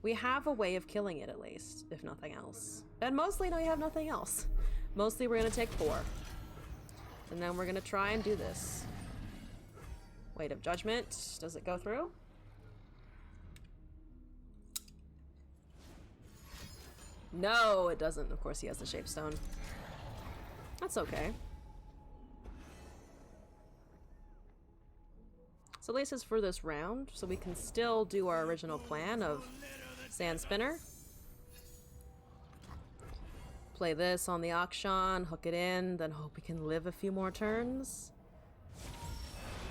We have a way of killing it, at least, if nothing else. And mostly, no, we have nothing else. Mostly, we're gonna take 4. And then we're gonna try and do this. Weight of Judgment. Does it go through? No, it doesn't. Of course, he has the Shape Stone. That's okay. So at least it's for this round, so we can still do our original plan of Sand Spinner. Play this on the Akshan, hook it in, then hope we can live a few more turns.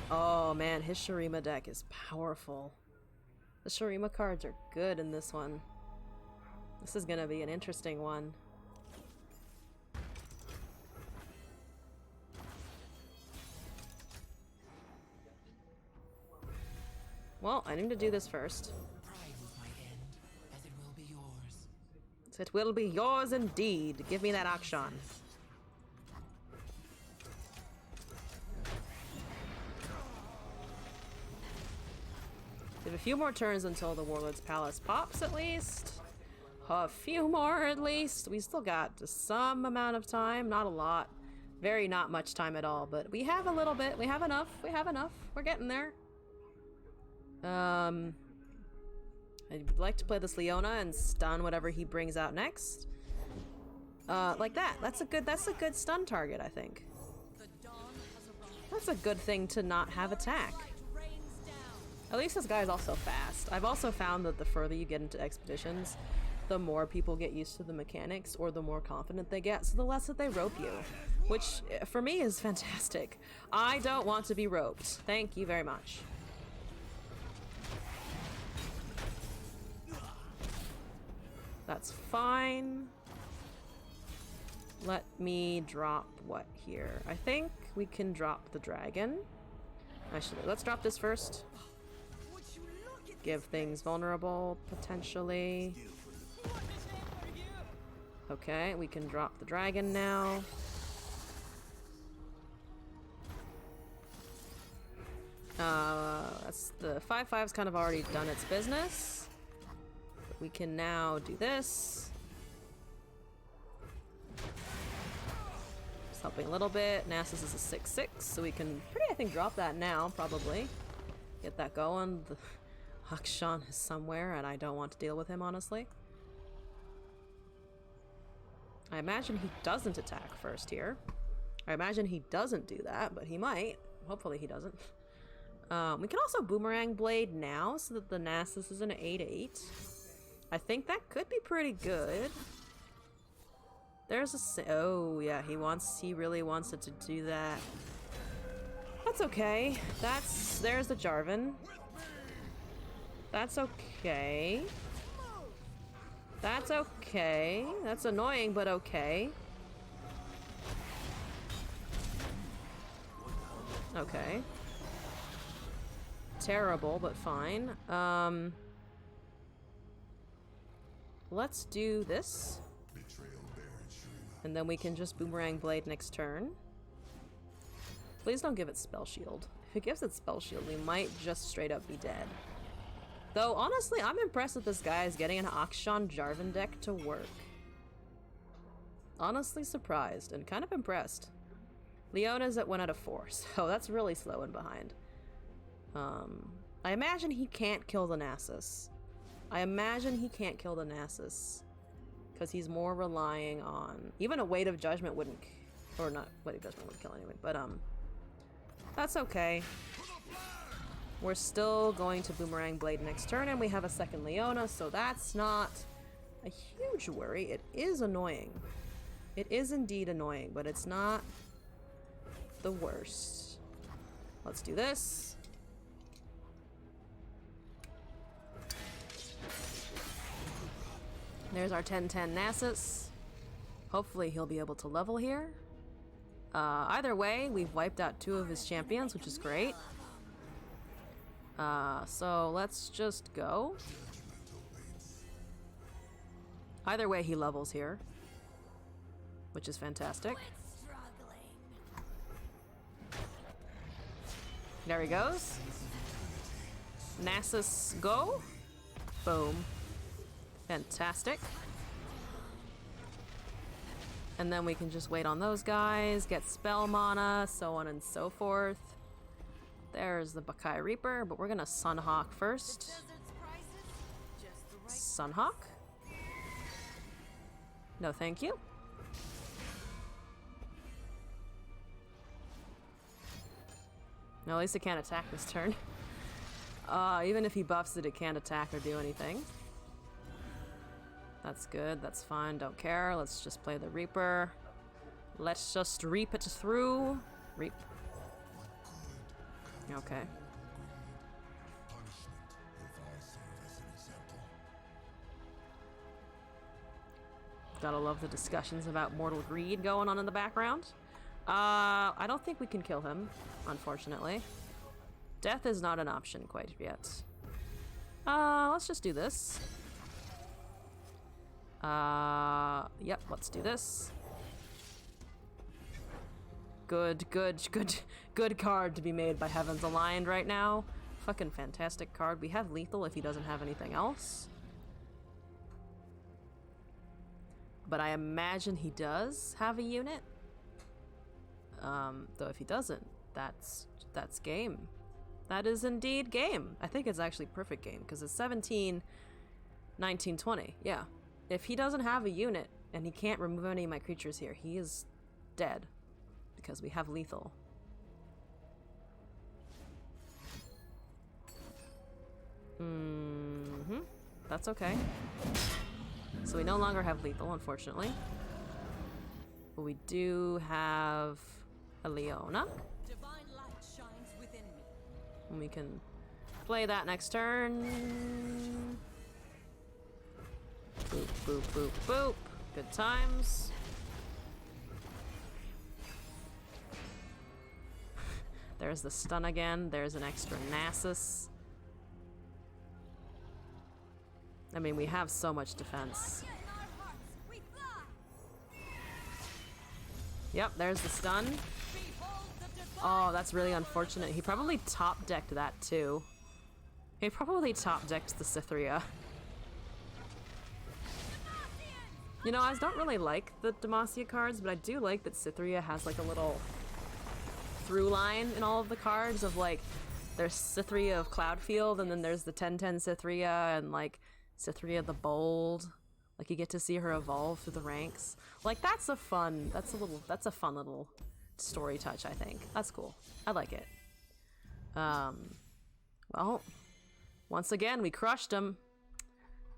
Oh man, his Shurima deck is powerful. The Shurima cards are good in this one. This is gonna be an interesting one. Well, I need to do this first. Pride was my end, as it will be yours. It will be yours indeed. Give me that Akshan. We have a few more turns until the Warlord's Palace pops, at least. A few more, at least. We still got some amount of time. Not a lot. Very not much time at all, but we have a little bit. We have enough. We have enough. We're getting there. I'd like to play this Leona and stun whatever he brings out next. Like that. That's a good stun target, I think. That's a good thing to not have attack. At least this guy is also fast. I've also found that the further you get into expeditions, the more people get used to the mechanics or the more confident they get, so the less that they rope you. Which, for me, is fantastic. I don't want to be roped. Thank you very much. That's fine. Let me drop what here? I think we can drop the dragon. Actually, let's drop this first. Give things vulnerable, potentially. Okay, we can drop the dragon now. That's the 5/5's kind of already done its business. We can now do this. Just helping a little bit. Nasus is a 6/6, so we can I think, drop that now, probably. Get that going. The Akshan is somewhere, and I don't want to deal with him, honestly. I imagine he doesn't attack first here. I imagine he doesn't do that, but he might. Hopefully he doesn't. We can also Boomerang Blade now, so that the Nasus is an 8/8. I think that could be pretty good. There's a... Oh, yeah, he really wants it to do that. That's okay. There's the Jarvan. That's okay. That's okay. That's annoying, but okay. Okay. Terrible, but fine. Let's do this. And then we can just Boomerang Blade next turn. Please don't give it Spell Shield. If it gives it Spell Shield, we might just straight up be dead. Though, honestly, I'm impressed that this guy is getting an Akshan Jarvan deck to work. Honestly surprised and kind of impressed. Leona's at 1 out of 4, so that's really slow and behind. I imagine he can't kill the Nasus. Because he's more relying on... Even a Weight of Judgment wouldn't... Or not, Weight of Judgment wouldn't kill anyway, but that's okay. We're still going to Boomerang Blade next turn, and we have a second Leona, so that's not a huge worry. It is annoying. It is indeed annoying, but it's not the worst. Let's do this. There's our 10-10 Nasus. Hopefully he'll be able to level here. Either way, we've wiped out 2 of his champions, which is great. So let's just go. Either way, he levels here, which is fantastic. There he goes. Nasus, go. Boom. Fantastic. And then we can just wait on those guys, get spell mana, so on and so forth. There's the Bakai Reaper, but we're gonna Sunhawk first. Sunhawk? No, thank you. No, at least it can't attack this turn. Even if he buffs it, it can't attack or do anything. That's good, that's fine, don't care. Let's just play the Reaper. Let's just reap it through. Reap. Okay. Gotta love the discussions about mortal greed going on in the background. I don't think we can kill him, unfortunately. Death is not an option quite yet. Let's just do this. Yep, let's do this. Good card to be made by Heavens Aligned right now. Fucking fantastic card. We have lethal if he doesn't have anything else. But I imagine he does have a unit. Though if he doesn't, that's game. That is indeed game. I think it's actually perfect game because it's 17, 19, 20. Yeah. If he doesn't have a unit and he can't remove any of my creatures here, he is dead because we have lethal. That's okay. So we no longer have lethal, unfortunately. But we do have a Leona. Divine light shines within me. And we can play that next turn. Boop, boop, boop, boop. Good times. There's the stun again. There's an extra Nasus. I mean, we have so much defense. Yep, there's the stun. Oh, that's really unfortunate. He probably top-decked that too. He probably top-decked the Cytheria. You know, I don't really like the Demacia cards, but I do like that Cytheria has like a little through line in all of the cards of like, there's Cytheria of Cloudfield, and then there's the 10-10 Cytheria, and like Cytheria the Bold. Like you get to see her evolve through the ranks. Like that's a fun little story touch, I think. That's cool. I like it. Well, once again, we crushed him.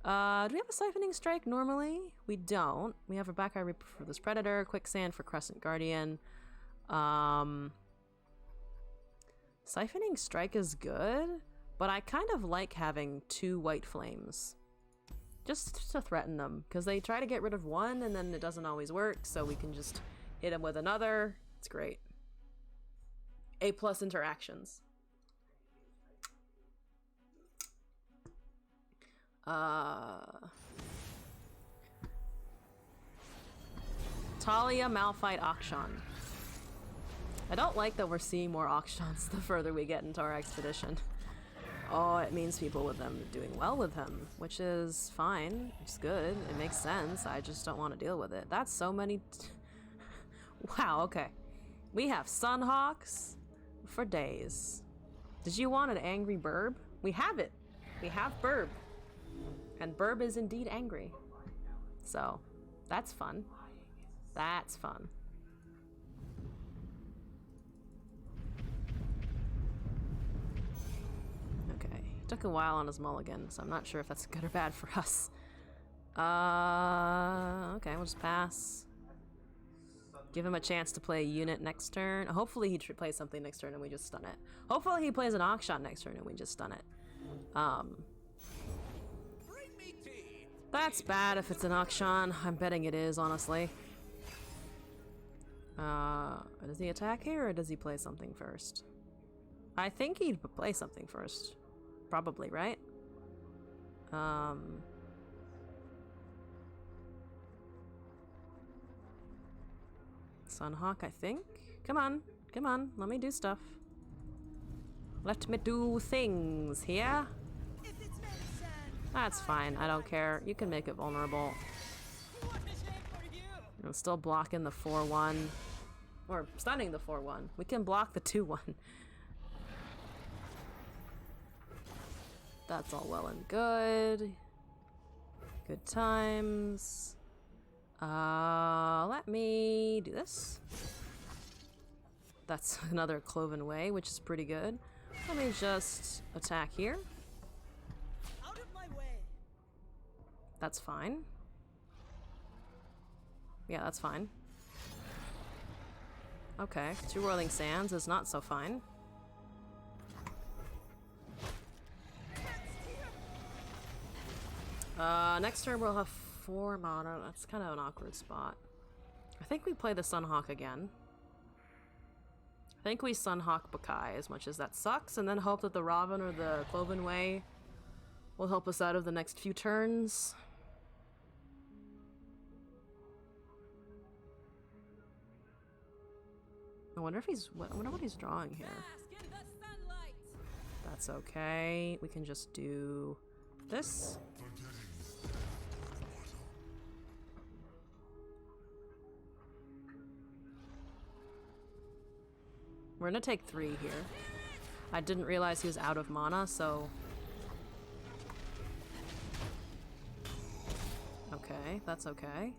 Do we have a Siphoning Strike normally? We don't. We have a Back Eye Reaper for this Predator, Quicksand for Crescent Guardian. Siphoning Strike is good, but I kind of like having 2 White Flames. Just to threaten them, because they try to get rid of one and then it doesn't always work, so we can just hit them with another. It's great. A+ interactions. Talia, Malphite, Akshan. I don't like that we're seeing more auctions the further we get into our expedition. Oh, it means people with them are doing well with him, which is fine. It's good. It makes sense. I just don't want to deal with it. That's so many... Wow, okay. We have Sunhawks for days. Did you want an angry Burb? We have it. We have Burb. And Burb is indeed angry. So, that's fun. That's fun. Okay, took a while on his mulligan, so I'm not sure if that's good or bad for us. Okay, we'll just pass. Give him a chance to play a unit next turn. Hopefully he plays something next turn and we just stun it. Hopefully he plays an Akshan next turn and we just stun it. That's bad if it's an Akshan. I'm betting it is, honestly. Does he attack here or does he play something first? I think he'd play something first. Probably, right? Sunhawk, I think? Come on, come on, let me do stuff. Let me do things here. That's fine, I don't care. You can make it vulnerable. I'm still blocking the 4-1. Or stunning the 4-1. We can block the 2-1. That's all well and good. Good times. Let me do this. That's another Cloven Way, which is pretty good. Let me just attack here. Out of my way. That's fine. Yeah, that's fine. Okay, 2 Whirling Sands is not so fine. Next turn we'll have 4 mana. That's kind of an awkward spot. I think we play the Sunhawk again. I think we Sunhawk Bakai as much as that sucks, and then hope that the Raven or the Cloven Way will help us out of the next few turns. I wonder if he's... I wonder what he's drawing here. Bask in the sunlight. That's okay. We can just do this. We're gonna take 3 here. I didn't realize he was out of mana, so... Okay, that's okay.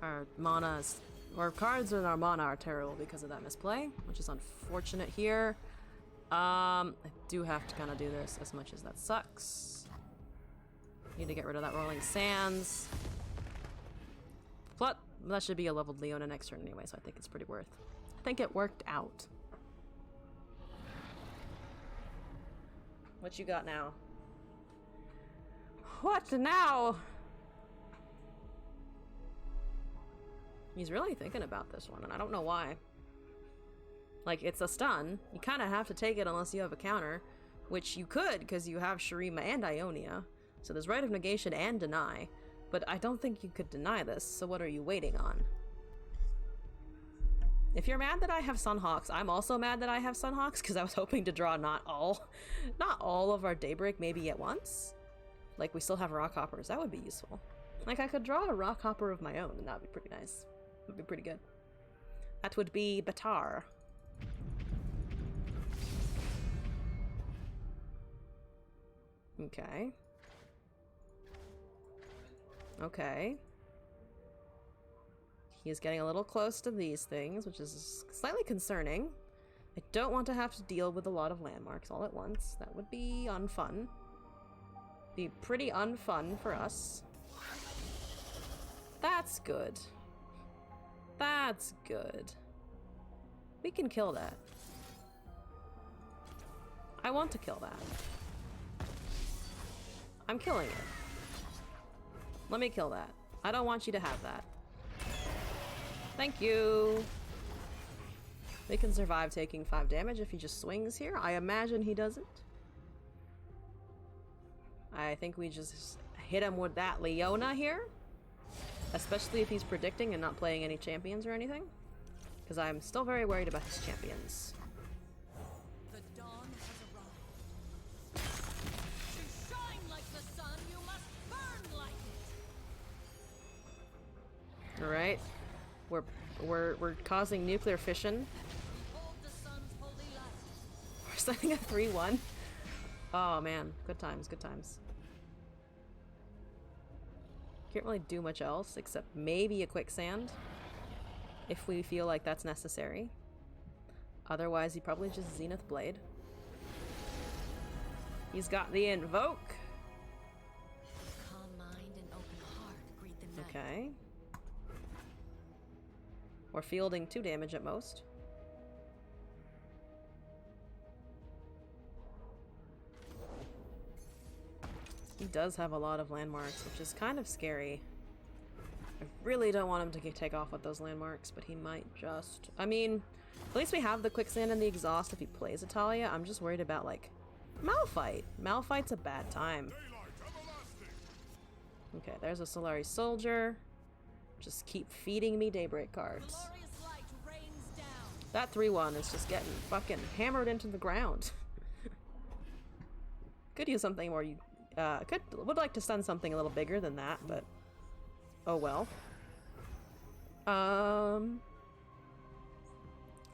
Our mana is... Our cards in our mana are terrible because of that misplay, which is unfortunate here. I do have to kind of do this as much as that sucks. Need to get rid of that Rolling Sands. But that should be a leveled Leona next turn anyway, so I think it's pretty worth. I think it worked out. What you got now? What now? He's really thinking about this one, and I don't know why. Like, it's a stun. You kind of have to take it unless you have a counter, which you could, because you have Shurima and Ionia. So there's Rite of Negation and Deny, but I don't think you could deny this, so what are you waiting on? If you're mad that I have Sunhawks, I'm also mad that I have Sunhawks, because I was hoping to draw not all of our Daybreak maybe at once. Like, we still have Rockhoppers, that would be useful. Like, I could draw a Rockhopper of my own, and that would be pretty nice. That would be pretty good. That would be Batar. Okay. Okay. He is getting a little close to these things, which is slightly concerning. I don't want to have to deal with a lot of landmarks all at once. That would be unfun. Be pretty unfun for us. That's good. That's good. We can kill that. I want to kill that. I'm killing it. Let me kill that. I don't want you to have that. Thank you. We can survive taking 5 damage if he just swings here. I imagine he doesn't. I think we just hit him with that Leona here. Especially if he's predicting and not playing any champions or anything. Because I'm still very worried about his champions. The dawn has arrived. To shine like the sun, you must burn like it. Alright. We're causing nuclear fission. Behold the sun's holy light. We're setting a 3-1. Oh man, good times, good times. Can't really do much else except maybe a quicksand if we feel like that's necessary. Otherwise, he probably just Zenith Blade. He's got the invoke. Calm mind and open heart greet the night. Okay. We're fielding 2 damage at most. He does have a lot of landmarks, which is kind of scary. I really don't want him to take off with those landmarks, but he might just... I mean, at least we have the quicksand and the exhaust if he plays Italia. I'm just worried about, like, Malphite. Malphite's a bad time. Okay, there's a Solari Soldier. Just keep feeding me Daybreak cards. Glorious light rains down. That 3-1 is just getting fucking hammered into the ground. Could use something more... would like to stun something a little bigger than that, but oh well.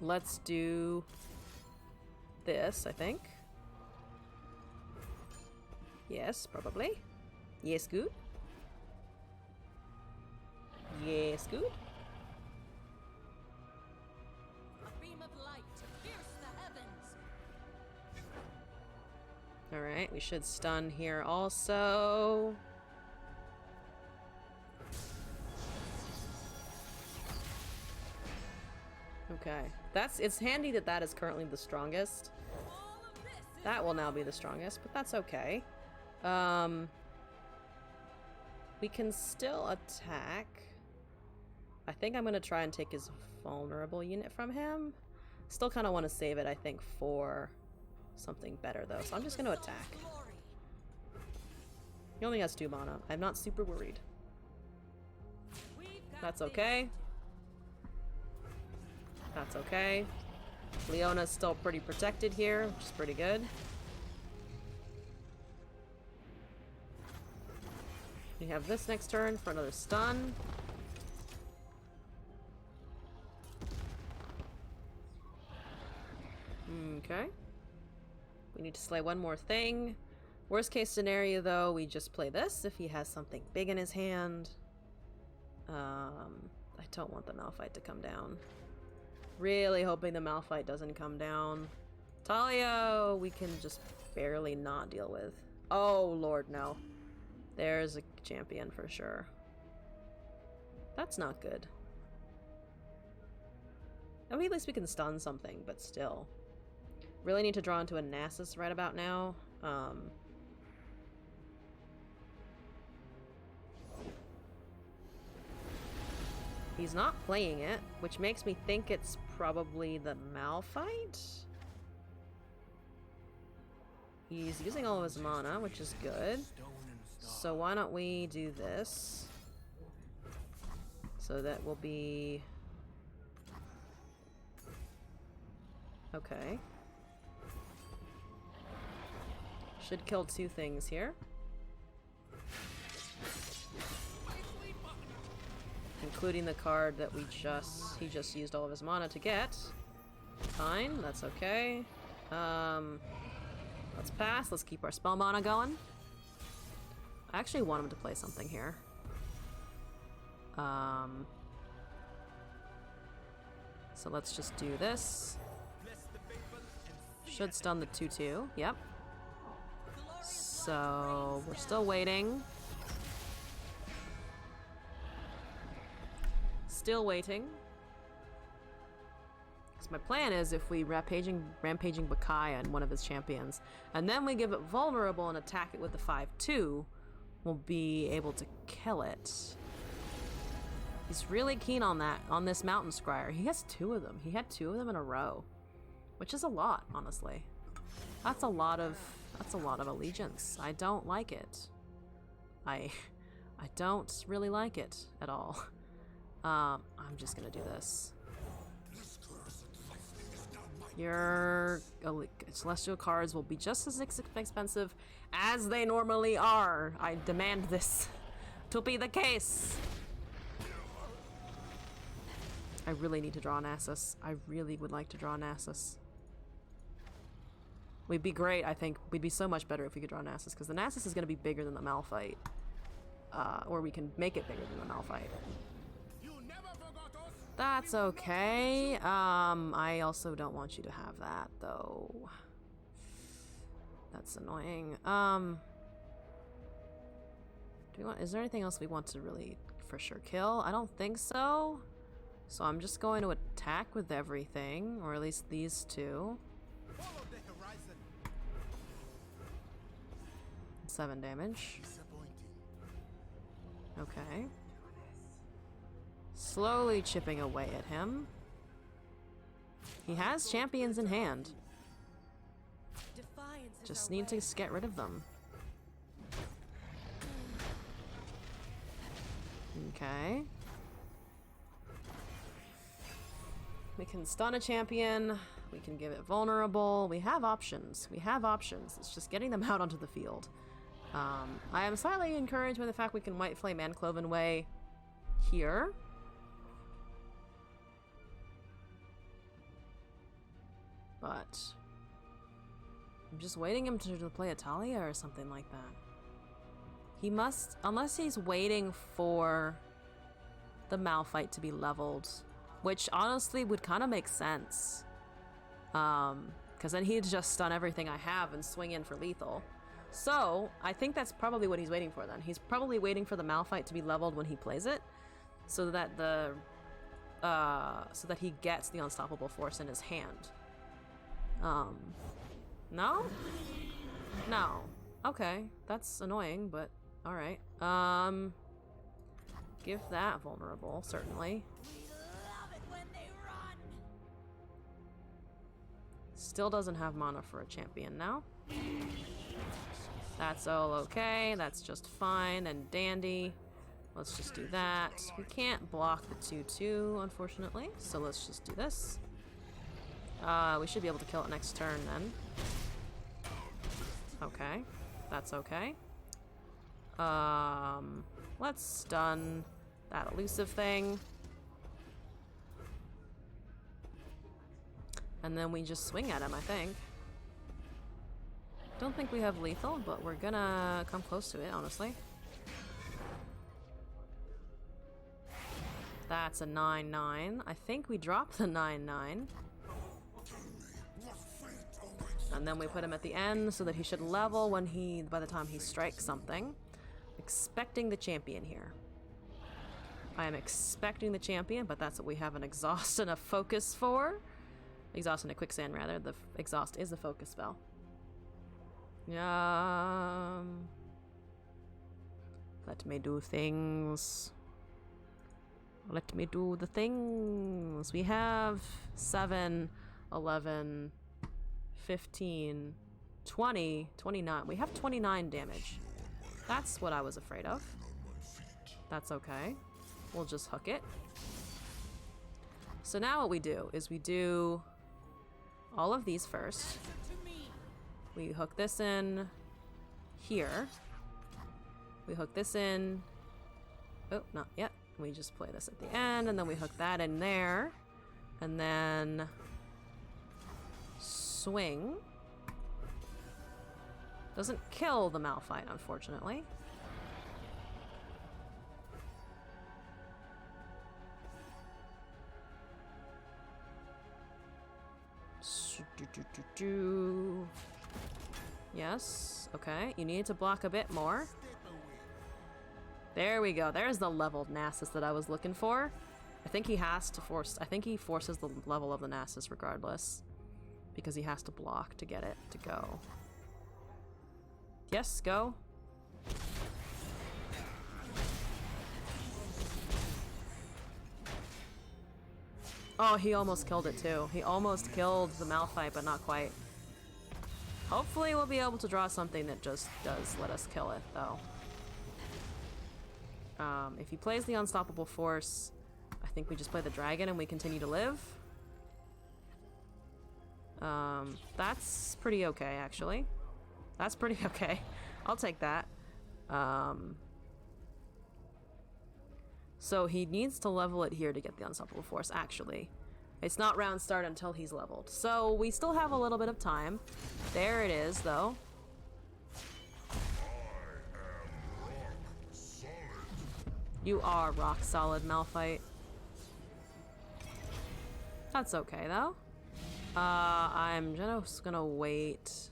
Let's do this, I think. Yes, probably. Yes, good. Yes, good. A beam of light to pierce the heavens. Alright, we should stun here also. Okay. It's handy that that is currently the strongest. All of this is That will now be the strongest, but that's okay. We can still attack. I think I'm gonna try and take his vulnerable unit from him. Still kind of want to save it, I think, for something better though. So I'm just gonna attack. glory. He only has 2 mana. I'm not super worried. We've got That's the okay. That's okay. Leona's still pretty protected here, which is pretty good. We have this next turn for another stun. Okay. We need to slay one more thing. Worst case scenario, though, we just play this if he has something big in his hand. I don't want the Malphite to come down. Really hoping the Malphite doesn't come down. Talia, we can just barely not deal with. Oh, Lord, no. There's a champion for sure. That's not good. I mean, at least we can stun something, but still. Really need to draw into a Nasus right about now. He's not playing it, which makes me think it's probably the Malphite. He's using all of his mana, which is good. So why don't we do this? So that will be... Okay. Should kill 2 things here. Including the card that he just used all of his mana to get. Fine, that's okay. Let's pass, let's keep our spell mana going. I actually want him to play something here. So let's just do this. Should stun the 2/2, yep. So we're still waiting. Still waiting. So my plan is if we rampaging Bakaya and one of his champions, and then we give it vulnerable and attack it with the 5/2, we'll be able to kill it. He's really keen on that, on this Mountain Scryer. He has 2 of them. He had 2 of them in a row, which is a lot, honestly. That's a lot of allegiance. I don't like it. I don't really like it at all. I'm just gonna do this. Your celestial cards will be just as expensive as they normally are. I demand this to be the case. I really need to draw an Nasus. I really would like to draw an Nasus. We'd be great, I think. We'd be so much better if we could draw Nasus, because the Nasus is going to be bigger than the Malphite. Or we can make it bigger than the Malphite. That's okay. I also don't want you to have that, though. That's annoying. Is there anything else we want to really, for sure, kill? I don't think so. So I'm just going to attack with everything, or at least these two. 7 damage. Okay. Slowly chipping away at him. He has champions in hand. Just need to get rid of them. Okay. We can stun a champion. We can give it vulnerable. We have options. We have options. It's just getting them out onto the field. I am slightly encouraged by the fact we can White Flame and Cloven Way here. But I'm just waiting him to play a Talia or something like that. He must, unless he's waiting for the Malphite to be leveled, which honestly would kind of make sense. Because then he'd just stun everything I have and swing in for lethal. So I think that's probably what he's waiting for then. He's probably waiting for the Malphite to be leveled when he plays it, so that he gets the Unstoppable Force in his hand. No? No. Okay, that's annoying, but alright. Give that vulnerable, certainly. Love it when they run. Still doesn't have mana for a champion now. That's all okay, that's just fine and dandy. Let's just do that. We can't block the 2/2, unfortunately, so let's just do this. We should be able to kill it next turn then. Okay, that's okay. Let's stun that elusive thing. And then we just swing at him, I think. Don't think we have lethal, but we're gonna come close to it, honestly. That's a 9/9. I think we drop the 9/9. And then we put him at the end so that he should level by the time he strikes something. Expecting the champion here. I am expecting the champion, but that's what we have an exhaust and a focus for. Exhaust and a quicksand, rather. The exhaust is the focus spell. Let me do things. Let me do the things. We have 7, 11, 15, 20, 29. We have 29 damage. That's what I was afraid of. That's okay. We'll just hook it. So now what we do is we do all of these first. We hook this in here. We hook this in. Oh, not yet. We just play this at the end, and then we hook that in there. And then swing. Doesn't kill the Malphite, unfortunately. Yes, okay. You need to block a bit more. There we go. There's the leveled Nasus that I was looking for. I think he has to force... I think he forces the level of the Nasus regardless. Because he has to block to get it to go. Yes, go. Oh, he almost killed it too. He almost killed the Malphite, but not quite. Hopefully we'll be able to draw something that just does let us kill it, though. If he plays the Unstoppable Force, I think we just play the dragon and we continue to live. That's pretty okay, actually. That's pretty okay. I'll take that. So he needs to level it here to get the Unstoppable Force, actually. It's not round start until he's leveled. So we still have a little bit of time. There it is, though. You are rock solid, Malphite. That's okay, though. I'm just gonna wait.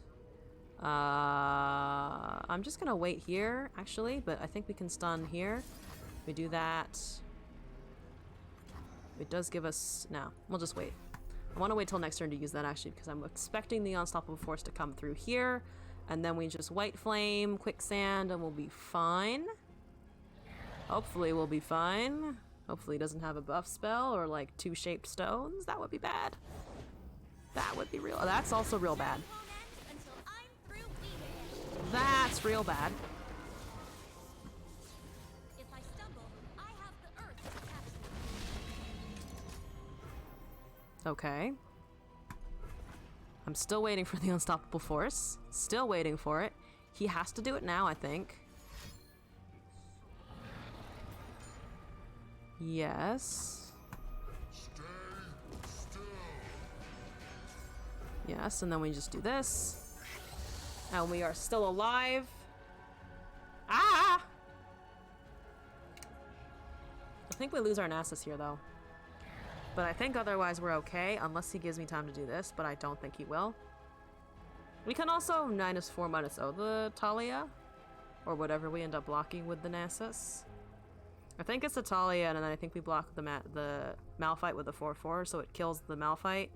I'm just gonna wait here, actually, but I think we can stun here. We do that. It does give us... No, we'll just wait. I want to wait till next turn to use that, actually, because I'm expecting the Unstoppable Force to come through here, and then we just White Flame, Quicksand, and we'll be fine. Hopefully we'll be fine. Hopefully he doesn't have a buff spell or, like, 2 shaped stones. That would be bad. That would be real... That's also real bad. That's real bad. If I stumble, I have the earth to catch me. Okay. I'm still waiting for the Unstoppable Force. Still waiting for it. He has to do it now, I think. Yes. Stay still. Yes, and then we just do this. And we are still alive. Ah! I think we lose our Nasus here, though. But I think otherwise we're okay, unless he gives me time to do this, but I don't think he will. We can also -4/-0 the Talia, or whatever we end up blocking with the Nasus. I think it's the Talia, and then I think we block the Malphite with the 4/4, so it kills the Malphite.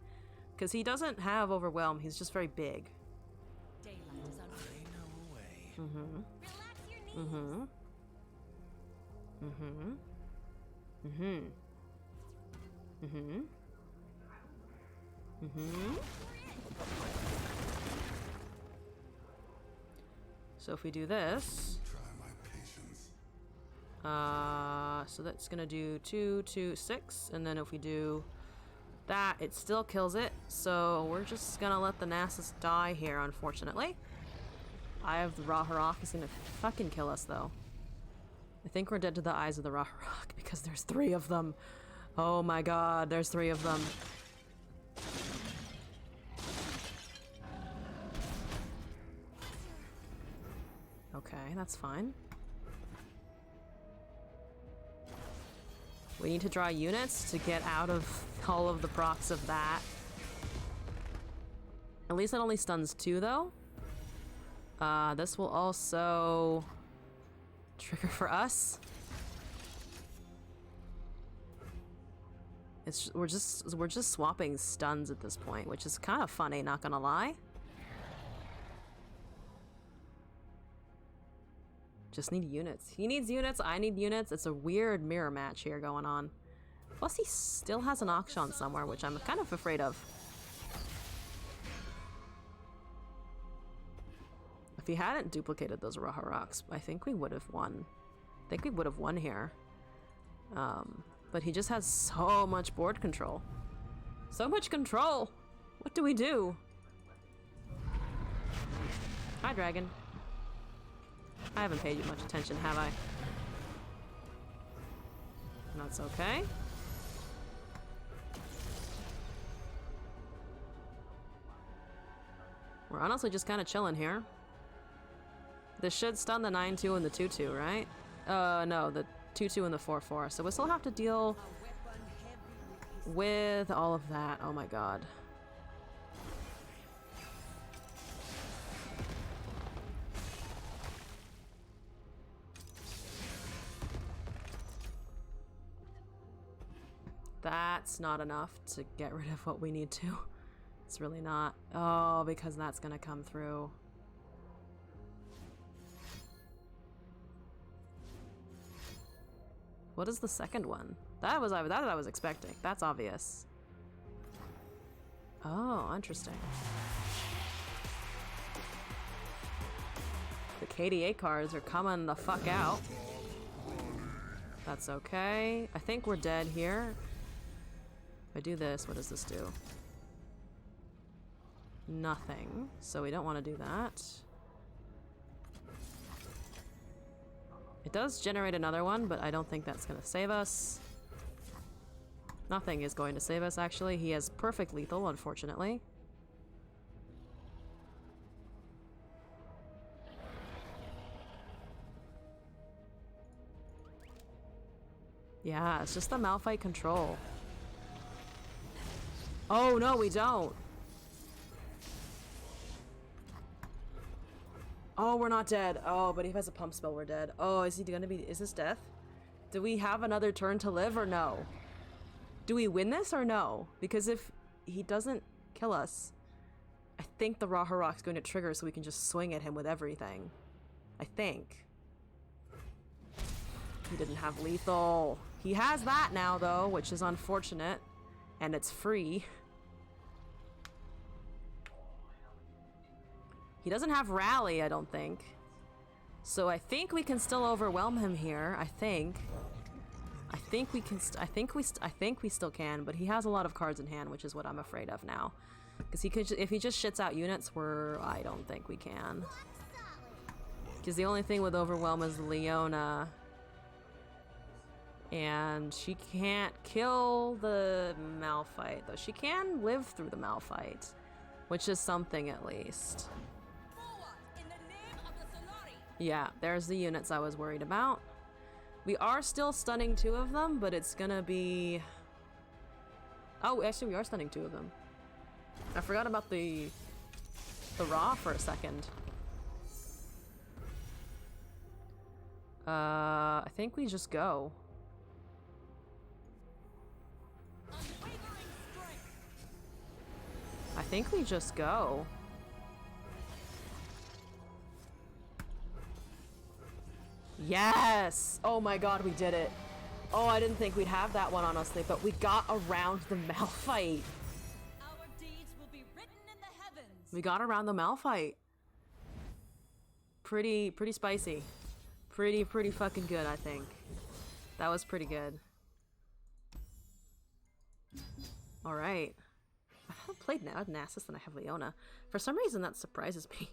Because he doesn't have Overwhelm, he's just very big. Daylight is under. I know a way. Relax your knees. So if we do this, Try my patience. so that's gonna do 2, 2, 6, and then if we do that, it still kills it. So we're just gonna let the Nasus die here, unfortunately. Eye of the Raharok is gonna fucking kill us, though. I think we're dead to the eyes of the Raharok because there's 3 of them. Oh my god, there's 3 of them. Okay, that's fine. We need to draw units to get out of all of the procs of that. At least it only stuns 2, though. This will also trigger for us. We're just swapping stuns at this point, which is kind of funny, not gonna lie. Just need units. He needs units, I need units. It's a weird mirror match here going on. Plus he still has an Akshan somewhere, which I'm kind of afraid of. If he hadn't duplicated those Raharoks, I think we would have won. I think we would have won here. But he just has so much board control. So much control! What do we do? Hi, dragon. I haven't paid you much attention, have I? That's okay. We're honestly just kind of chilling here. This should stun the 9-2 and the 2-2, right? No, the 2-2 and the 4-4. So we still have to deal with all of that. Oh my god. That's not enough to get rid of what we need to. It's really not. Oh, because that's gonna come through. What is the second one? That I was expecting. That's obvious. Oh, interesting. The KDA cards are coming the fuck out. That's okay. I think we're dead here. If I do this, what does this do? nothing, so we don't want to do that. It does generate another one, but I don't think that's going to save us. Nothing is going to save us, actually. He has perfect lethal, unfortunately. Yeah, it's just the Malphite control. Oh, no, we don't. Oh, we're not dead. Oh, but if he has a pump spell, we're dead. Oh, is he gonna be... Is this death? Do we have another turn to live or no? Do we win this or no? Because if he doesn't kill us, I think the Raharok's going to trigger so we can just swing at him with everything. I think. He didn't have lethal. He has that now, though, which is unfortunate. And it's free. He doesn't have rally, I don't think. So I think we can still overwhelm him here. I think we can. I think we still can. But he has a lot of cards in hand, which is what I'm afraid of now. Because he could, if he just shits out units, I don't think we can. Because the only thing with overwhelm is Leona, and she can't kill the Malphite, though she can live through the Malphite, which is something at least. Yeah, there's the units I was worried about. We are still stunning 2 of them, but it's gonna be... Oh, actually we are stunning 2 of them. I forgot about the Ra for a second. I think we just go. I think we just go. Yes! Oh my god, we did it. Oh, I didn't think we'd have that one, honestly, but we got around the Malphite. Our deeds will be written in the heavens. We got around the Malphite. Pretty spicy. Pretty fucking good, I think. That was pretty good. Alright. I haven't played Nasus than I have Leona. For some reason, that surprises me.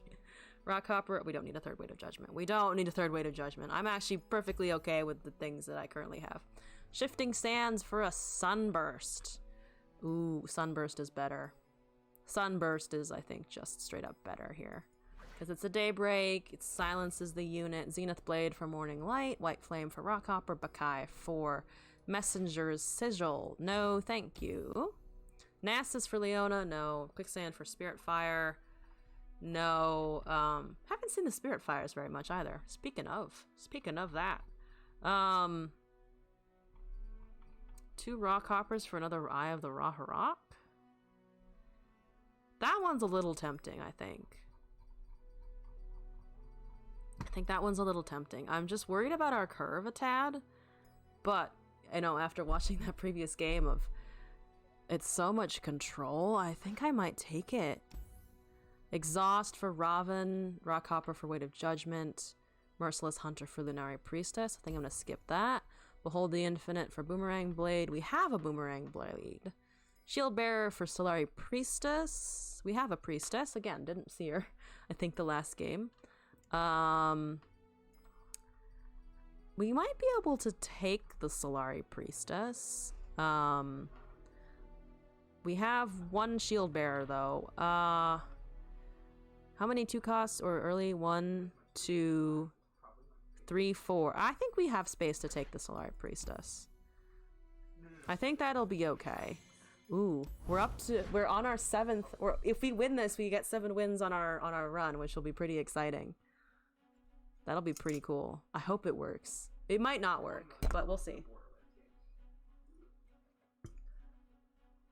Rockhopper, we don't need a 3rd Weight of Judgment. We don't need a 3rd Weight of Judgment. I'm actually perfectly okay with the things that I currently have. Shifting Sands for a Sunburst. Ooh, Sunburst is better. Sunburst is, I think, just straight up better here. Because it's a Daybreak, it silences the unit. Zenith Blade for Morning Light, White Flame for Rockhopper, Bakai for Messenger's Sigil. No, thank you. Nasus for Leona, no. Quicksand for Spirit Fire. No, haven't seen the Spirit Fires very much either. Speaking of that, 2 Rockhoppers for another Eye of the Raharok. That one's a little tempting, I think. I think that one's a little tempting. I'm just worried about our curve a tad, but, you know, after watching that previous game of it's so much control, I think I might take it. Exhaust for Raven, Rockhopper for Weight of Judgment, Merciless Hunter for Lunari Priestess. I think I'm going to skip that. Behold the Infinite for Boomerang Blade. We have a Boomerang Blade. Shield Bearer for Solari Priestess. We have a Priestess. Again, didn't see her, I think, the last game. We might be able to take the Solari Priestess. We have 1 Shield Bearer, though. How many 2 costs or early? 1, 2, 3, 4. I think we have space to take the Solari Priestess. I think that'll be okay. Ooh, we're on our 7th, or if we win this, we get 7 wins on our run, which will be pretty exciting. That'll be pretty cool. I hope it works. It might not work, but we'll see.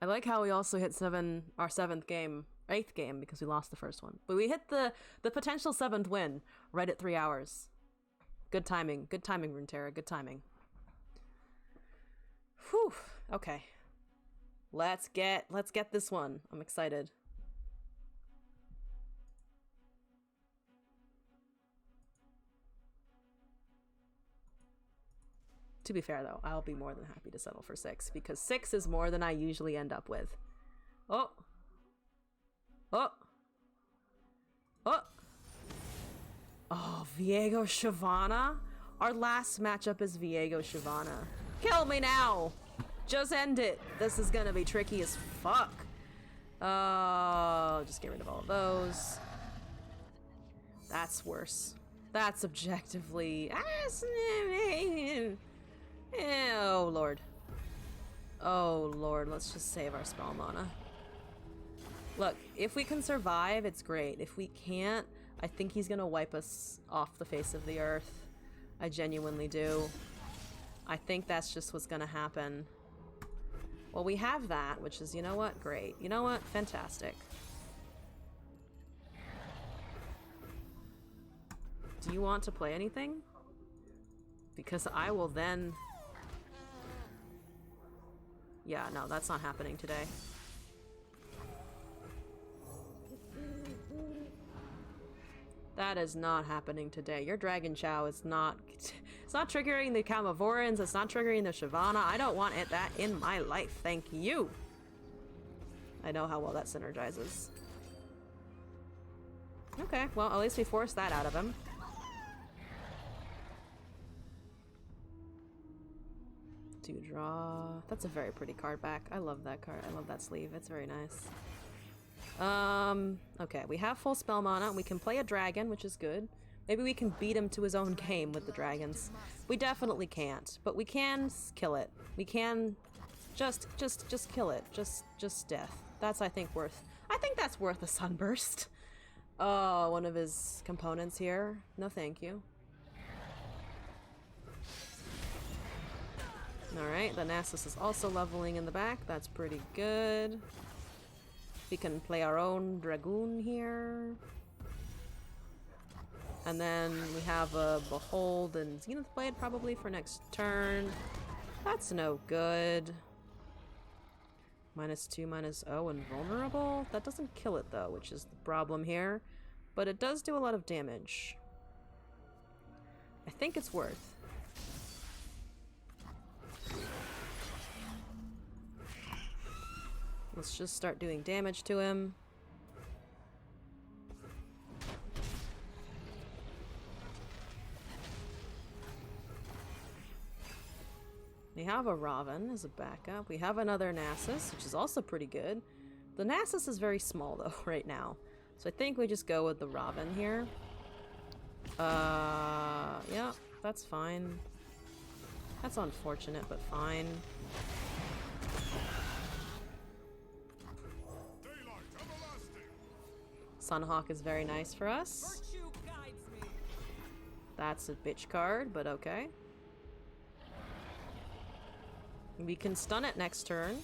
I like how we also hit our 7th game. 8th game because we lost the first one. But we hit the potential 7th win right at 3 hours. Good timing. Good timing, Runeterra. Good timing. Whew. Okay. Let's get this one. I'm excited. To be fair though, I'll be more than happy to settle for 6 because 6 is more than I usually end up with. Oh. Oh, Oh! Oh, Viego Shyvana? Our last matchup is Viego Shyvana. Kill me now! Just end it! This is gonna be tricky as fuck. Just get rid of all of those. That's worse. That's objectively... Oh, Lord. Oh, Lord. Let's just save our spell mana. Look, if we can survive, it's great. If we can't, I think he's gonna wipe us off the face of the earth. I genuinely do. I think that's just what's gonna happen. Well, we have that, which is, you know what? Great. You know what? Fantastic. Do you want to play anything? Because I will then... Yeah, no, that's not happening today. That is not happening today. Your Dragon Chow is not... It's not triggering the Calmavorans. It's not triggering the Shyvana. I don't want that in my life. Thank you. I know how well that synergizes. Okay, well, at least we forced that out of him. To draw... That's a very pretty card back. I love that card. I love that sleeve. It's very nice. Okay, we have full spell mana. We can play a dragon, which is good. Maybe we can beat him to his own game with the dragons. We definitely can't, but we can kill it. We can just kill it. Just death. That's, I think, worth... I think that's worth a sunburst. Oh, one of his components here. No, thank you. Alright, the Nasus is also leveling in the back. That's pretty good. We can play our own Dragoon here. And then we have a Behold and Zenith Blade probably for next turn. That's no good. -2, -0, and vulnerable? That doesn't kill it though, which is the problem here. But it does do a lot of damage. I think it's worth. Let's just start doing damage to him. We have a Raven as a backup. We have another Nasus, which is also pretty good. The Nasus is very small though right now. So I think we just go with the Raven here. Yeah, that's fine. That's unfortunate, but fine. Sunhawk is very nice for us. Virtue guides me. That's a bitch card, but okay. We can stun it next turn.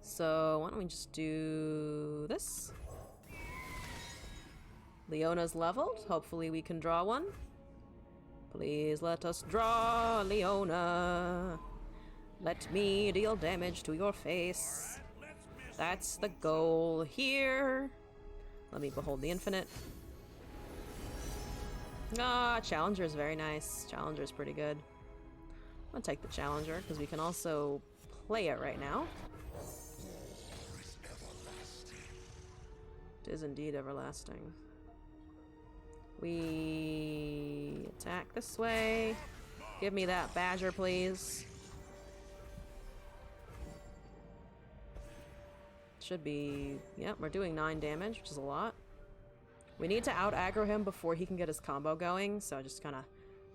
So why don't we just do this? Leona's leveled. Hopefully we can draw one. Please let us draw, Leona. Let me deal damage to your face. That's the goal here. Let me behold the infinite. Ah, Challenger is very nice. Challenger is pretty good. I'm gonna take the Challenger because we can also play it right now. It is indeed everlasting. We attack this way. Give me that Badger, please. Should be... Yep, we're doing 9 damage, which is a lot. We need to out-aggro him before he can get his combo going, so just kind of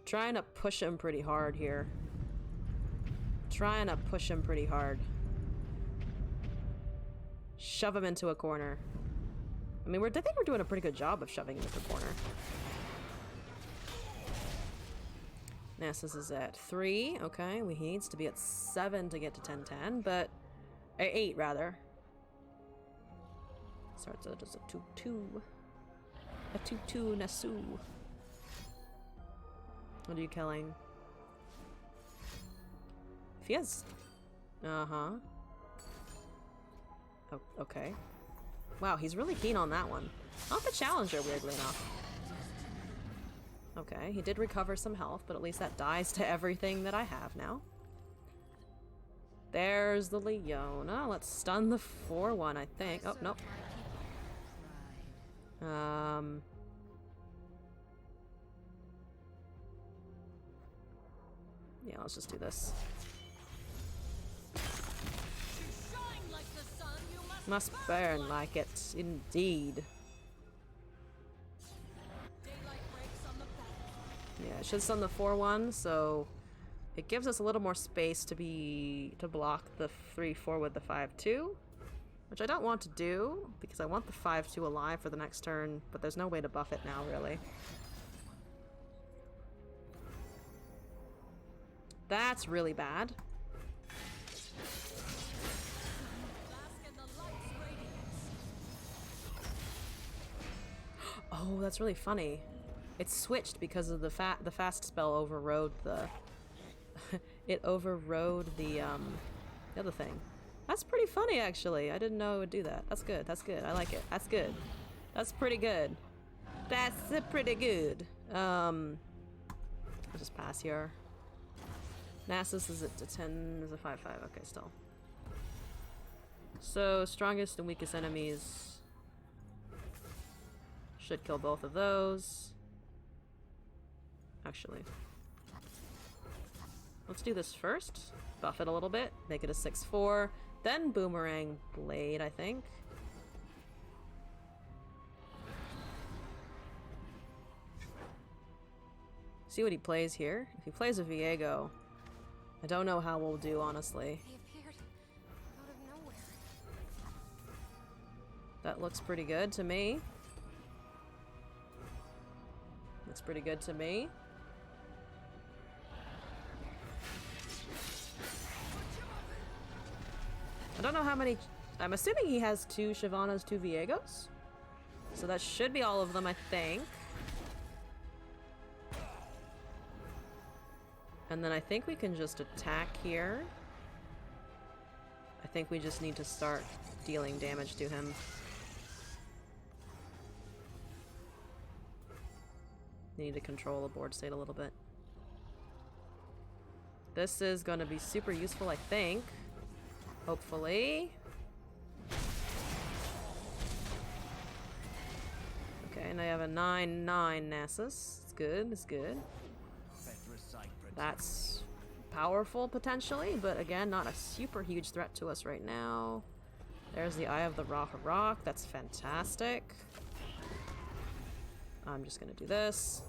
trying to push him pretty hard here. Trying to push him pretty hard. Shove him into a corner. I mean, I think we're doing a pretty good job of shoving him into a corner. Nasus is at 3. Okay, he needs to be at 7 to get to 10-10, but... 8, rather. Starts out as a 2-2. A 2-2 Nasu. What are you killing? If he has... Uh-huh. Oh, okay. Wow, he's really keen on that one. Not the Challenger, weirdly enough. Okay, he did recover some health, but at least that dies to everything that I have now. There's the Leona. Let's stun the 4-1, I think. Oh, nope. Yeah, let's just do this. Shine like the sun, you Must burn like it, indeed. Daylight breaks on the battlefield. Yeah, it should stun the 4-1, so it gives us a little more space to block the 3-4 with the 5-2, which I don't want to do because I want the 5-2 alive for the next turn, but there's no way to buff it now, really. That's really bad. Bask in the light's radiance. Oh, that's really funny. It switched because of the fast spell overrode the it overrode the other thing. That's pretty funny, actually. I didn't know it would do that. That's good. That's good. I like it. That's good. That's pretty good. That's pretty good. I'll just pass here. Nasus is at 10, is a 5-5. Okay, still. So, strongest and weakest enemies should kill both of those. Actually. Let's do this first. Buff it a little bit. Make it a 6-4. Then Boomerang Blade, I think. See what he plays here. If he plays a Viego, I don't know how we'll do, honestly. They appeared out of nowhere. That looks pretty good to me. Looks pretty good to me. I don't know how many... I'm assuming he has 2 Shyvanas, 2 Viegos. So that should be all of them, I think. And then I think we can just attack here. I think we just need to start dealing damage to him. Need to control the board state a little bit. This is going to be super useful, I think. Hopefully. Okay, and I have a 9-9 Nasus. It's good, it's good. That's powerful, potentially, but again, not a super huge threat to us right now. There's the Eye of the Rock. That's fantastic. I'm just gonna do this.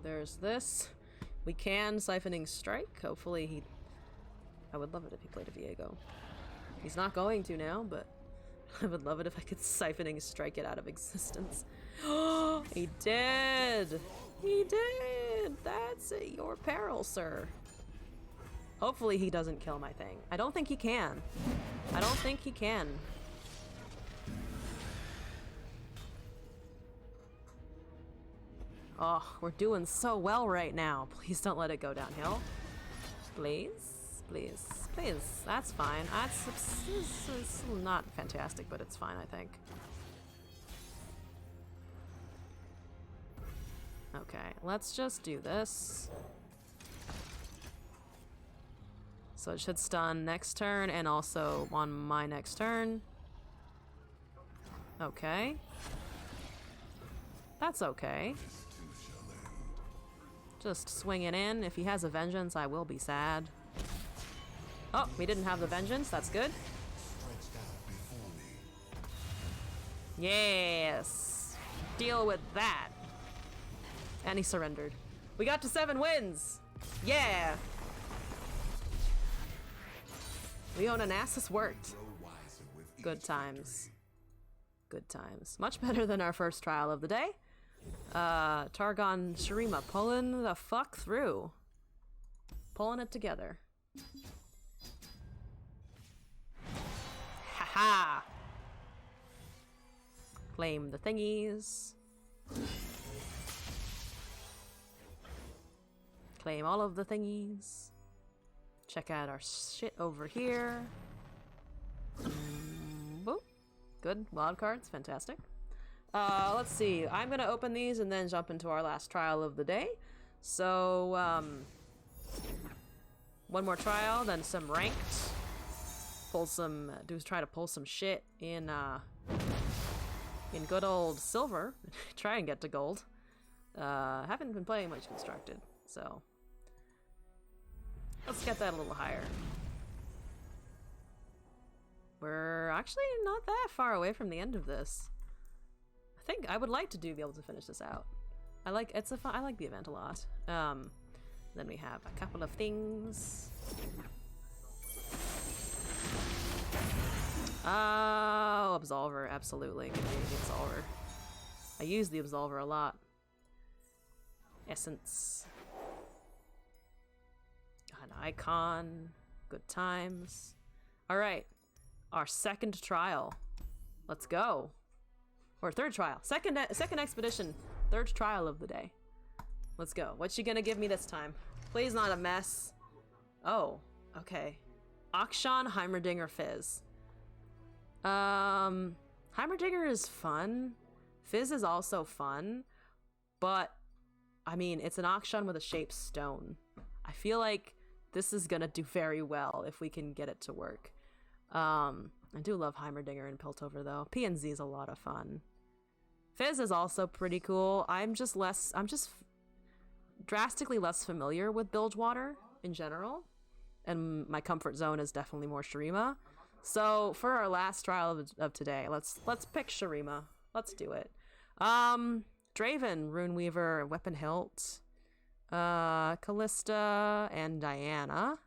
There's this. We can Siphoning Strike. Hopefully he... I would love it if he played a Viego. He's not going to now, but I would love it if I could Siphoning Strike it out of existence. Oh, he did! He did! That's at your peril, sir. Hopefully he doesn't kill my thing. I don't think he can. I don't think he can. Oh, we're doing so well right now. Please don't let it go downhill. Please? Please? Please. That's fine. It's not fantastic, but it's fine, I think. Okay, let's just do this. So it should stun next turn and also on my next turn. Okay. That's okay. Just swing it in. If he has a vengeance, I will be sad. Oh, we didn't have the vengeance. That's good. Yes. Deal with that. And he surrendered. We got to 7 wins. Yeah. Leona Nasus worked. Good times. Good times. Much better than our first trial of the day. Targon Shurima pulling the fuck through. Pulling it together. Haha! Claim the thingies. Claim all of the thingies. Check out our shit over here. Boop. Good. Wild cards. Fantastic. Let's see. I'm gonna open these and then jump into our last trial of the day. So, one more trial, then some ranked. Pull some, try to pull some shit in good old silver. Try and get to gold. Haven't been playing much constructed, so let's get that a little higher. We're actually not that far away from the end of this. I think I would like to be able to finish this out. I like the event a lot. Then we have a couple of things. Oh, Absolver, absolutely. Give me the Absolver. I use the Absolver a lot. Essence. An icon. Good times. Alright. Our second trial. Let's go. Or third trial. Second expedition. Third trial of the day. Let's go. What's she gonna give me this time? Please not a mess. Oh, okay. Akshan, Heimerdinger, Fizz. Heimerdinger is fun. Fizz is also fun. But, I mean, it's an Akshan with a shaped stone. I feel like this is gonna do very well if we can get it to work. I do love Heimerdinger and Piltover, though. PNZ is a lot of fun. Fizz is also pretty cool. I'm just drastically less familiar with Bilgewater in general. And my comfort zone is definitely more Shurima. So for our last trial of today, let's pick Shurima. Let's do it. Draven, Runeweaver, Weapon Hilt, Callista, and Diana.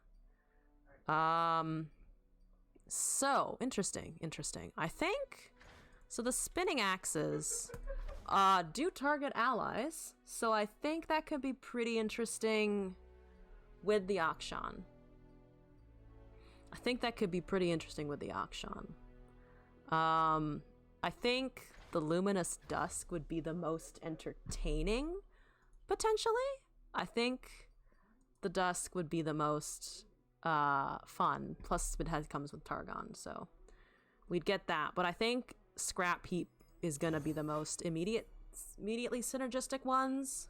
So interesting. I think so. The spinning axes do target allies, so I think that could be pretty interesting with the Akshan. I think the Luminous Dusk would be the most entertaining, potentially. I think the Dusk would be the most fun. Plus, it comes with Targon, so we'd get that. But I think Scrap Heap is gonna be the most immediately synergistic ones.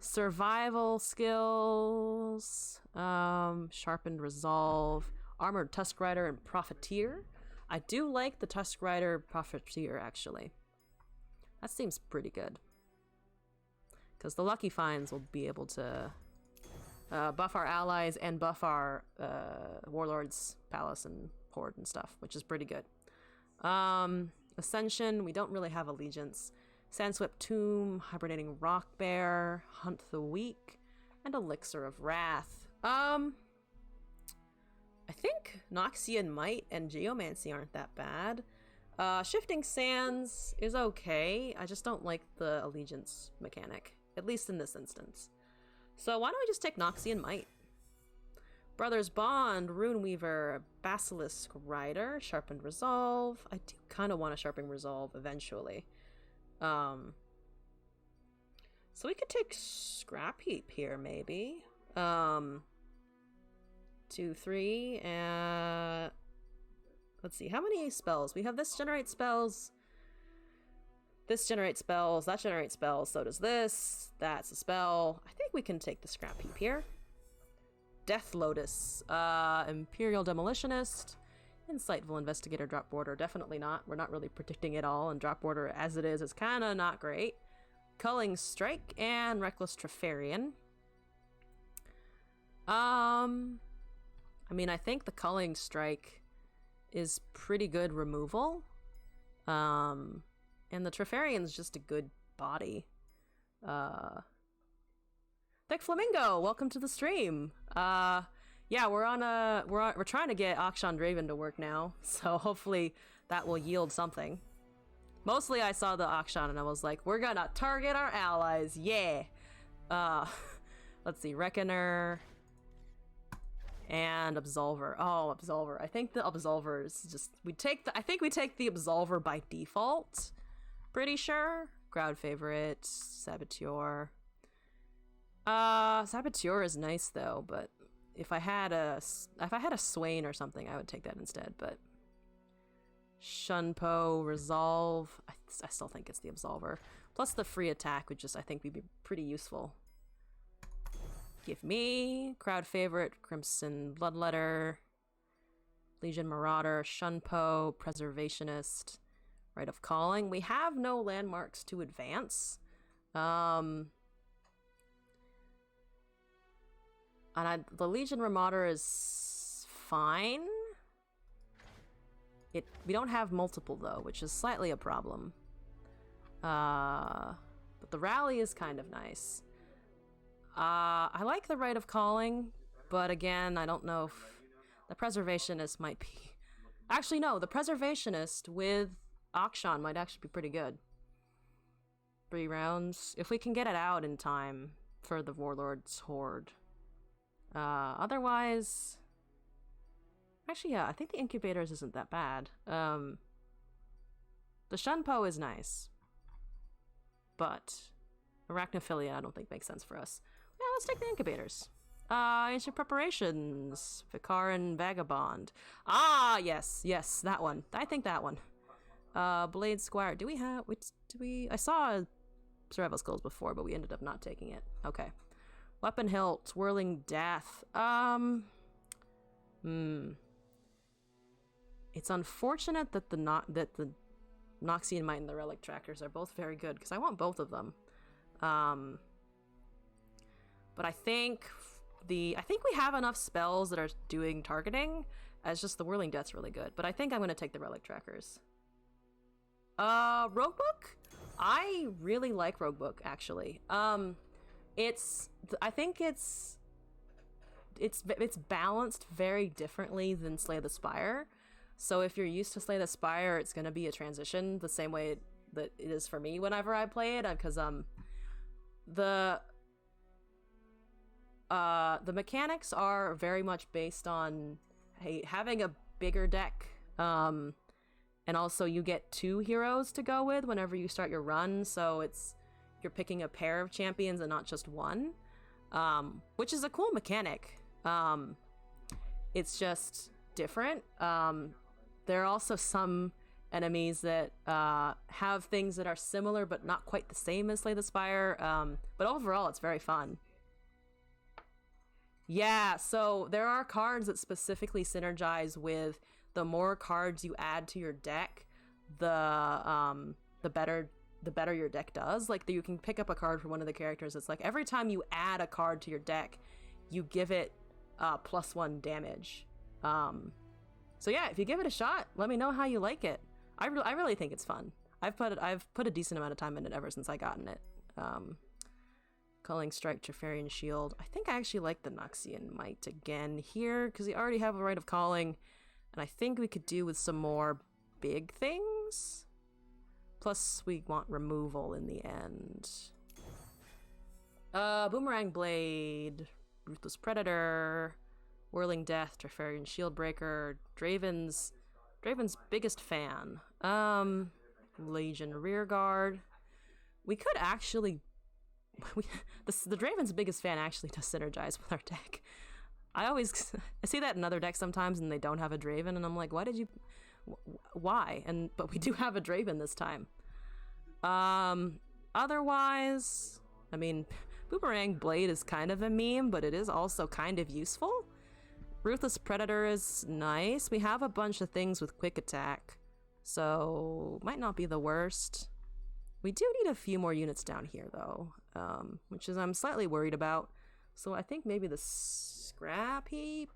Survival skills, Sharpened Resolve, Armored Tusk Rider, and Profiteer. I do like the Tusk Rider Profiteer, actually. That seems pretty good. Because the Lucky Finds will be able to buff our allies and buff our Warlord's Palace and Horde and stuff, which is pretty good. Ascension, we don't really have Allegiance. Sandswept Tomb, Hibernating Rock Bear, Hunt the Weak, and Elixir of Wrath. I think Noxian Might and Geomancy aren't that bad. Shifting Sands is okay. I just don't like the Allegiance mechanic, at least in this instance. So why don't we just take Noxian Might? Brothers Bond, Runeweaver, Basilisk Rider, Sharpened Resolve. I do kind of want to Sharpen Resolve eventually. So we could take Scrap Heap here, maybe. 2, 3, and let's see, how many spells? We have this generates spells, this generates spells, that generates spells, so does this, that's a spell. I think we can take the Scrap Heap here. Death Lotus, Imperial Demolitionist, Insightful Investigator, Drop Border, definitely not. We're not really predicting it all, and Drop Border as it is kind of not great. Culling Strike and Reckless Trefarian. I mean, I think the Culling Strike is pretty good removal. And the Trefarian's just a good body. Thick Flamingo, welcome to the stream. Yeah, we're trying to get Akshan Draven to work now, so hopefully that will yield something. Mostly I saw the Akshan and I was like, we're gonna target our allies, yeah. Let's see, Reckoner and Absolver. Oh, Absolver. I think the Absolver is just I think we take the Absolver by default. Pretty sure. Crowd favorite, Saboteur. Saboteur is nice though, but if I had a Swain or something, I would take that instead, but Shunpo, Resolve, I still think it's the Absolver. Plus the free attack would just, I think, would be pretty useful. Give me crowd favorite, Crimson Bloodletter, Legion Marauder, Shunpo, Preservationist, Rite of Calling. We have no landmarks to advance. And the Legion Marauder is fine. We don't have multiple though, which is slightly a problem. But the Rally is kind of nice. I like the Rite of Calling, but again, I don't know if the Preservationist might be... Actually, no, the Preservationist with Akshan might actually be pretty good. 3 rounds. If we can get it out in time for the Warlord's Horde. Otherwise... Actually, yeah, I think the Incubators isn't that bad. The Shunpo is nice. But Arachnophilia I don't think makes sense for us. Yeah, let's take the Incubators. Ancient Preparations. Vicaran Vagabond. Ah, yes, that one. I think that one. Blade Squire. Do we... I saw Survival Skills before, but we ended up not taking it. Okay. Weapon Hilt. Whirling Death. It's unfortunate that the Noxian Might and the Relic Trackers are both very good, because I want both of them. But I think we have enough spells that are doing targeting, as just the Whirling Death's really good. But I think I'm going to take the Relic Trackers. Roguebook? I really like Roguebook, actually. I think it's balanced very differently than Slay the Spire. So if you're used to Slay the Spire, it's going to be a transition the same way that it is for me whenever I play it, because the mechanics are very much based on having a bigger deck, and also you get 2 heroes to go with whenever you start your run, so you're picking a pair of champions and not just one, which is a cool mechanic. It's just different. There are also some enemies that have things that are similar but not quite the same as Slay the Spire, but overall it's very fun. Yeah, so there are cards that specifically synergize with the more cards you add to your deck, the better your deck does. Like, you can pick up a card for one of the characters. It's like every time you add a card to your deck, you give it +1 damage. So yeah, if you give it a shot, let me know how you like it. I really think it's fun. I've put a decent amount of time in it ever since I gotten it. Culling Strike, Trifarian Shield. I think I actually like the Noxian Might again here, because we already have a Rite of Calling, and I think we could do with some more big things. Plus, we want removal in the end. Boomerang Blade, Ruthless Predator, Whirling Death, Trifarian Shieldbreaker, Draven's biggest fan. Legion Rearguard. We could actually... the Draven's biggest fan actually does synergize with our deck. I see that in other decks sometimes and they don't have a Draven, and I'm like, why? But we do have a Draven this time. Otherwise, I mean, Boomerang Blade is kind of a meme, but it is also kind of useful. Ruthless Predator is nice. We have a bunch of things with quick attack, so might not be the worst. We do need a few more units down here, though, which is I'm slightly worried about. So I think maybe the Scrap Heap?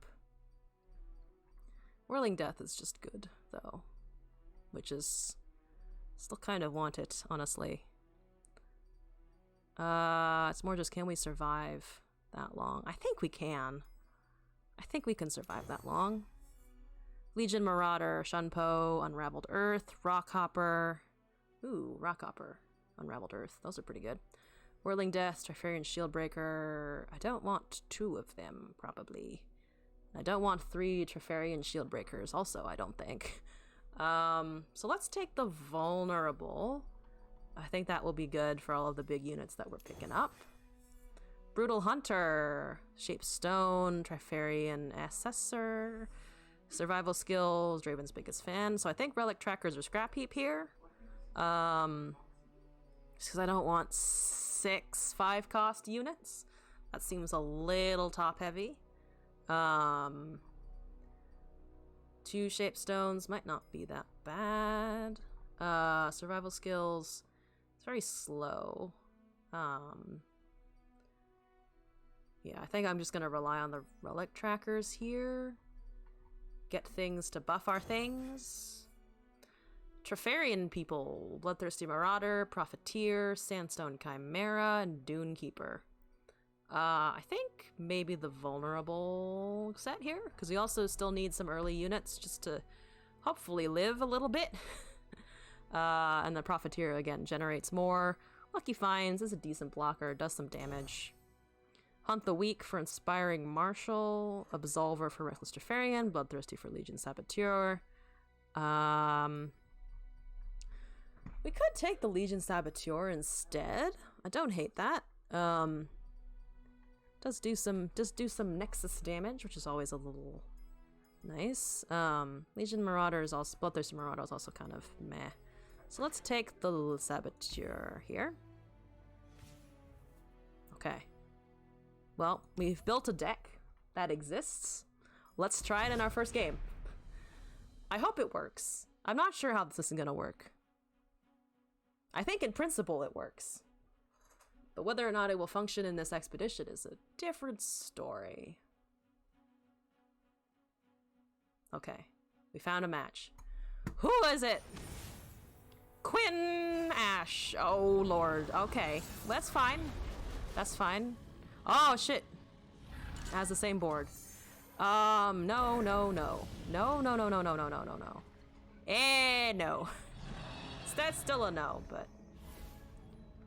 Whirling Death is just good, though, which is... still kind of want it, honestly. It's more just, can we survive that long? I think we can. I think we can survive that long. Legion Marauder, Shunpo, Unraveled Earth, Rockhopper. Ooh, Rockhopper, Unraveled Earth. Those are pretty good. Whirling Death, Trifarian Shieldbreaker. I don't want 2 of them, probably. I don't want 3 Trifarian Shieldbreakers, also, I don't think. So let's take the Vulnerable. I think that will be good for all of the big units that we're picking up. Brutal Hunter, Shape Stone, Trifarian Assessor, Survival Skills, Draven's biggest fan. So I think Relic Trackers or Scrap Heap here. Just because I don't want 6 5-cost units. That seems a little top heavy. 2 shape stones might not be that bad. Survival skills, it's very slow. Yeah, I think I'm just gonna rely on the relic trackers here. Get things to buff our things. Trefarian people, Bloodthirsty Marauder, Profiteer, Sandstone Chimera, and Dune Keeper. I think maybe the vulnerable set here, because we also still need some early units just to hopefully live a little bit. And the Profiteer, again, generates more. Lucky Finds is a decent blocker, does some damage. Hunt the Weak for Inspiring Marshal, Absolver for Reckless Trefarian, Bloodthirsty for Legion Saboteur. We could take the Legion Saboteur instead. I don't hate that. Does do some Nexus damage, which is always a little nice. Legion Marauder is also, Bloodthirsty Marauder is also kind of meh. So let's take the Saboteur here. Okay. Well, we've built a deck that exists. Let's try it in our first game. I hope it works. I'm not sure how this is gonna work. I think in principle it works. But whether or not it will function in this expedition is a different story. Okay, we found a match. Who is it? Quinn Ash. Oh lord. Okay, that's fine. That's fine. Oh shit. It has the same board. No, no, no. No, no, no, no, no, no, no, no, no. No. That's still a no, but...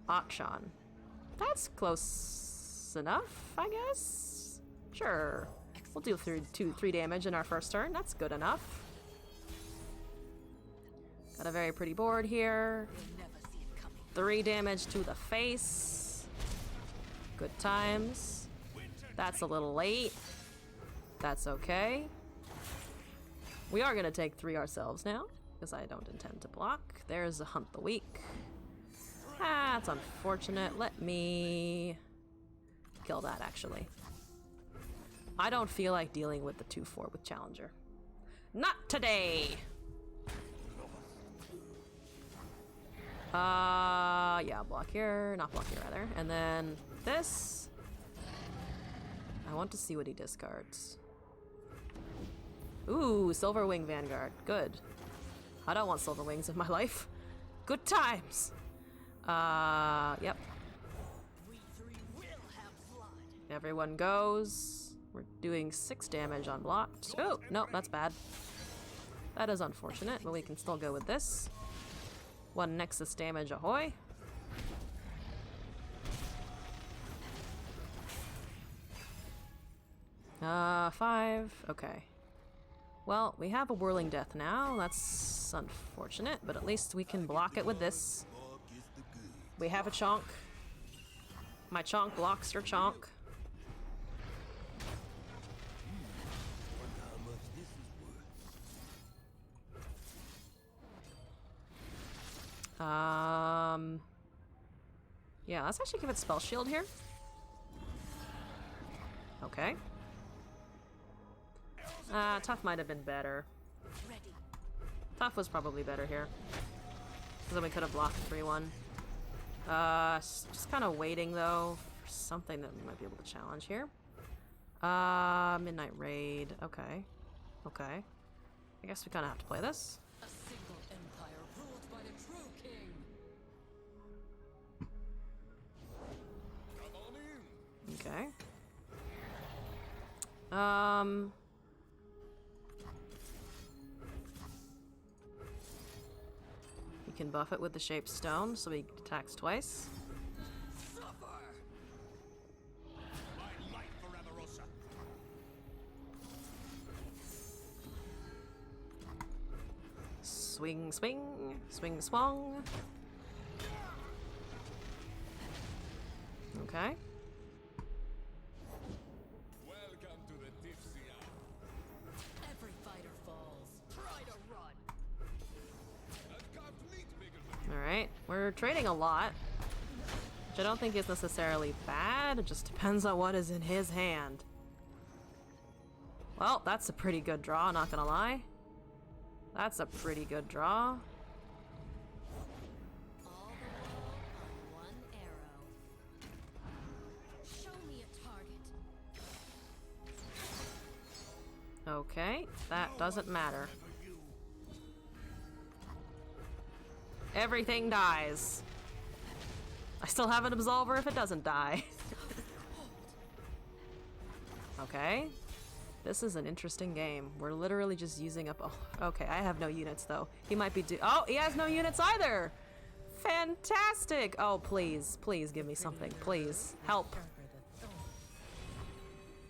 Akshan. That's close enough, I guess? Sure. We'll do 3 damage in our first turn. That's good enough. Got a very pretty board here. 3 damage to the face. Good times. That's a little late. That's okay. We are going to take 3 ourselves now, because I don't intend to block. There's a Hunt the Weak. Ah, that's unfortunate. Let me kill that, actually. I don't feel like dealing with the 2-4 with Challenger. Not today! Yeah, block here. Not block here, rather. And then this. I want to see what he discards. Ooh, Silver Wing Vanguard. Good. I don't want Silver Wings in my life. Good times! Yep. Everyone goes. We're doing 6 damage on blocked. Oh, no, that's bad. That is unfortunate, but we can still go with this. 1 Nexus damage, ahoy. Five. Okay. Well, we have a Whirling Death now. That's unfortunate, but at least we can block it with this. We have a Chonk. My Chonk blocks your Chonk. Yeah, let's actually give it Spell Shield here. Okay. Tough might have been better. Tough was probably better here. Because then we could have blocked 3-1. Just kind of waiting, though, for something that we might be able to challenge here. Midnight Raid. Okay. Okay. I guess we kind of have to play this. A single empire ruled by the true king. Come on in. Okay. You can buff it with the Shaped Stone, so he attacks twice. Suffer. My life for Amarosa. Swing, swing, swing, swung. Okay. Welcome to the tipsy hour. Every fighter falls. Try to run. I've carved meat bigger than Alright. We're trading a lot. Which I don't think is necessarily bad, it just depends on what is in his hand. Well, that's a pretty good draw, not gonna lie. That's a pretty good draw. All the world on one arrow. Show me a target. Okay, that doesn't matter. Everything dies. I still have an Absolver if it doesn't die. Okay. This is an interesting game. We're literally just using up... Oh, okay, I have no units, though. He might be Oh, he has no units either! Fantastic! Oh, please. Please give me something. Please. Help.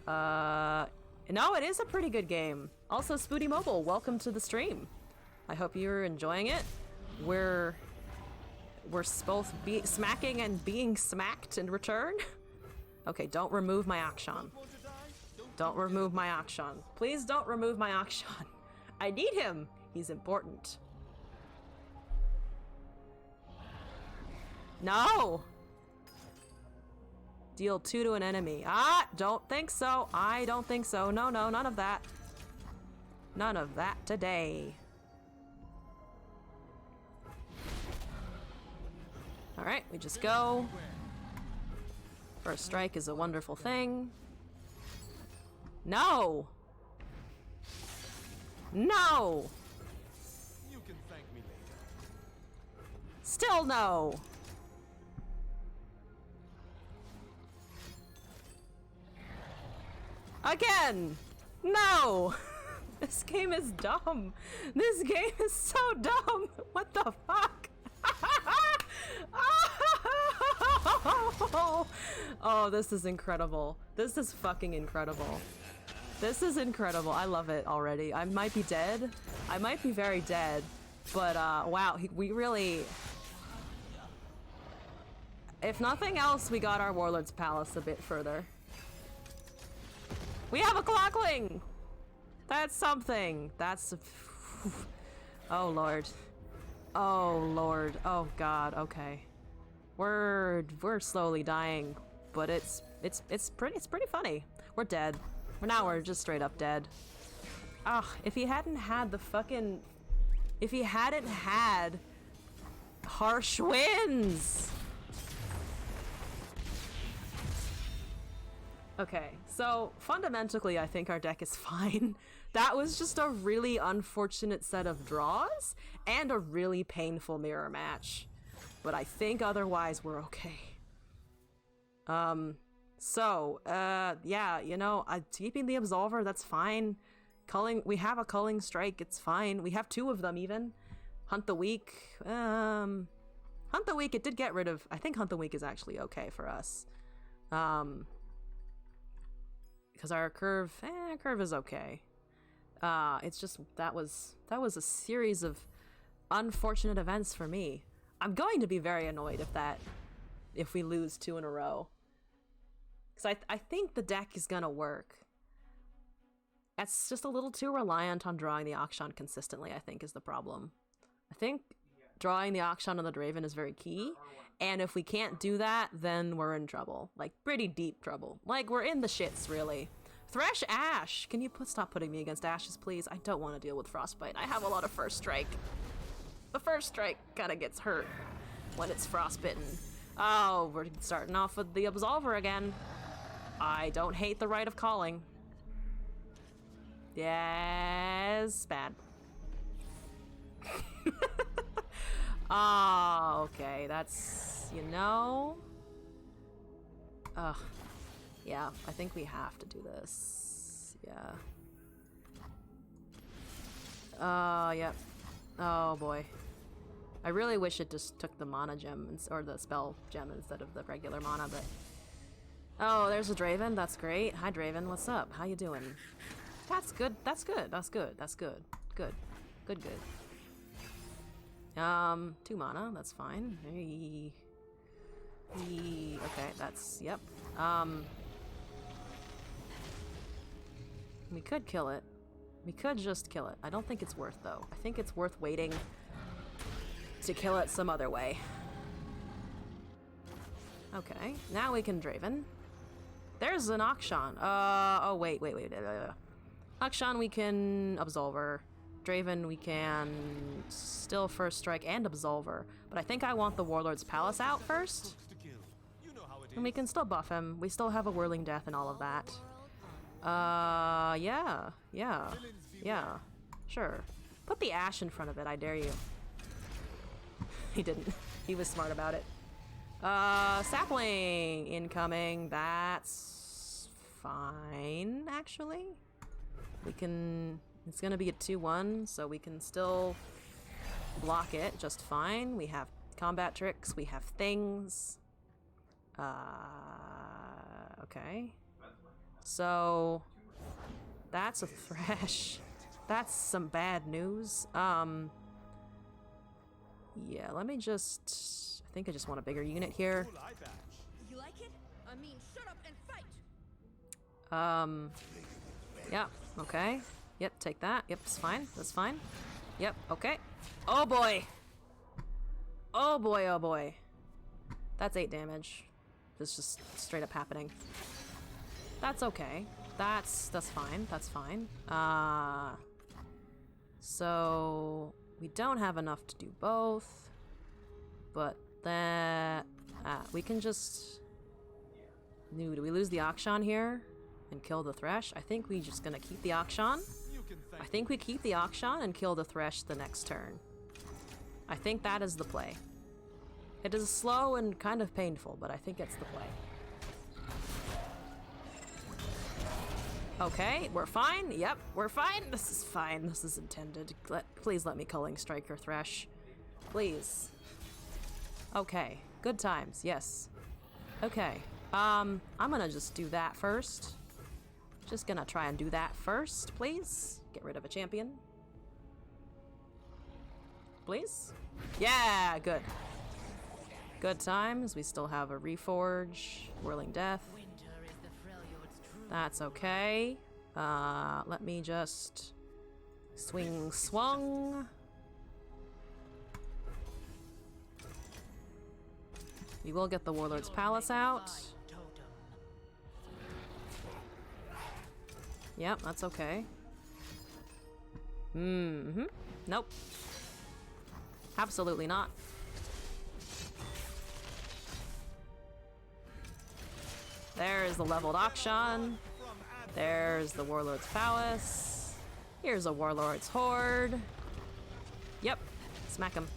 No, it is a pretty good game. Also, Spooty Mobile, welcome to the stream. I hope you're enjoying it. We're both smacking and being smacked in return. Okay, don't remove my Akshan. Don't remove my Akshan. Please don't remove my Akshan. I need him. He's important. No! Deal 2 to an enemy. Ah, don't think so. I don't think so. No, no, none of that. None of that today. Alright, we just go. First strike is a wonderful thing. No! No! You can thank me later. Still no! Again! No! This game is dumb. This game is so dumb. What the fuck? Oh, this is incredible. This is fucking incredible. This is incredible. I love it already. I might be dead. I might be very dead. But, wow, we really... If nothing else, we got our Warlord's Palace a bit further. We have a Clockling! That's something. That's... Oh, Lord. Oh, Lord. Oh, God. Okay. We're slowly dying, but it's pretty funny. We're dead. Now we're just straight up dead. Ugh, if he hadn't had the fucking... If he hadn't had harsh winds! Okay, so fundamentally I think our deck is fine. That was just a really unfortunate set of draws and a really painful mirror match. But I think otherwise we're okay. Yeah, you know, keeping the Absolver, that's fine. We have a Culling Strike, it's fine. We have 2 of them even. Hunt the Weak. Hunt the Weak, it did get rid of... I think Hunt the Weak is actually okay for us. Because our curve is okay. It's just, that was a series of unfortunate events for me. I'm going to be very annoyed if we lose 2 in a row. Because I think the deck is gonna work. It's just a little too reliant on drawing the Akshan consistently, I think, is the problem. I think drawing the Akshan on the Draven is very key, and if we can't do that, then we're in trouble. Like, pretty deep trouble. Like, we're in the shits, really. Thresh Ash! Can you stop putting me against Ashes, please? I don't want to deal with Frostbite. I have a lot of First Strike. The First Strike kinda gets hurt when it's frostbitten. Oh, we're starting off with the Absolver again. I don't hate the Rite of Calling. Yes, bad. Oh, okay, that's, you know... Ugh. Yeah, I think we have to do this. Yeah. Yep. Oh, boy. I really wish it just took the mana gem, or the spell gem instead of the regular mana, but... Oh, there's a Draven, that's great. Hi, Draven, what's up? How you doing? That's good, that's good, that's good, that's good. Good. Good, good. 2 mana, that's fine. Hey. Okay, that's, yep. We could kill it. We could just kill it. I don't think it's worth, though. I think it's worth waiting to kill it some other way. Okay, now we can Draven. There's an Akshan. Oh, wait. Akshan, we can Absolver. Draven, we can still First Strike and Absolver. But I think I want the Warlord's Palace out first. And we can still buff him. We still have a Whirling Death and all of that. Yeah. Sure. Put the Ash in front of it, I dare you. He didn't. He was smart about it. Sapling incoming. That's fine, actually. We can... It's gonna be a 2-1, so we can still block it just fine. We have combat tricks, we have things. Okay. So... That's a Thresh. That's some bad news. Yeah, let me just... I think I just want a bigger unit here. You like it? I mean, shut up and fight! Yeah, okay. Yep, take that. Yep, it's fine. That's fine. Yep, okay. Oh boy! Oh boy, oh boy. That's 8 damage. That's just straight up happening. That's okay. That's fine. That's fine. So... We don't have enough to do both. But that... we can just... Do we lose the Akshan here? And kill the Thresh? I think we just gonna keep the Akshan. I think we keep the Akshan and kill the Thresh the next turn. I think that is the play. It is slow and kind of painful, but I think it's the play. Okay, we're fine. Yep, we're fine. This is fine. This is intended. Please let me Culling Strike your Thresh. Please. Okay, good times. Yes. Okay. I'm gonna just do that first. Just gonna try and do that first, please. Get rid of a champion. Please? Yeah, good. Good times. We still have a Reforge, Whirling Death. That's okay. Let me just swung. We will get the Warlord's Palace out. Yep, that's okay. Nope. Absolutely not. There's the leveled Akshan. There's the Warlord's Palace. Here's a Warlord's Horde. Yep. Smack him.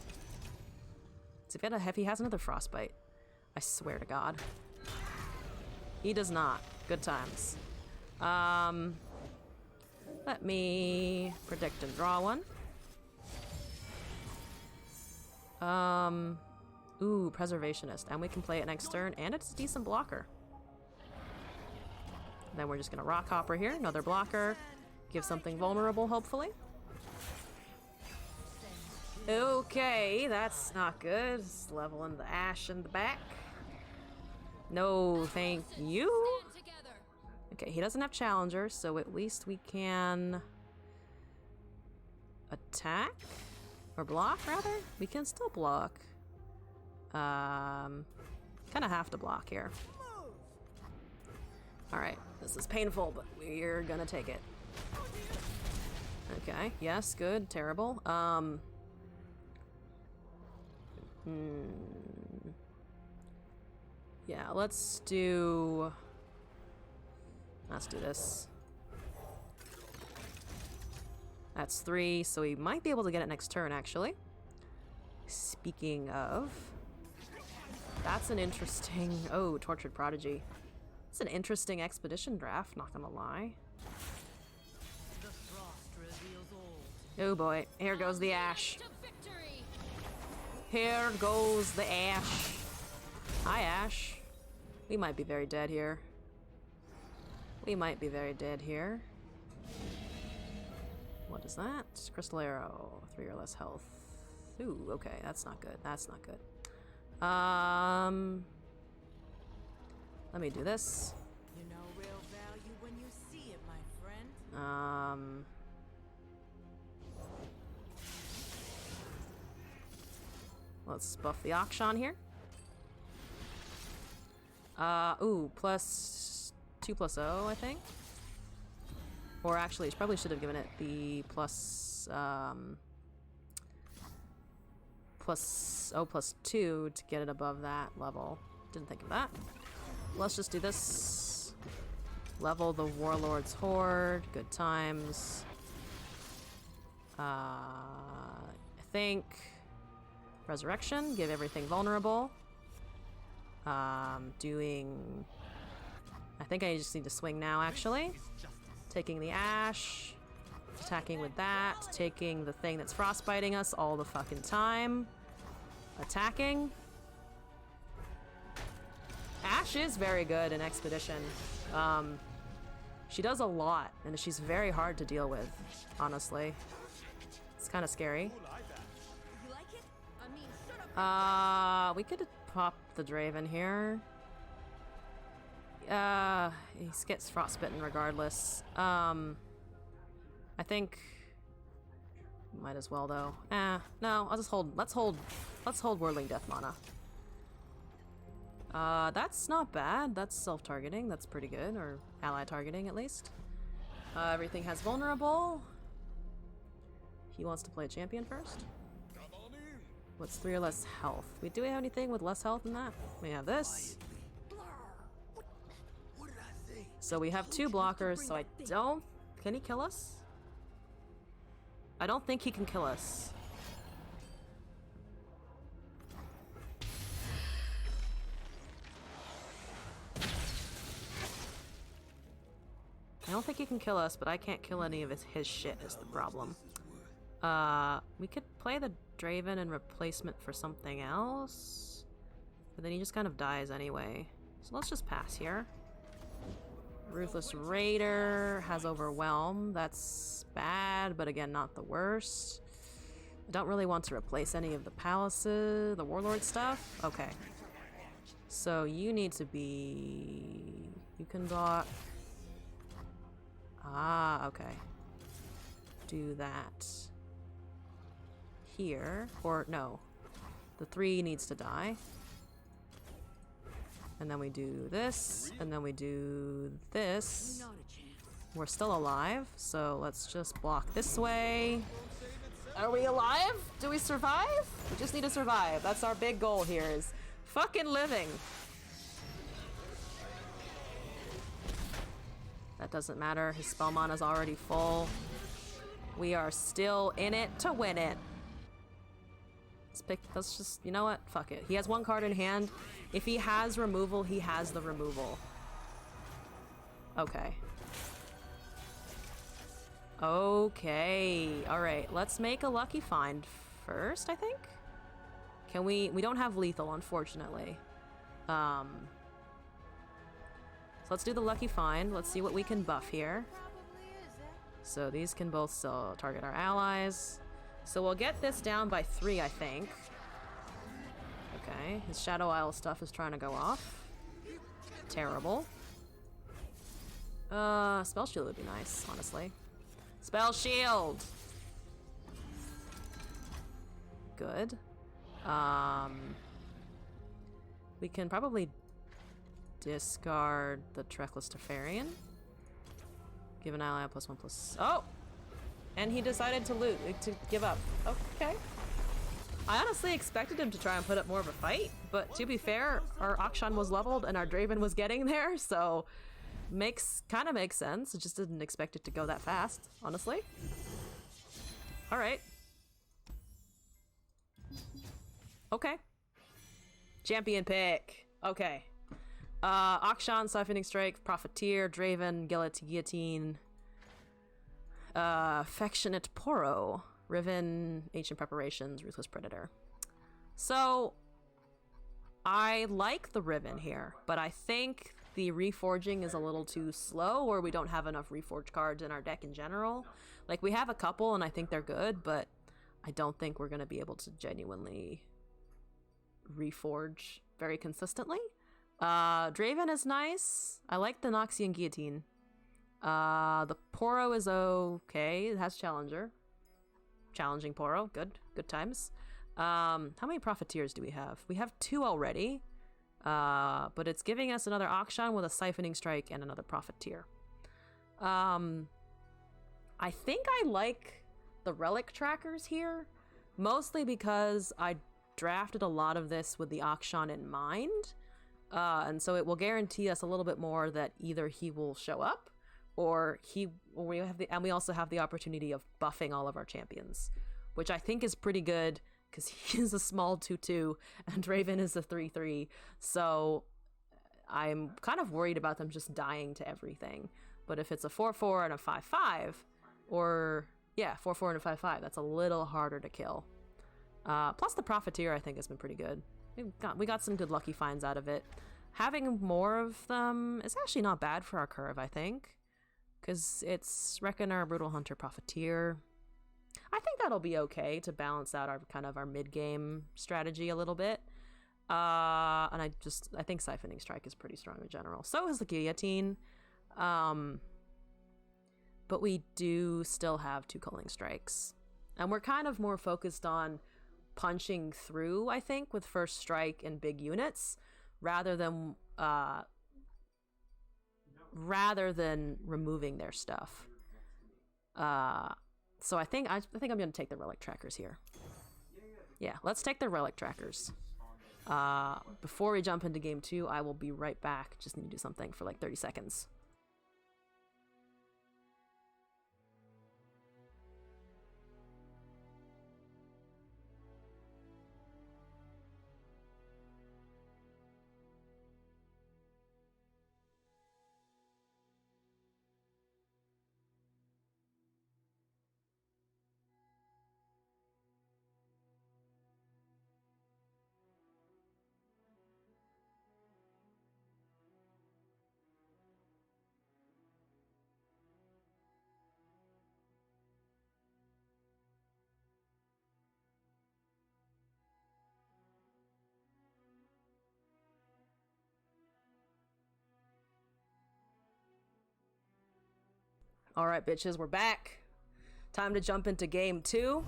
So if he has another Frostbite. I swear to God. He does not. Good times. Let me predict and draw one. Ooh, Preservationist. And we can play it next turn, and it's a decent blocker. Then we're just gonna Rock Hopper here, another blocker. Give something vulnerable, hopefully. Okay, that's not good. It's leveling the Ash in the back. No, thank you. Okay, he doesn't have Challenger, so at least we can attack? Or block, rather? We can still block. Kinda have to block here. Alright, this is painful, but we're gonna take it. Okay, yes, good, terrible. Yeah, let's do this. That's 3, so we might be able to get it next turn, actually. Speaking of... That's an interesting... Oh, Tortured Prodigy. It's an interesting expedition draft, not gonna lie. Oh boy, here goes the Ash. Here goes the Ash. Hi, Ash. We might be very dead here. We might be very dead here. What is that? Crystal Arrow. 3 or less health. Ooh, okay, that's not good. That's not good. Let me do this. You know real value when you see it, my friend. Let's buff the Akshan here. Ooh, plus 2 plus 0, I think. Or actually, it probably should have given it the plus 2 to get it above that level. Didn't think of that. Let's just do this. Level the Warlord's Horde. Good times. I think Resurrection. Give everything vulnerable. Doing... I think I just need to swing now, actually. Taking the Ash. Attacking with that. Taking the thing that's frostbiting us all the fucking time. Attacking. Ash is very good in Expedition. She does a lot, and she's very hard to deal with, honestly. It's kind of scary. You like it? I mean, shut up. We could pop the Draven here. He gets frostbitten regardless. I think might as well though. No, I'll just hold. Let's hold Whirling Death mana. That's not bad. That's self-targeting. That's pretty good, or ally targeting at least. Everything has vulnerable. He wants to play champion first. What's 3 or less health? Do we have anything with less health than that? We have this. What did I say? So we have 2 blockers, so I don't... Can he kill us? I don't think he can kill us. I don't think he can kill us, but I can't kill any of his shit is the problem. We could play the Draven in replacement for something else, but then he just kind of dies anyway. So let's just pass here. Ruthless Raider has Overwhelm. That's bad, but again, not the worst. I don't really want to replace any of the palaces, the warlord stuff. Okay. So you need to be... You can block... Ah, okay. Do that. Here. Or, no. The 3 needs to die. And then we do this, and then we do this. We're still alive, so let's just block this way. Are we alive? Do we survive? We just need to survive. That's our big goal here, is fucking living. That doesn't matter. His spell mana is already full. We are still in it to win it. Let's just, you know what? Fuck it. He has 1 card in hand. If he has removal, he has the removal. Okay. Okay. Alright, let's make a lucky find first, I think? Can we don't have lethal, unfortunately. So let's do the lucky find. Let's see what we can buff here. So these can both still target our allies. So we'll get this down by 3, I think. Okay, his Shadow Isle stuff is trying to go off. Terrible. Spell Shield would be nice, honestly. Spell Shield! Good. We can probably discard the Treckless Teferian. Give an ally a +1/+... Oh! And he decided to give up. Okay. I honestly expected him to try and put up more of a fight, but to be fair, our Akshan was leveled and our Draven was getting there, so kind of makes sense. I just didn't expect it to go that fast, honestly. Alright. Okay. Champion pick. Okay. Akshan, Siphoning Strike, Profiteer, Draven, Guillotine, Affectionate Poro, Riven, Ancient Preparations, Ruthless Predator. So, I like the Riven here, but I think the reforging is a little too slow, or we don't have enough reforged cards in our deck in general. Like, we have a couple, and I think they're good, but I don't think we're going to be able to genuinely reforge very consistently. Draven is nice. I like the Noxian Guillotine. The Poro is okay. It has Challenger. Challenging Poro. Good. Good times. How many Profiteers do we have? We have 2 already. But it's giving us another Akshan with a Siphoning Strike and another Profiteer. I think I like the relic trackers here, mostly because I drafted a lot of this with the Akshan in mind, and so it will guarantee us a little bit more that either he will show up, or we also have the opportunity of buffing all of our champions, which I think is pretty good because he is a small 2/2 and Raven is a 3/3, so I'm kind of worried about them just dying to everything. But if it's a 4/4 and a 5/5, or yeah, 4/4 and a 5/5, that's a little harder to kill. Plus the Profiteer I think has been pretty good. We got some good lucky finds out of it. Having more of them is actually not bad for our curve, I think, because it's Reckoner, Brutal Hunter, Profiteer. I think that'll be okay to balance out our kind of our mid-game strategy a little bit. And I think Siphoning Strike is pretty strong in general. So is the Guillotine. But we do still have 2 Culling Strikes. And we're kind of more focused on punching through, I think, with First Strike and big units, rather than removing their stuff. So I think I'm going to take the Relic Trackers here. Yeah, let's take the Relic Trackers. Before we jump into game 2, I will be right back. Just need to do something for like 30 seconds. All right, bitches, we're back. Time to jump into game 2.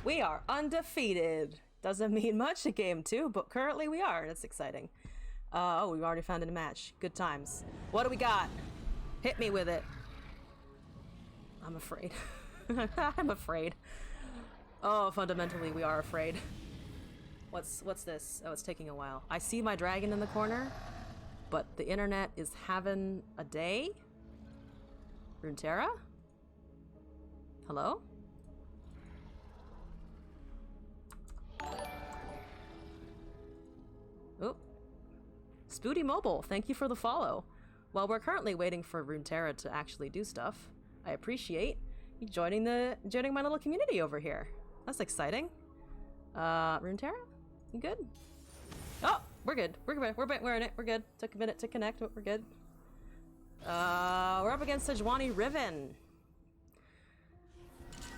We are undefeated. Doesn't mean much at game 2, but currently we are. That's exciting. Oh, we've already found a match. Good times. What do we got? Hit me with it. I'm afraid. I'm afraid. Oh, fundamentally, we are afraid. What's this? Oh, it's taking a while. I see my dragon in the corner, but the internet is having a day. Runeterra? Hello? Oh. Spooty Mobile, thank you for the follow. While we're currently waiting for Runeterra to actually do stuff, I appreciate you joining my little community over here. That's exciting. Runeterra? You good? Oh, we're good. We're in it. We're good. Took a minute to connect, but we're good. We're up against Sejuani Riven.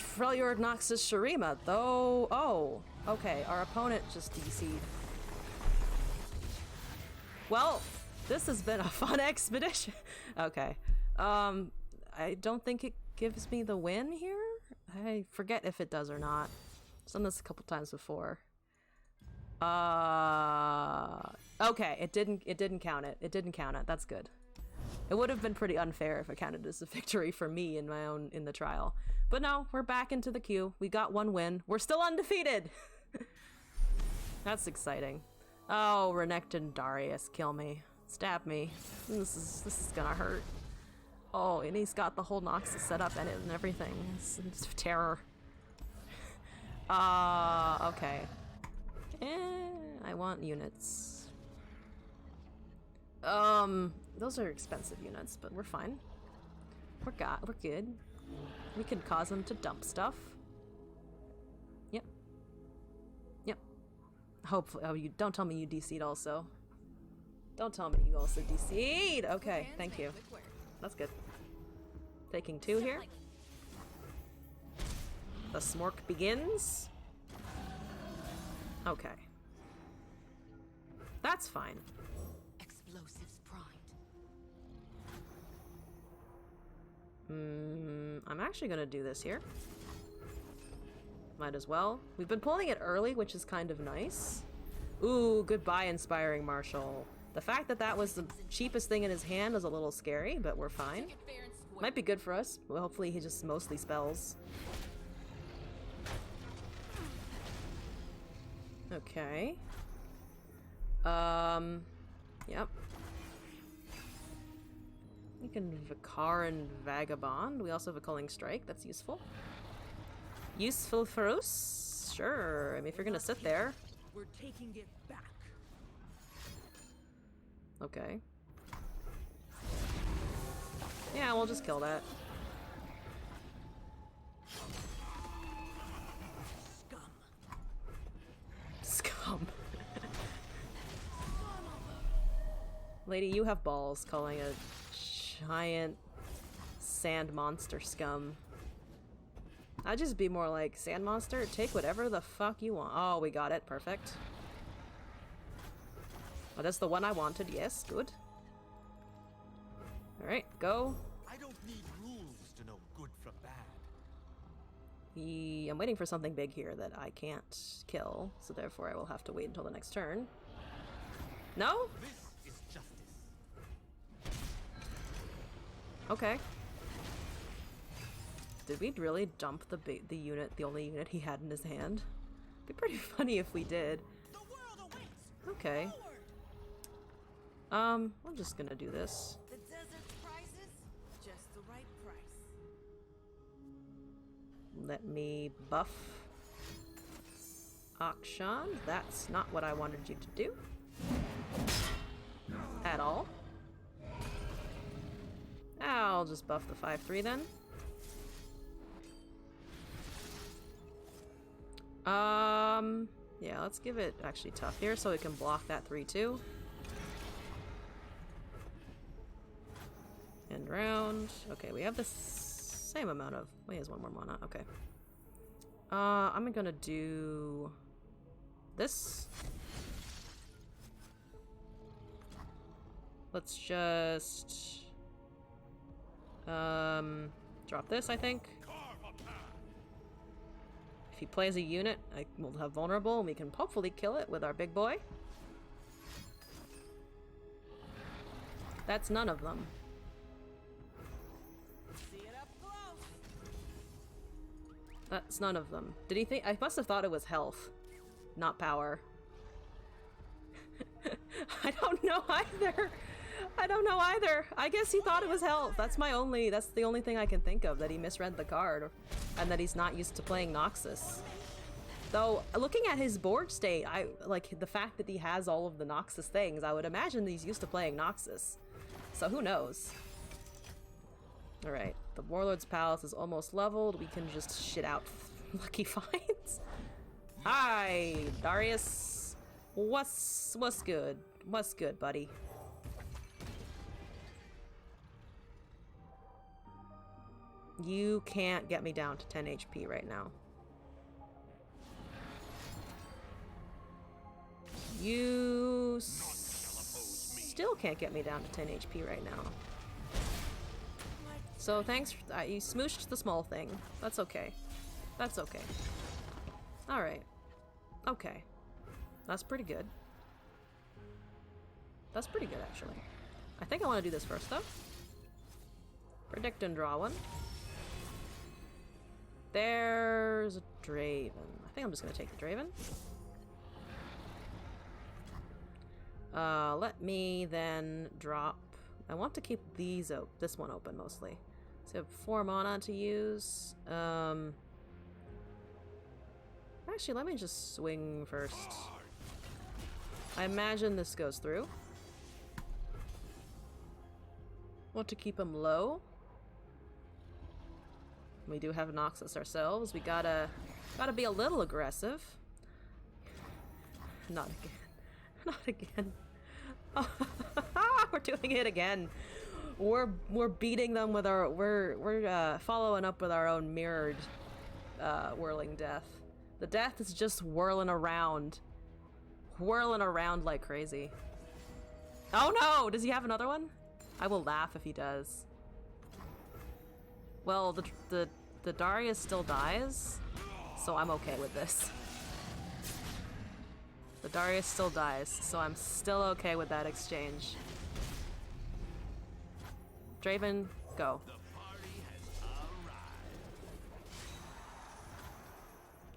Freljord Noxus Shurima, though. Oh, okay. Our opponent just DC'd. Well, this has been a fun expedition. Okay. I don't think it gives me the win here. I forget if it does or not. I've done this a couple times before. Okay, it didn't count it. It didn't count it. That's good. It would have been pretty unfair if it counted as a victory for me in the trial. But no, we're back into the queue. We got 1 win. We're still undefeated. That's exciting. Oh, Renekton Darius, kill me. Stab me. This is gonna hurt. Oh, and he's got the whole Noxus set up and everything. It's terror. Okay. I want units. Those are expensive units, but we're fine. We're good. We can cause them to dump stuff. Yep. Hopefully. Oh, you don't tell me you DC'd also. Don't tell me you also DC'd. Okay, thank you. That's good. Taking 2 here. The smork begins. Okay. That's fine. Explosives primed. I'm actually gonna do this here. Might as well. We've been pulling it early, which is kind of nice. Ooh, goodbye, Inspiring Marshal. The fact that that was the cheapest thing in his hand is a little scary, but we're fine. Might be good for us. Well, hopefully he just mostly spells. Okay. Yep. We can Vicar and Vagabond. We also have a Culling Strike. That's useful. Useful for us? Sure. I mean, if you're gonna sit there. We're taking it back. Okay. Yeah, we'll just kill that. Scum. Lady, you have balls calling a giant sand monster scum. I'd just be more like, sand monster, take whatever the fuck you want. Oh, we got it. Perfect. Oh, that's the one I wanted. Yes, good. Alright, go. I don't need rules to know good from bad. I'm waiting for something big here that I can't kill, so therefore I will have to wait until the next turn. No? This is justice. Okay. Did we really dump the unit, the only unit he had in his hand? It'd be pretty funny if we did. The world awaits. Okay. I'm just gonna do this. The desert's prices, just the right price. Let me buff Akshan. That's not what I wanted you to do. At all. I'll just buff the 5/3 then. Yeah, let's give it actually tough here so we can block that 3/2. End round. Okay, we have the same amount of... Wait, he has one more mana. Okay. I'm gonna do... this. Let's just... drop this, I think. If he plays a unit, we'll have vulnerable, and we can hopefully kill it with our big boy. That's none of them. See it up close. That's none of them. Did he think? I must have thought it was health, not power. I don't know either. I don't know either. I guess he thought it was health. That's the only thing I can think of, that he misread the card, and that he's not used to playing Noxus. Though, looking at his board state, I like the fact that he has all of the Noxus things. I would imagine that he's used to playing Noxus. So who knows? Alright, the Warlord's Palace is almost leveled. We can just shit out lucky finds. Hi, Darius. What's good? What's good, buddy? You can't get me down to 10 HP right now. You still can't get me down to 10 HP right now. So thanks, you smooshed the small thing. That's okay. That's okay. Alright. Okay. That's pretty good. That's pretty good, actually. I think I want to do this first, though. Predict and draw one. There's a Draven. I think I'm just going to take the Draven. Let me then drop... I want to keep these this one open, mostly. So I have 4 mana to use. Actually, let me just swing first. I imagine this goes through. Want to keep him low. We do have Noxus ourselves. We gotta be a little aggressive. Not again. Not again. We're doing it again. We're beating them with our we're following up with our own mirrored whirling death. The death is just whirling around like crazy. Oh no! Does he have another one? I will laugh if he does. Well, the Darius still dies, so I'm okay with this. The Darius still dies, so I'm still okay with that exchange. Draven, go.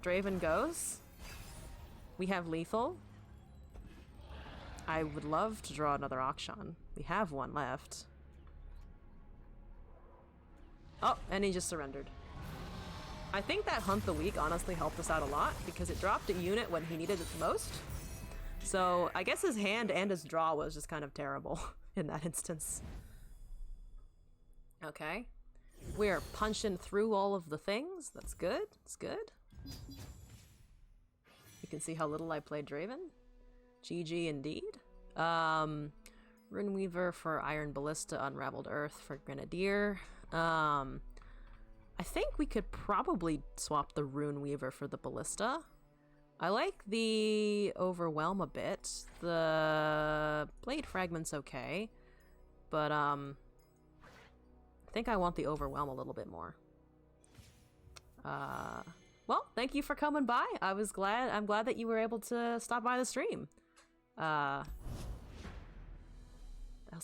Draven goes. We have lethal. I would love to draw another Akshan. We have one left. Oh, and he just surrendered. I think that Hunt the Weak honestly helped us out a lot because it dropped a unit when he needed it the most. So I guess his hand and his draw was just kind of terrible in that instance. Okay. We're punching through all of the things. That's good. That's good. You can see how little I played Draven. GG indeed. Runeweaver for Iron Ballista, Unraveled Earth for Grenadier. I think we could probably swap the Runeweaver for the Ballista. I like the Overwhelm a bit. The Blade Fragment's okay. But, I think I want the Overwhelm a little bit more. Well, thank you for coming by. I'm glad that you were able to stop by the stream.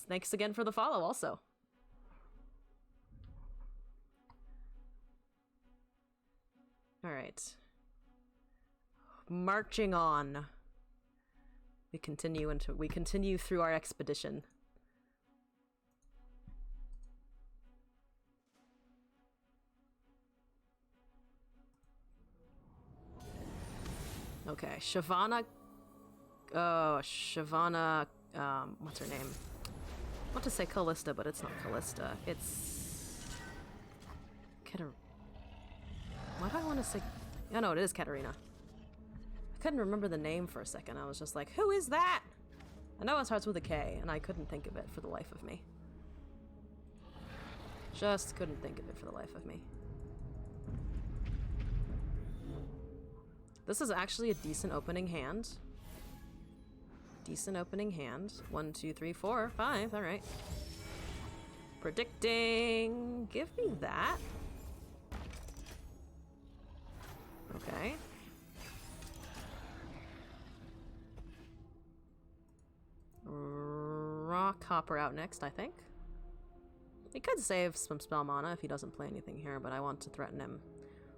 Thanks again for the follow also. All right. Marching on. We continue through our expedition. Okay, Shyvana. Oh, Shyvana. What's her name? I want to say Callista, but it's not Callista. It's why do I want to say? Oh no, it is Katarina. I couldn't remember the name for a second. I was just like, who is that? I know it starts with a K, and I couldn't think of it for the life of me. Just couldn't think of it for the life of me. This is actually a decent opening hand. Decent opening hand. 1, 2, 3, 4, 5. All right. Predicting. Give me that. Okay. Rock Hopper out next, I think. He could save some spell mana if he doesn't play anything here, but I want to threaten him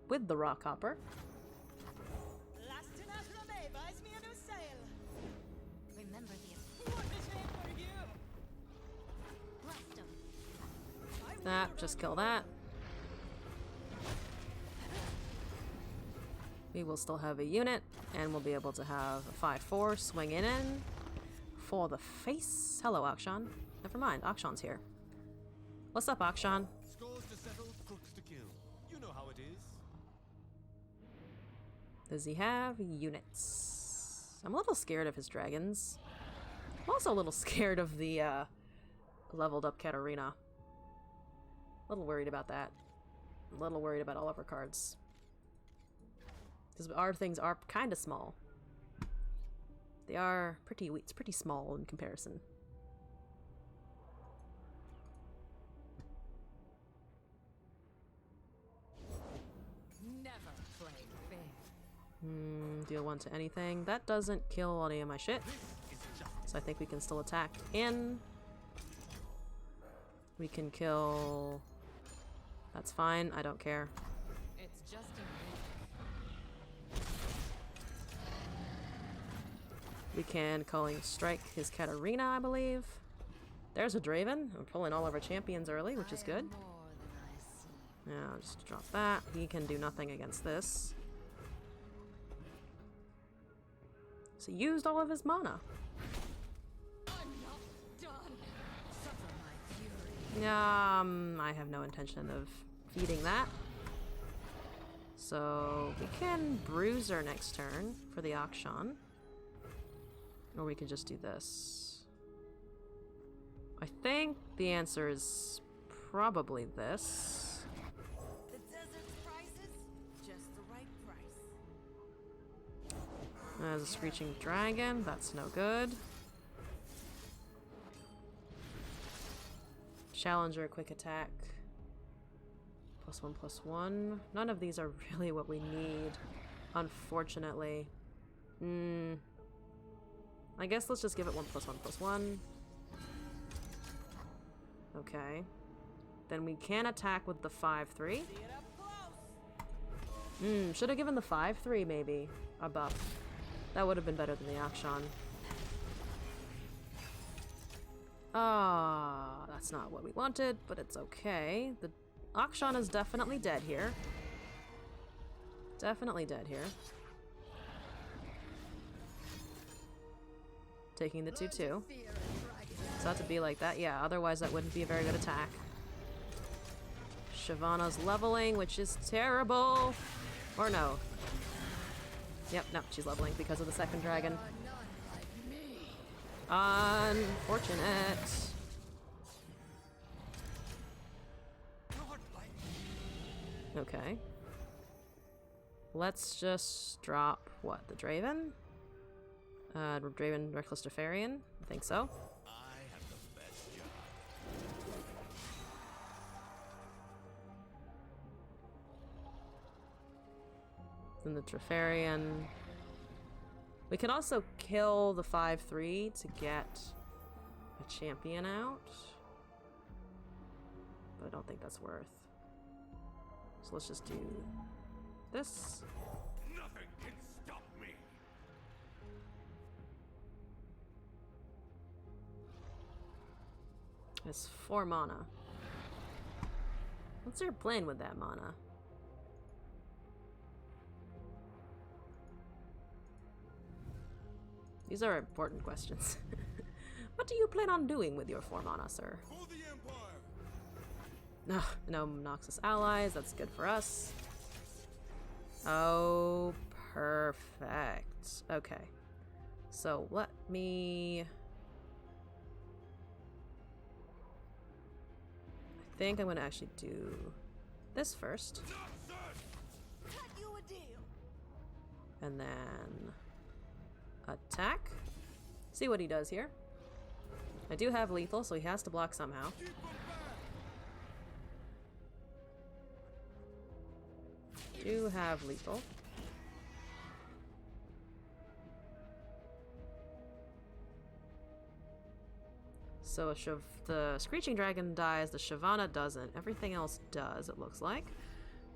with the Rock Hopper. Remember the That, just kill that. We will still have a unit, and we'll be able to have a 5/4 swing in for the face. Hello, Akshan. Never mind, Akshan's here. What's up, Akshan? Scores to settle, crooks to kill. You know how it is. Does he have units? I'm a little scared of his dragons. I'm also a little scared of the leveled up Katarina. A little worried about that. A little worried about all of her cards. Because our things are kind of small. They are it's pretty small in comparison. Never play fair. Deal 1 to anything. That doesn't kill any of my shit. So I think we can still attack in. We can kill... That's fine, I don't care. It's just a We can Culling Strike his Katarina, I believe. There's a Draven. I'm pulling all of our champions early, which is good. Yeah, I'll just drop that. He can do nothing against this. So he used all of his mana. I'm not done. Suffer my fury. I have no intention of feeding that. So we can bruise her next turn for the Akshan. Or we can just do this. I think the answer is probably this. The desert's prices, just the right price. There's a Screeching Dragon. That's no good. Challenger, quick attack. +1/+1. None of these are really what we need, unfortunately. I guess let's just give it 1+1+1. Okay. Then we can attack with the 5/3. Should have given the 5/3 maybe a buff. That would have been better than the Akshan. Ah, that's not what we wanted, but it's okay. The Akshan is definitely dead here. Definitely dead here. Taking the 2/2. It's had to be like that, yeah, otherwise that wouldn't be a very good attack. Shyvana's leveling, which is terrible. Or no. Yep, no, she's leveling because of the second dragon. Unfortunate. Okay. Let's just drop, what, the Draven? Draven Reckless Teferian? I think so. I have the best job. Then the Teferian. We can also kill the 5/3 to get a champion out. But I don't think that's worth. So let's just do this. Nothing can stop me. It's 4 mana. What's their plan with that mana? These are important questions. What do you plan on doing with your 4 mana, sir? For the Empire! Ugh, no Noxus allies, that's good for us. Oh, perfect. Okay. So let me... I think I'm gonna actually do this first. Cut you a deal. And then... attack. See what he does here. I do have lethal, so he has to block somehow. Do have lethal. So the Screeching Dragon dies, the Shyvana doesn't. Everything else does, it looks like.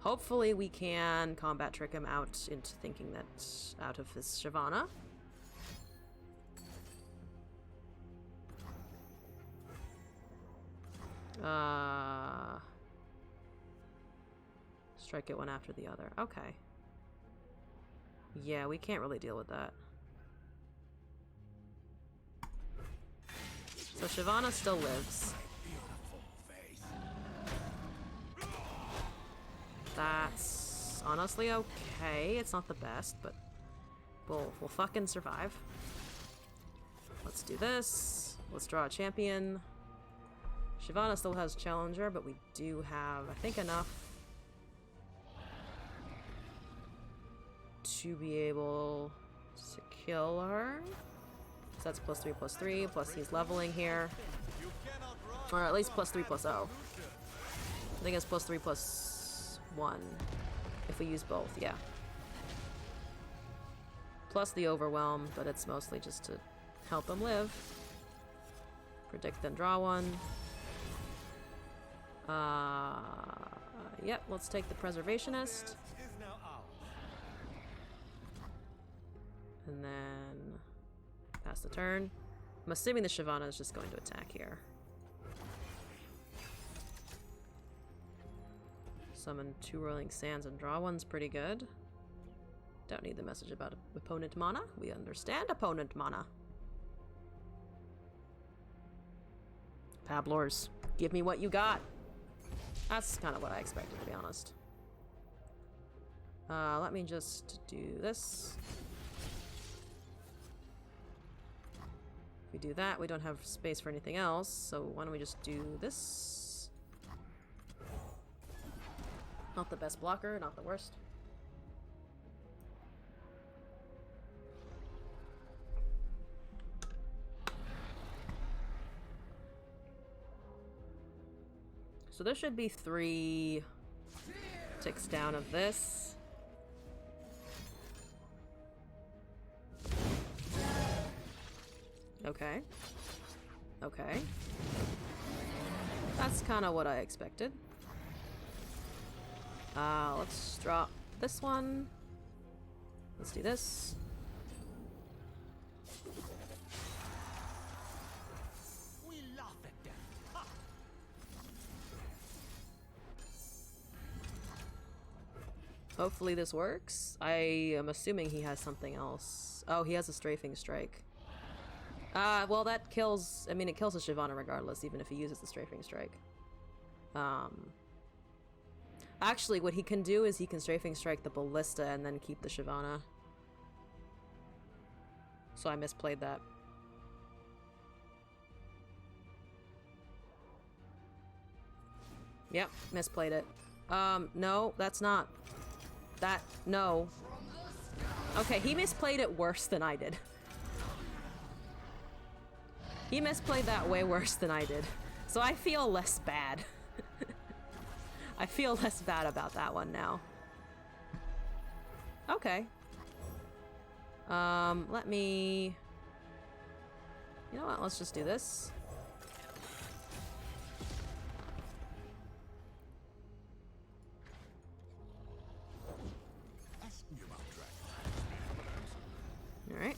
Hopefully we can combat trick him out into thinking that out of his Shyvana. Strike it one after the other. Okay. Yeah, we can't really deal with that. So Shyvana still lives. That's honestly okay. It's not the best, but we'll fucking survive. Let's do this. Let's draw a champion. Shyvana still has Challenger, but we do have, I think, enough to be able to kill her. So that's +3/+3, plus he's leveling here. Or at least +3/+0. I think it's +3/+1 if we use both, yeah. Plus the Overwhelm, but it's mostly just to help him live. Predict, then draw one. Yep, let's take the Preservationist. And then pass the turn. I'm assuming the Shyvana is just going to attack here. Summon 2 Rolling Sands and draw one's pretty good. Don't need the message about opponent mana. We understand opponent mana. Pablors, give me what you got. That's kind of what I expected, to be honest. Let me just do this. If we do that, we don't have space for anything else, so why don't we just do this? Not the best blocker, not the worst. So there should be 3 ticks down of this. Okay. Okay. That's kind of what I expected. Let's drop this one. Let's do this. We laugh at them. Ha! Hopefully this works. I am assuming he has something else. Oh, he has a strafing strike. Well that kills, I mean it kills a Shyvana regardless, even if he uses the strafing strike. Actually what he can do is he can strafing strike the ballista and then keep the Shyvana. So I misplayed that. Yep, misplayed it. No, that's not. That, no. Okay, he misplayed it worse than I did. He misplayed that way worse than I did. So I feel less bad. I feel less bad about that one now. Okay. Let me... You know what, let's just do this. Ask me about dragons. Alright.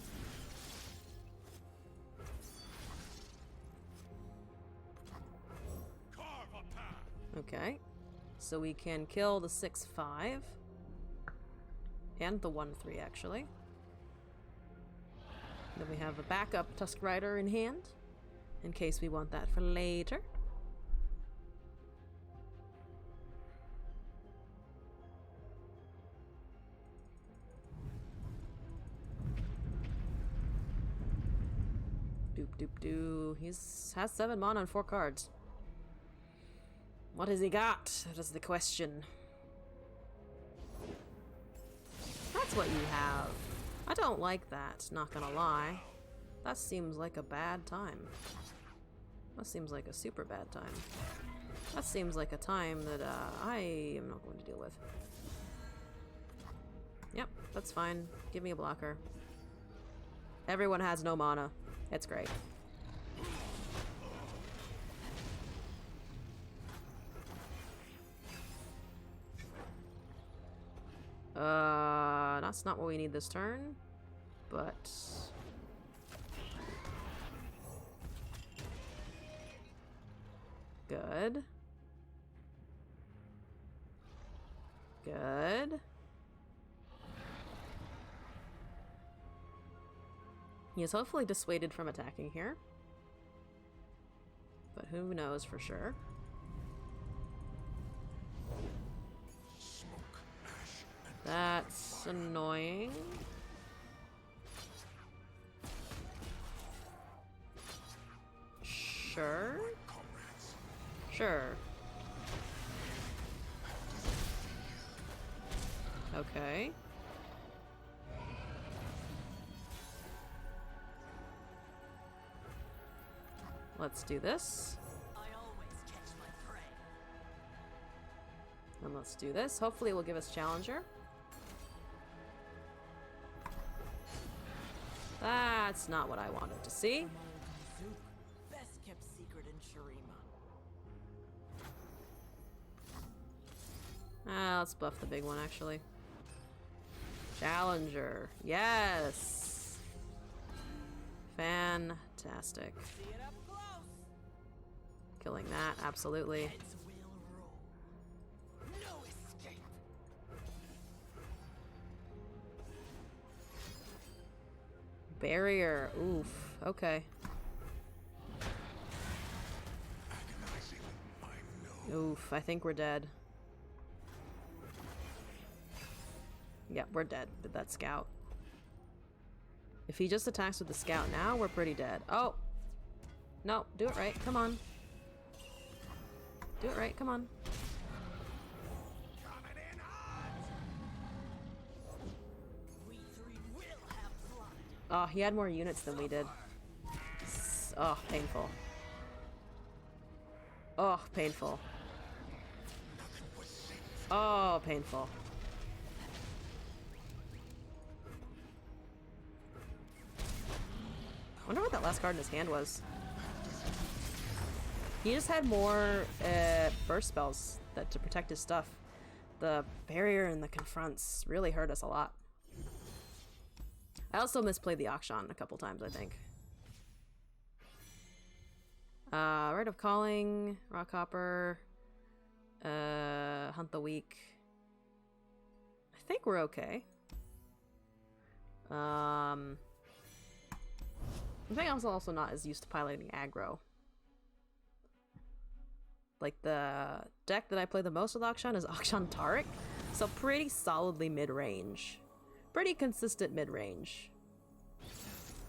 Carve a path. Okay. So we can kill the 6/5. And the 1/3 actually. Then we have a backup Tusk Rider in hand, in case we want that for later. Doop doop doo. Has 7 mana and 4 cards. What has he got? That is the question. That's what you have. I don't like that, not gonna lie. That seems like a bad time. That seems like a super bad time. That seems like a time that I am not going to deal with. Yep, that's fine. Give me a blocker. Everyone has no mana. It's great. That's not what we need this turn, but... Good. Good. He is hopefully dissuaded from attacking here. But who knows for sure. Smoke, ash, and That's annoying. Sure. comrades. Sure. Okay. Let's do this. I always catch my prey. And let's do this. Hopefully it will give us Challenger. That's not what I wanted to see. Best kept secret in Shurima. Let's buff the big one, actually. Challenger. Yes! Fantastic. See it up close. Killing that, absolutely. Heads will roll. No escape. Barrier. Oof. Okay. Agonizing, I know. Oof. I think we're dead. Yep, we're dead with that scout. If he just attacks with the scout now, we're pretty dead. Oh! No, do it right. Come on. Do it right. Come on. Coming in hot! We three will have blood. Oh, he had more units than we did. Oh, painful. Oh, painful. Nothing was safe. Oh, painful. I wonder what that last card in his hand was. He just had more burst spells that to protect his stuff. The barrier and the confronts really hurt us a lot. I also misplayed the Akshan a couple times, I think. Rite of Calling, Rockhopper, Hunt the Weak. I think we're okay. I think I'm also not as used to piloting aggro. Like, the deck that I play the most with Akshan is Akshan Taric, so pretty solidly mid-range. Pretty consistent mid-range.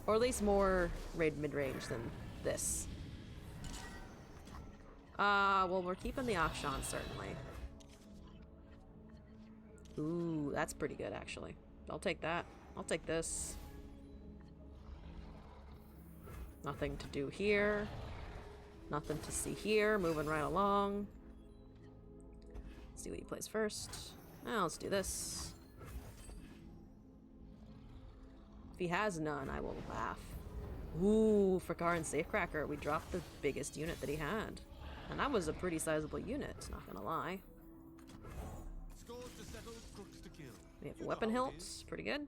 Or at least more mid-range than this. Well, we're keeping the Akshan, certainly. Ooh, that's pretty good, actually. I'll take that. I'll take this. Nothing to do here. Nothing to see here. Moving right along. Let's see what he plays first. Oh, let's do this. If he has none, I will laugh. Ooh, for Karin Safecracker, we dropped the biggest unit that he had. And that was a pretty sizable unit, not gonna lie. Scores to settle, crooks to kill. We have Weapon Hilt, pretty good.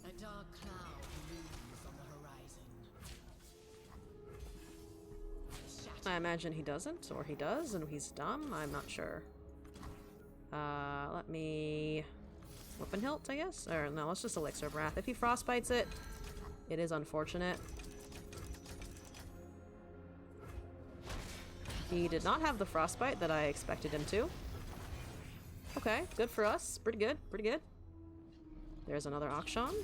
A dark cloud looms on the horizon. I imagine he doesn't, or he does, and he's dumb. I'm not sure. Let me... Weapon Hilt, I guess? Or no, let's just Elixir of Wrath. If he Frostbites it, it is unfortunate. He did not have the Frostbite that I expected him to. Okay, good for us. Pretty good, pretty good. There's another Akshan.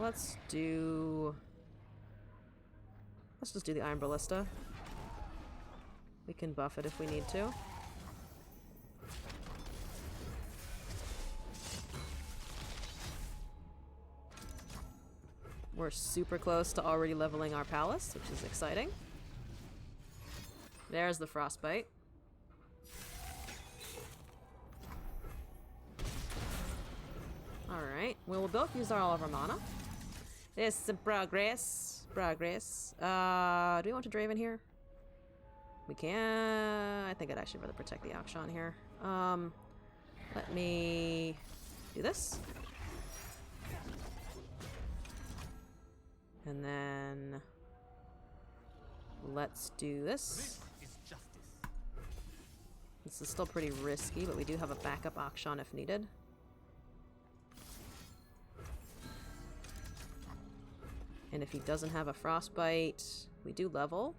Let's just do the Iron Ballista. We can buff it if we need to. We're super close to already leveling our palace, which is exciting. There's the Frostbite. Alright, we'll both use all of our mana. There's some progress. Progress. Do we want to Draven here? We can... I think I'd actually rather protect the Akshan here. Let me do this. And then... let's do this. This is justice. This is still pretty risky, but we do have a backup Akshan if needed. And if he doesn't have a Frostbite, we do level.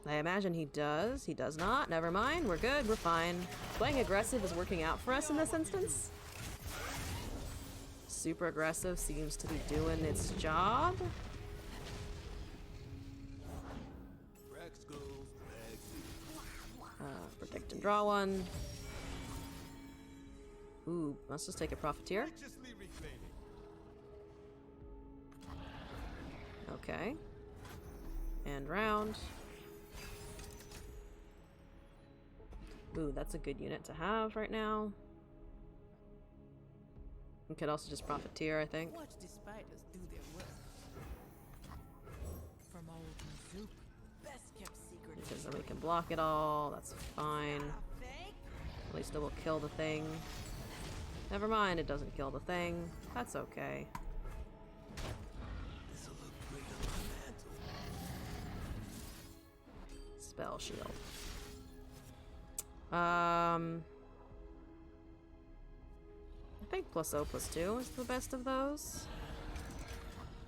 I imagine he does. He does not. Never mind. We're good. We're fine. Playing aggressive is working out for us in this instance. Super aggressive seems to be doing its job. Protect and draw one. Ooh, let's just take a Profiteer. Okay. And round. Ooh, that's a good unit to have right now. We could also just Profiteer, I think. Watch the spiders do their work. From old Zoop, best kept secret. Because then we can block it all. That's fine. At least it will kill the thing. Never mind, it doesn't kill the thing. That's okay. This'll look great on my mantle. Spell shield. I think +0/+2 is the best of those.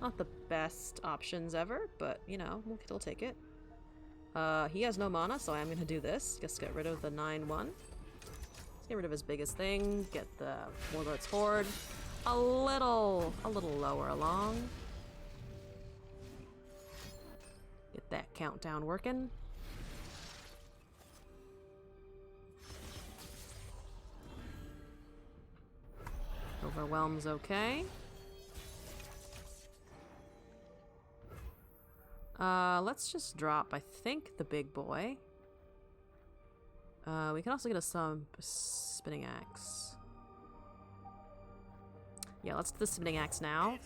Not the best options ever, but you know, we'll take it. He has no mana, so I'm gonna do this. Just get rid of the 9/1. Let's get rid of his biggest thing. Get the Warlord's Horde a little lower along. Get that countdown working. Overwhelm's okay. Let's just drop, I think, the big boy. We can also get a spinning axe. Yeah, let's do the spinning axe now.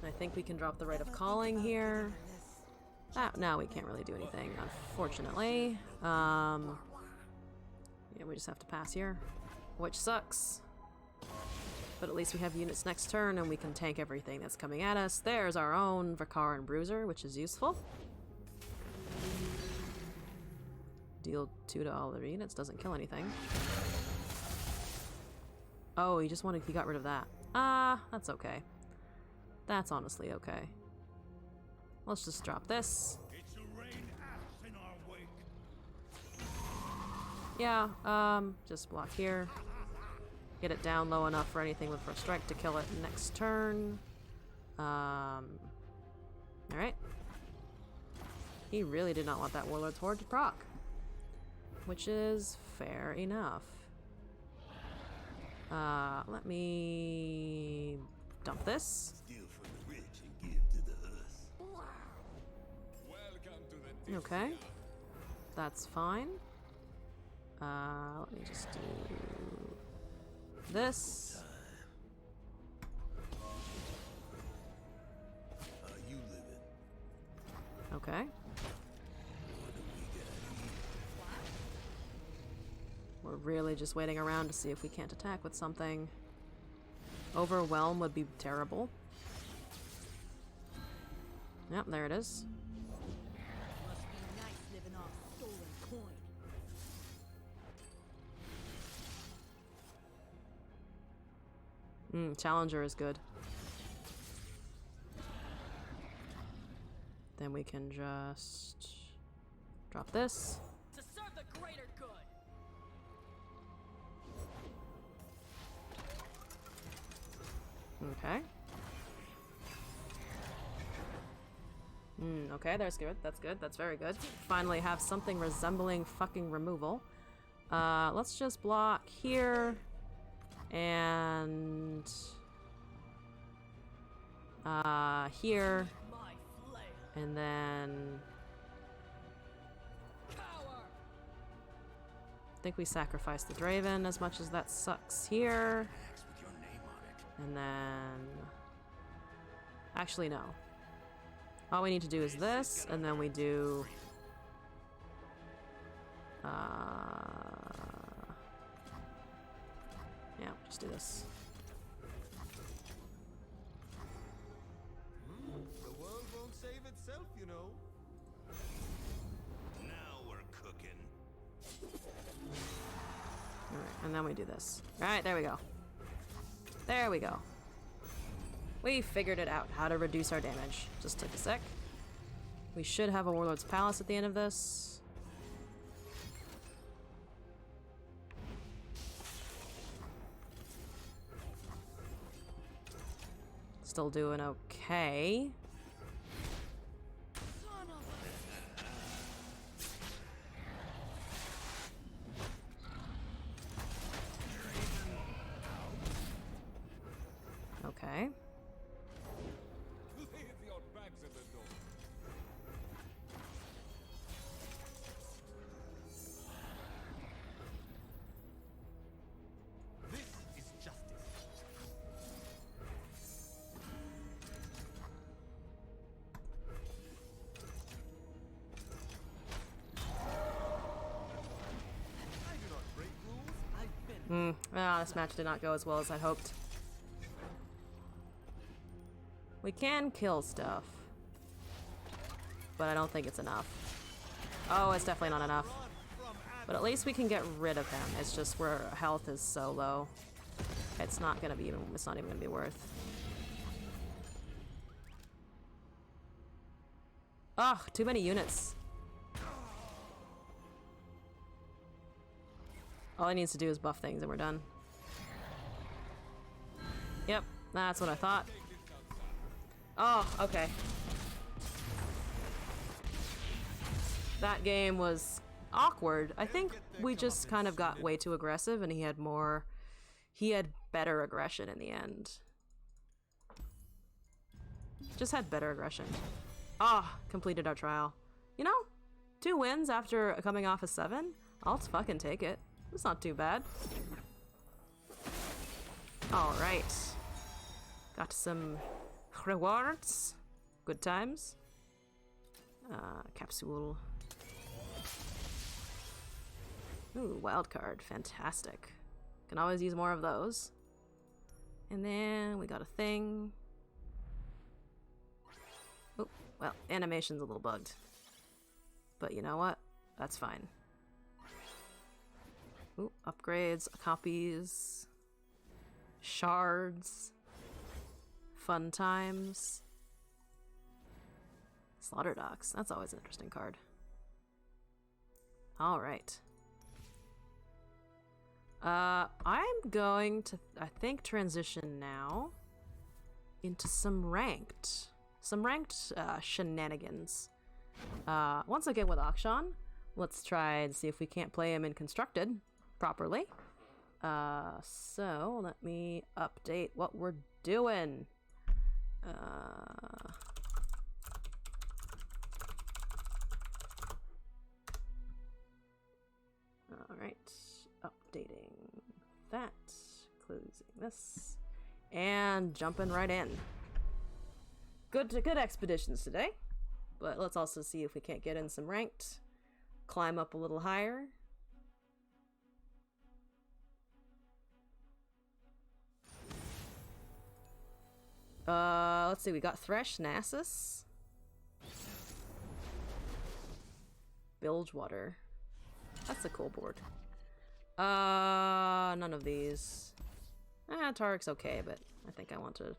I think we can drop the Rite of Calling here. Now we can't really do anything, unfortunately. Yeah, we just have to pass here, which sucks. But at least we have units next turn and we can tank everything that's coming at us. There's our own Vakar and Bruiser, which is useful. Deal 2 to all the units, doesn't kill anything. Oh, he got rid of that. That's okay. That's honestly okay. Let's just drop this. It's a rain axe in our wake. Yeah, just block here. Get it down low enough for anything with first strike to kill it next turn. Alright. He really did not want that Warlord's Horde to proc. Which is fair enough. Let me dump this. Steal from the rich and give to the us. Welcome to the Okay. That's fine. Let me just do this. You living? Okay. We're really just waiting around to see if we can't attack with something. Overwhelm would be terrible. Yep, there it is. Must be nice living off stolen coin. Challenger is good. Then we can just drop this. To serve the greater good. Okay. Okay, that's good. That's good. That's very good. Finally have something resembling fucking removal. Let's just block here. And... here. My flail. And then... Power. I think we sacrifice the Draven as much as that sucks here. Axe with your name on it. And then... Actually, no. All we need to do is this, and then we do... Yeah, just do this. The world won't save itself, you know. Now we're cooking. Alright, and then we do this. Alright, there we go. There we go. We figured it out, how to reduce our damage. Just took a sec. We should have a Warlord's Palace at the end of this. Still doing okay. Okay. Leave your bags at the door. This is justice. I do not break rules. I've been. This match did not go as well as I hoped. We can kill stuff, but I don't think it's enough. Oh, it's definitely not enough. But at least we can get rid of him. It's just where health is so low. It's not gonna be even. It's not even gonna be worth. Oh, too many units. All he needs to do is buff things, and we're done. Yep, that's what I thought. Oh, okay. That game was awkward. I think we just kind of got way too aggressive and he had better aggression in the end. Just had better aggression. Ah, completed our trial. You know, 2 wins after coming off a 7? I'll fucking take it. It's not too bad. Alright. Got some rewards. Good times. Capsule. Ooh, wild card. Fantastic. Can always use more of those. And then we got a thing. Oh, well, animation's a little bugged. But you know what? That's fine. Ooh, upgrades, copies, shards, fun times, slaughter docks. That's always an interesting card. All right. I'm going to, I think, transition now into some ranked shenanigans. Once again with Akshan, let's try and see if we can't play him in Constructed properly. So let me update what we're doing. Alright, updating that, closing this, and jumping right in. Good expeditions today, but let's also see if we can't get in some ranked, climb up a little higher. Let's see, we got Thresh, Nasus, Bilgewater. That's a cool board. None of these. Tarek's okay, but I think I want to...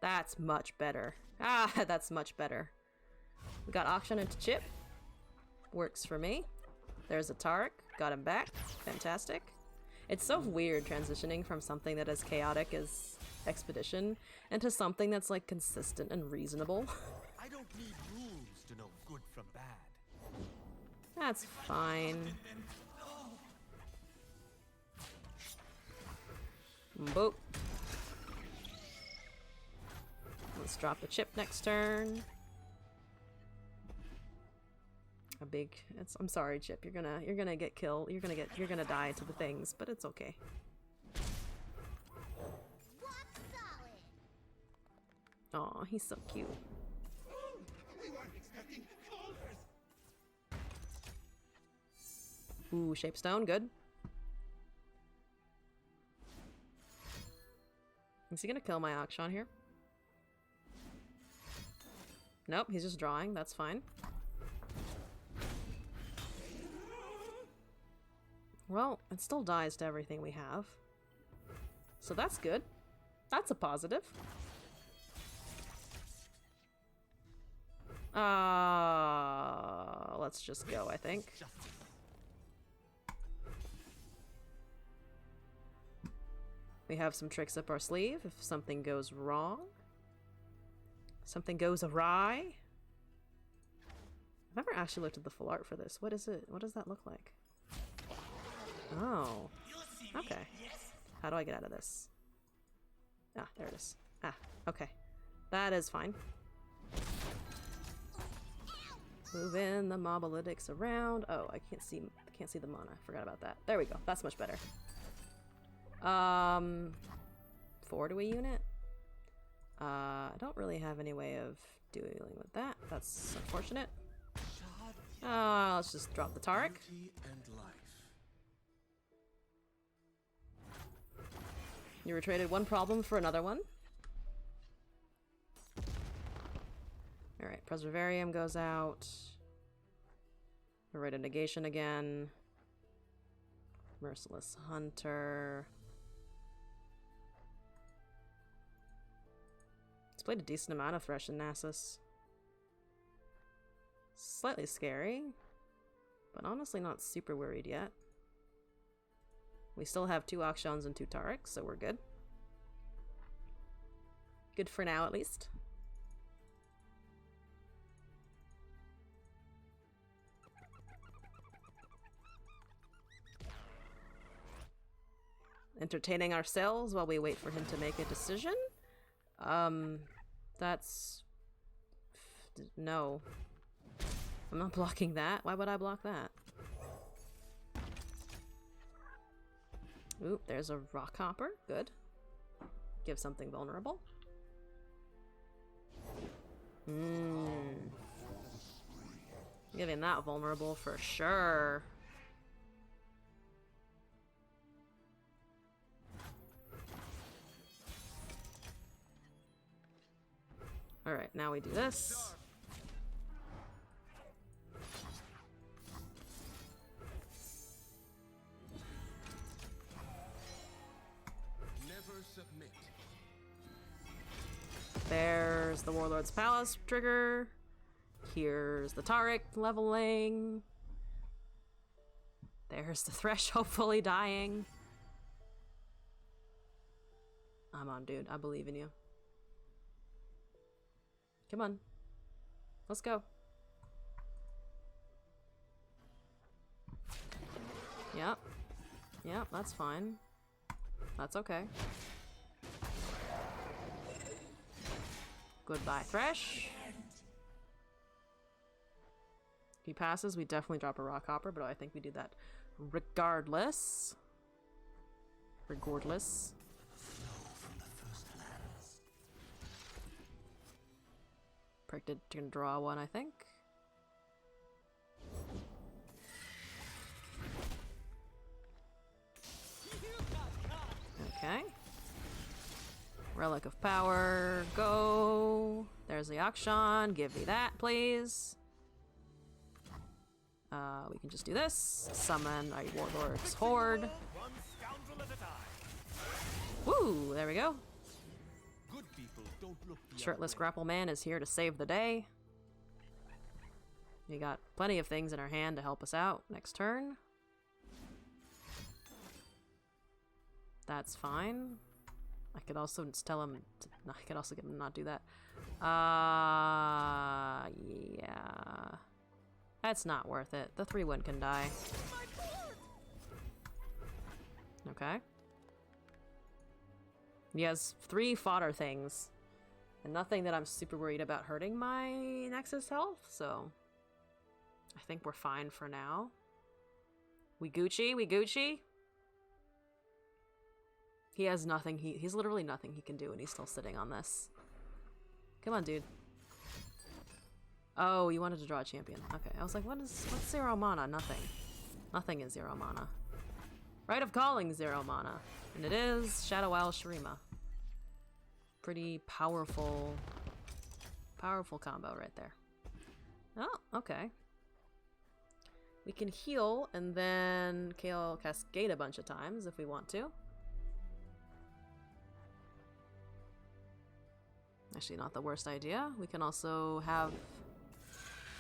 That's much better. That's much better. We got Auction into Chip. Works for me. There's a Tarek. Got him back. Fantastic. It's so weird transitioning from something that is chaotic as Expedition into something that's like consistent and reasonable. I don't need rules to know good from bad. That's fine. Boop. Let's drop a chip next turn. A big. I'm sorry, Chip. You're gonna get killed. You're gonna die to the things, but it's okay. Aw, he's so cute. Ooh, Shapestone, good. Is he gonna kill my Akshan here? Nope, he's just drawing, that's fine. Well, it still dies to everything we have. So that's good. That's a positive. Let's just go, I think. We have some tricks up our sleeve if something goes wrong. Something goes awry. I've never actually looked at the full art for this. What is it? What does that look like? Oh. Okay. How do I get out of this? Ah, there it is. Ah, okay. That is fine. Moving the mobalytics around. Oh, I can't see the mana. Forgot about that. There we go. That's much better. 4 to a unit. I don't really have any way of dealing with that. That's unfortunate. Let's just drop the Tarek. You were traded one problem for another one. Alright, Preservarium goes out. Rid of Negation again. Merciless Hunter. He's played a decent amount of Thresh and Nasus. Slightly scary, but honestly not super worried yet. We still have 2 Akshans and 2 Tareks, so we're good. Good for now, at least. Entertaining ourselves while we wait for him to make a decision? That's... no. I'm not blocking that. Why would I block that? Oop, there's a rock hopper. Good. Give something vulnerable. Giving that vulnerable for sure. Alright, now we do this. Never submit. There's the Warlord's Palace trigger. Here's the Taric leveling. There's the Thresh hopefully dying. I'm on, dude. I believe in you. Come on. Let's go. Yep. Yep, that's fine. That's okay. Goodbye, Thresh. If he passes, we definitely drop a rock hopper, but I think we do that regardless. Regardless. Predicted to draw one, I think. Okay. Relic of Power, go. There's the Akshan. Give me that, please. We can just do this. Summon a Warlord's Horde. Woo! There we go. Good people don't look the other Shirtless way. Grapple Man is here to save the day. We got plenty of things in our hand to help us out next turn. That's fine. I could also just tell him to, no, I could also get him to not do that. Yeah. That's not worth it. The 3-1 can die. Okay. He has 3 fodder things. And nothing that I'm super worried about hurting my Nexus health, so I think we're fine for now. We Gucci? We Gucci? He has nothing. He's literally nothing he can do, and he's still sitting on this. Come on, dude. Oh, you wanted to draw a champion. Okay, I was like, what's 0 mana? Nothing. Nothing is 0 mana. Rite of Calling 0 mana. And it is Shadow Owl Shurima. Pretty powerful combo right there. Oh, okay. We can heal and then Kale Cascade a bunch of times if we want to. Actually, not the worst idea. We can also have...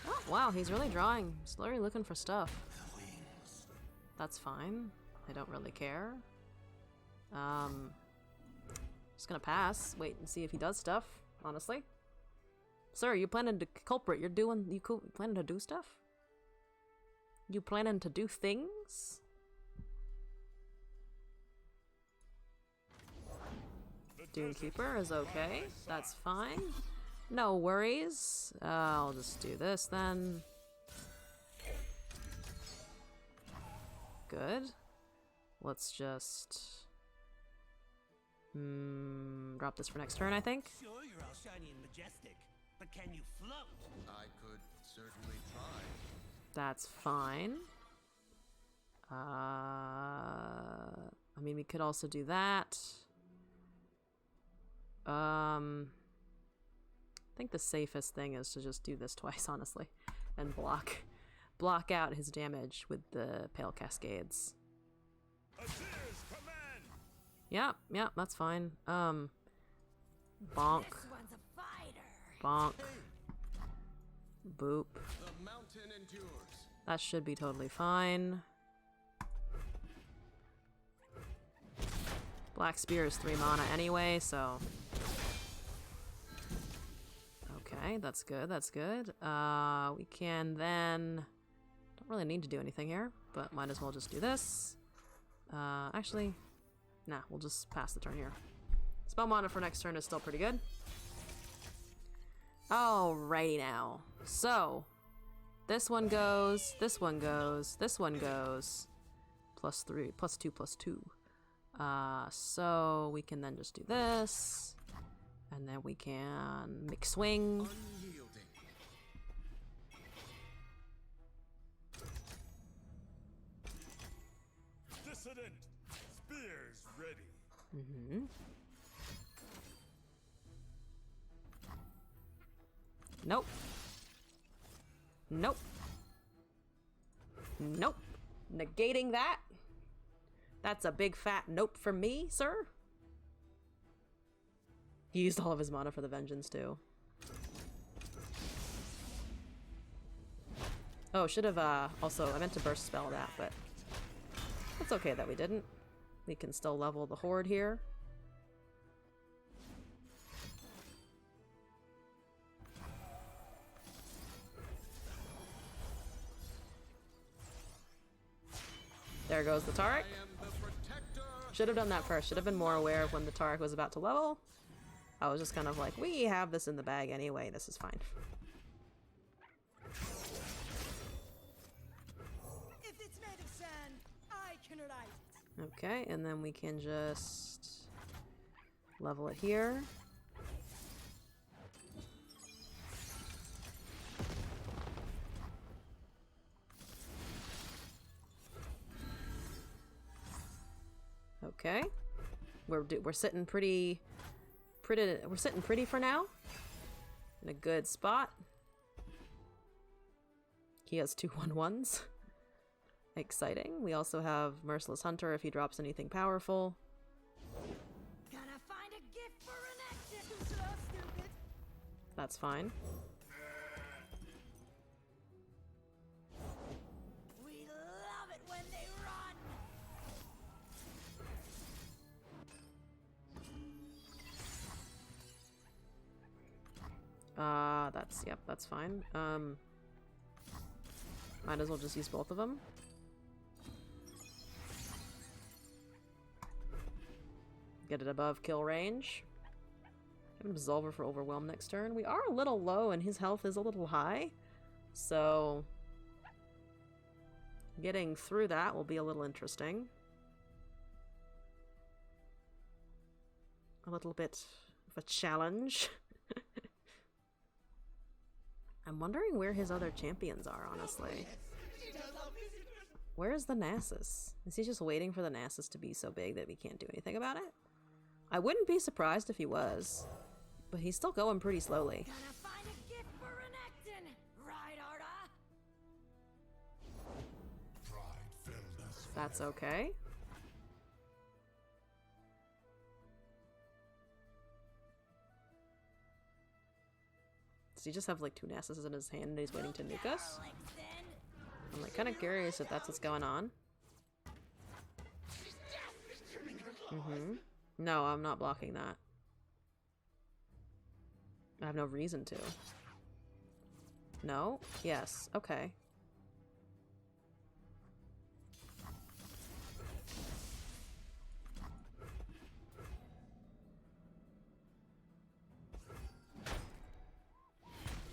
Oh, wow, he's really drawing. He's literally looking for stuff. That's fine. I don't really care. Just gonna pass. Wait and see if he does stuff, honestly. Sir, you planning to culprit? You planning to do stuff? You planning to do things? Dunekeeper is okay. That's fine. No worries. I'll just do this then. Good. Let's just... drop this for next turn, I think. Sure, you're all shiny and majestic, but can you float? I could certainly try. That's fine. I mean, we could also do that. I think the safest thing is to just do this twice, honestly, and block out his damage with the Pale Cascades. Yep, that's fine. Bonk. Bonk. Boop. The mountain endures. That should be totally fine. Black Spear is 3 mana anyway, so... Okay, that's good, that's good. We can then... Don't really need to do anything here, but might as well just do this. Actually... Nah, we'll just pass the turn here. Spell mana for next turn is still pretty good. Alrighty now. So, This one goes, this one goes, this one goes. +3, +2, +2. So we can then just do this. And then we can mix swing. Unyielding. Dissident! Spears ready. Mm-hmm. Nope. Nope. Nope. Negating that. That's a big fat nope from me, sir. He used all of his mana for the vengeance, too. Oh, should have, also, I meant to burst spell that, but it's okay that we didn't. We can still level the horde here. There goes the Taric. Should have done that first. Should have been more aware of when the Taric was about to level. I was just kind of like, we have this in the bag anyway. This is fine. If it's made of sand, I can write it. Okay, and then we can just level it here. Okay, we're sitting pretty. We're sitting pretty for now. In a good spot. He has 2 1/1s. Exciting. We also have Merciless Hunter if he drops anything powerful. Gonna find a gift for an action. Too slow, stupid. That's fine. We love it when they run. Yep, that's fine. Might as well just use both of them. Get it above kill range. Have an Absolver for Overwhelm next turn. We are a little low and his health is a little high. So getting through that will be a little interesting. A little bit of a challenge. I'm wondering where his other champions are, honestly. Where is the Nasus? Is he just waiting for the Nasus to be so big that we can't do anything about it? I wouldn't be surprised if he was. But he's still going pretty slowly. Gonna find a gift for an action. Right, Arda? Pride filled us. That's okay. Does he just have like 2 Nasuses in his hand and he's waiting to nuke us? I'm like kind of curious if that's what's going on. No, I'm not blocking that. I have no reason to. No? Yes. Okay.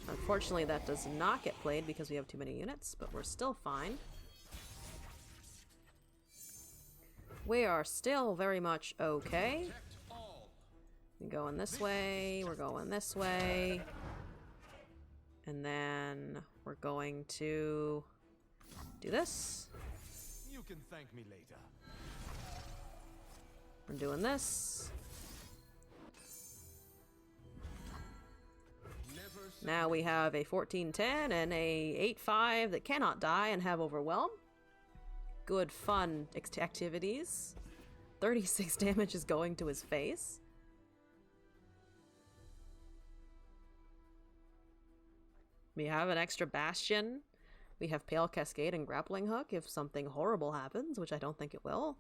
Unfortunately, that does not get played because we have too many units, but we're still fine. We are still very much okay. We're going this way, we're going this way. And then we're going to do this. You can thank me later. We're doing this. Now we have a 14-10 and a 8-5 that cannot die and have Overwhelm. Good fun activities. 36 damage is going to his face. We have an extra Bastion. We have Pale Cascade and Grappling Hook if something horrible happens, which I don't think it will.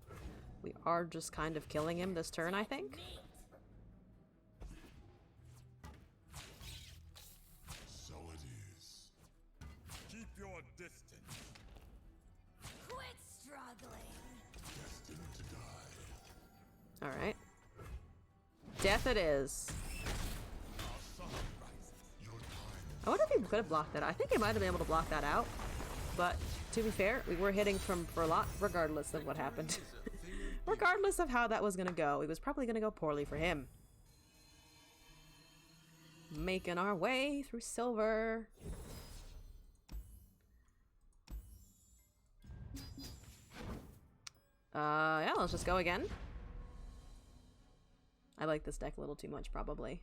We are just kind of killing him this turn, I think. So it is. Keep your distance. Quit struggling. Destined to die. Alright. Death it is. Your time I wonder if he could have blocked that. I think he might have been able to block that out. But to be fair, we were hitting for a lot, regardless of what happened. Regardless of how that was gonna go, it was probably gonna go poorly for him. Making our way through silver. Yeah, let's just go again. I like this deck a little too much, probably.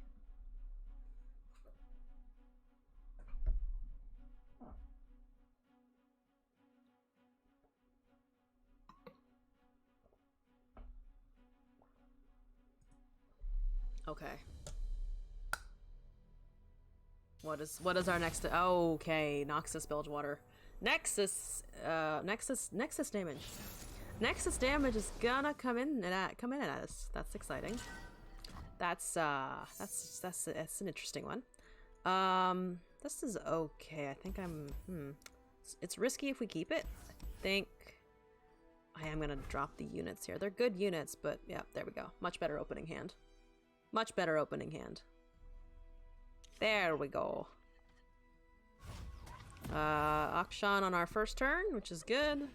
Okay. What is our next? Okay, Noxus Bilgewater. Nexus damage. Nexus damage is gonna come in at us. That's exciting. That's an interesting one. This is okay. I think it's risky if we keep it. I think I am gonna drop the units here. They're good units, but yeah, there we go. Much better opening hand. Much better opening hand. There we go. Akshan on our first turn, which is good.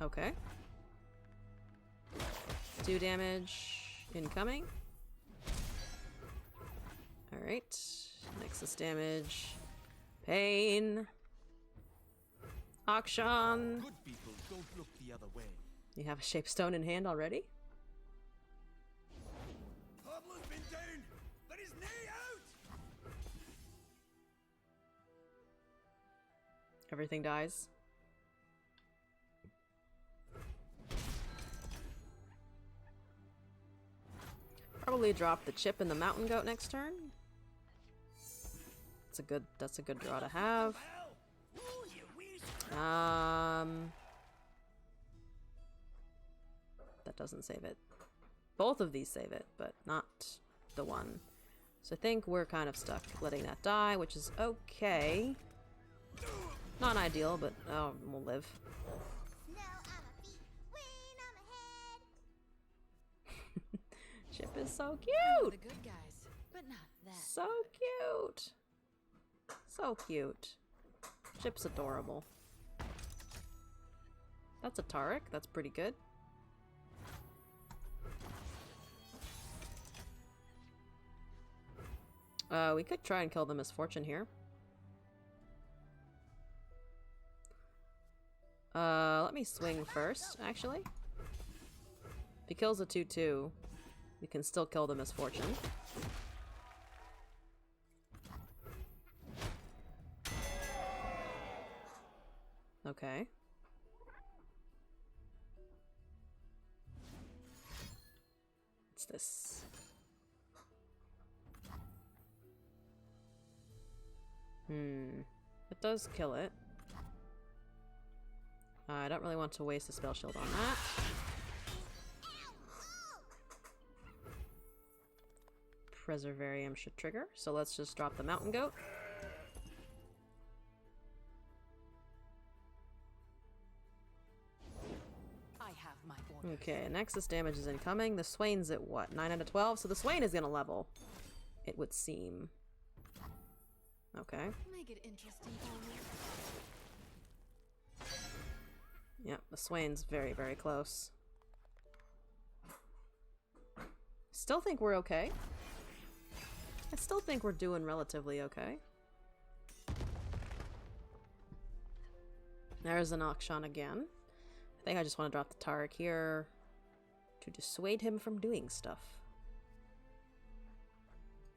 Okay. 2 damage incoming. Alright. Nexus damage. Pain. Akshan. Good people don't look the other way. You have a Shapestone in hand already? Pablo's been down, but his knee out. Everything dies. Probably drop the chip and the mountain goat next turn. That's a good draw to have. That doesn't save it. Both of these save it, but not the one. So I think we're kind of stuck letting that die, which is okay. Not ideal, but we'll live. Chip is so cute. The good guys, but not that. So cute. So cute. Chip's adorable. That's a Taric. That's pretty good. We could try and kill the Misfortune here. Let me swing first, actually. If he kills a 2/2, we can still kill the Misfortune. Okay. What's this? It does kill it. I don't really want to waste a spell shield on that. Preservarium should trigger, so let's just drop the mountain goat. I have my orders. Okay, Nexus damage is incoming. The Swain's at what? 9 out of 12? So the Swain is gonna level, it would seem. Okay. Make it interesting for me. Yep, the Swain's very, very close. Still think we're okay. I still think we're doing relatively okay. There's an Akshan again. I think I just want to drop the Taric here to dissuade him from doing stuff.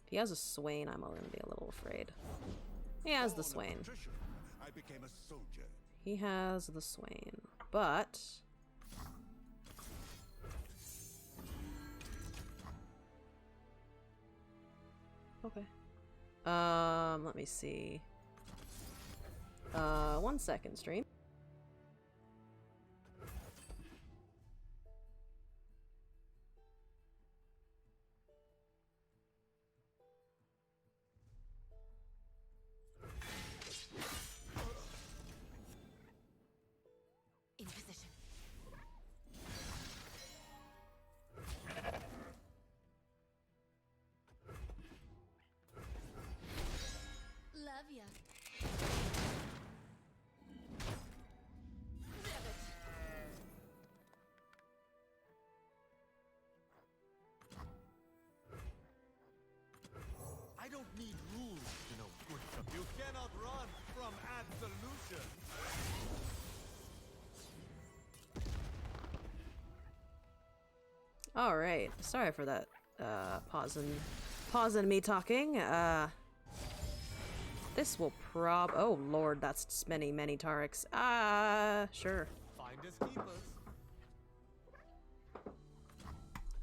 If he has a Swain, I'm going to be a little afraid. He has the Swain. I became a soldier. He has the Swain, but... Okay. Let me see. 1 second, stream. In position. Alright, sorry for that, pausing me talking. This will oh lord, that's just many, many Tariks. Sure. Finders keepers.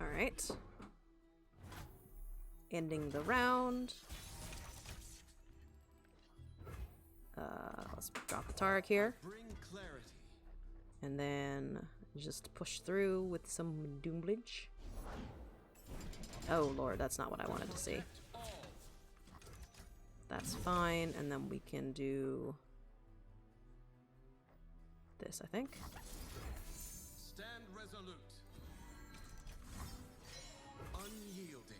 Alright. Ending the round. Let's drop the Tarik here. Bring clarity. And then just push through with some Doomblage. Oh lord, that's not what I wanted to see. That's fine, and then we can do this, I think. Stand resolute. Unyielding.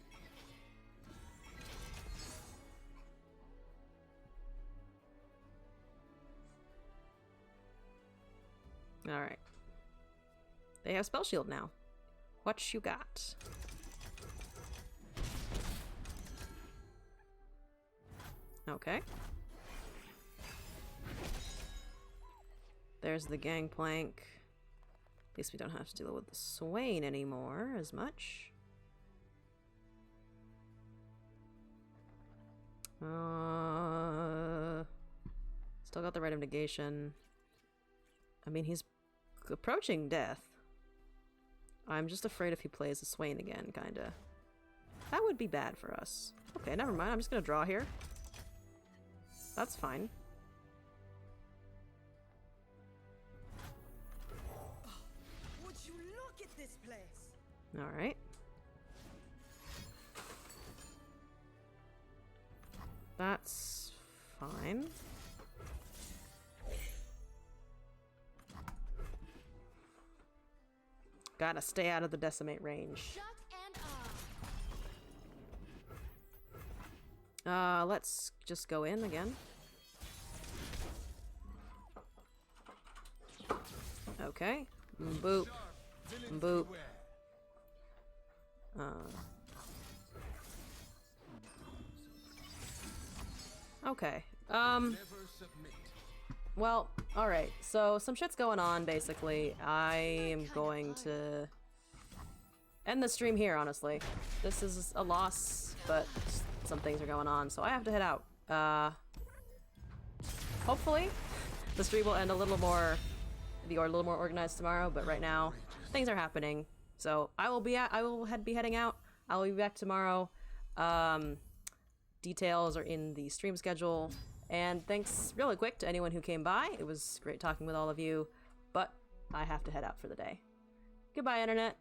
Alright. They have Spell Shield now. What you got? Okay. There's the Gangplank. At least we don't have to deal with the Swain anymore as much. Still got the Rite of Negation. I mean, he's approaching death. I'm just afraid if he plays the Swain again, kinda. That would be bad for us. Okay, never mind. I'm just gonna draw here. That's fine. Would you look at this place? Alright. That's fine. Gotta stay out of the Decimate range. Shut and Let's just go in again. Okay. Boop. Boop. Okay. Never submit. Well, alright. So, some shit's going on, basically. I am going to end the stream here, honestly. This is a loss, but some things are going on, so I have to head out. Hopefully, the stream will end a little more organized tomorrow, but right now, things are happening. So, I will be heading out. I will be back tomorrow. Details are in the stream schedule. And thanks really quick to anyone who came by. It was great talking with all of you, but I have to head out for the day. Goodbye, Internet.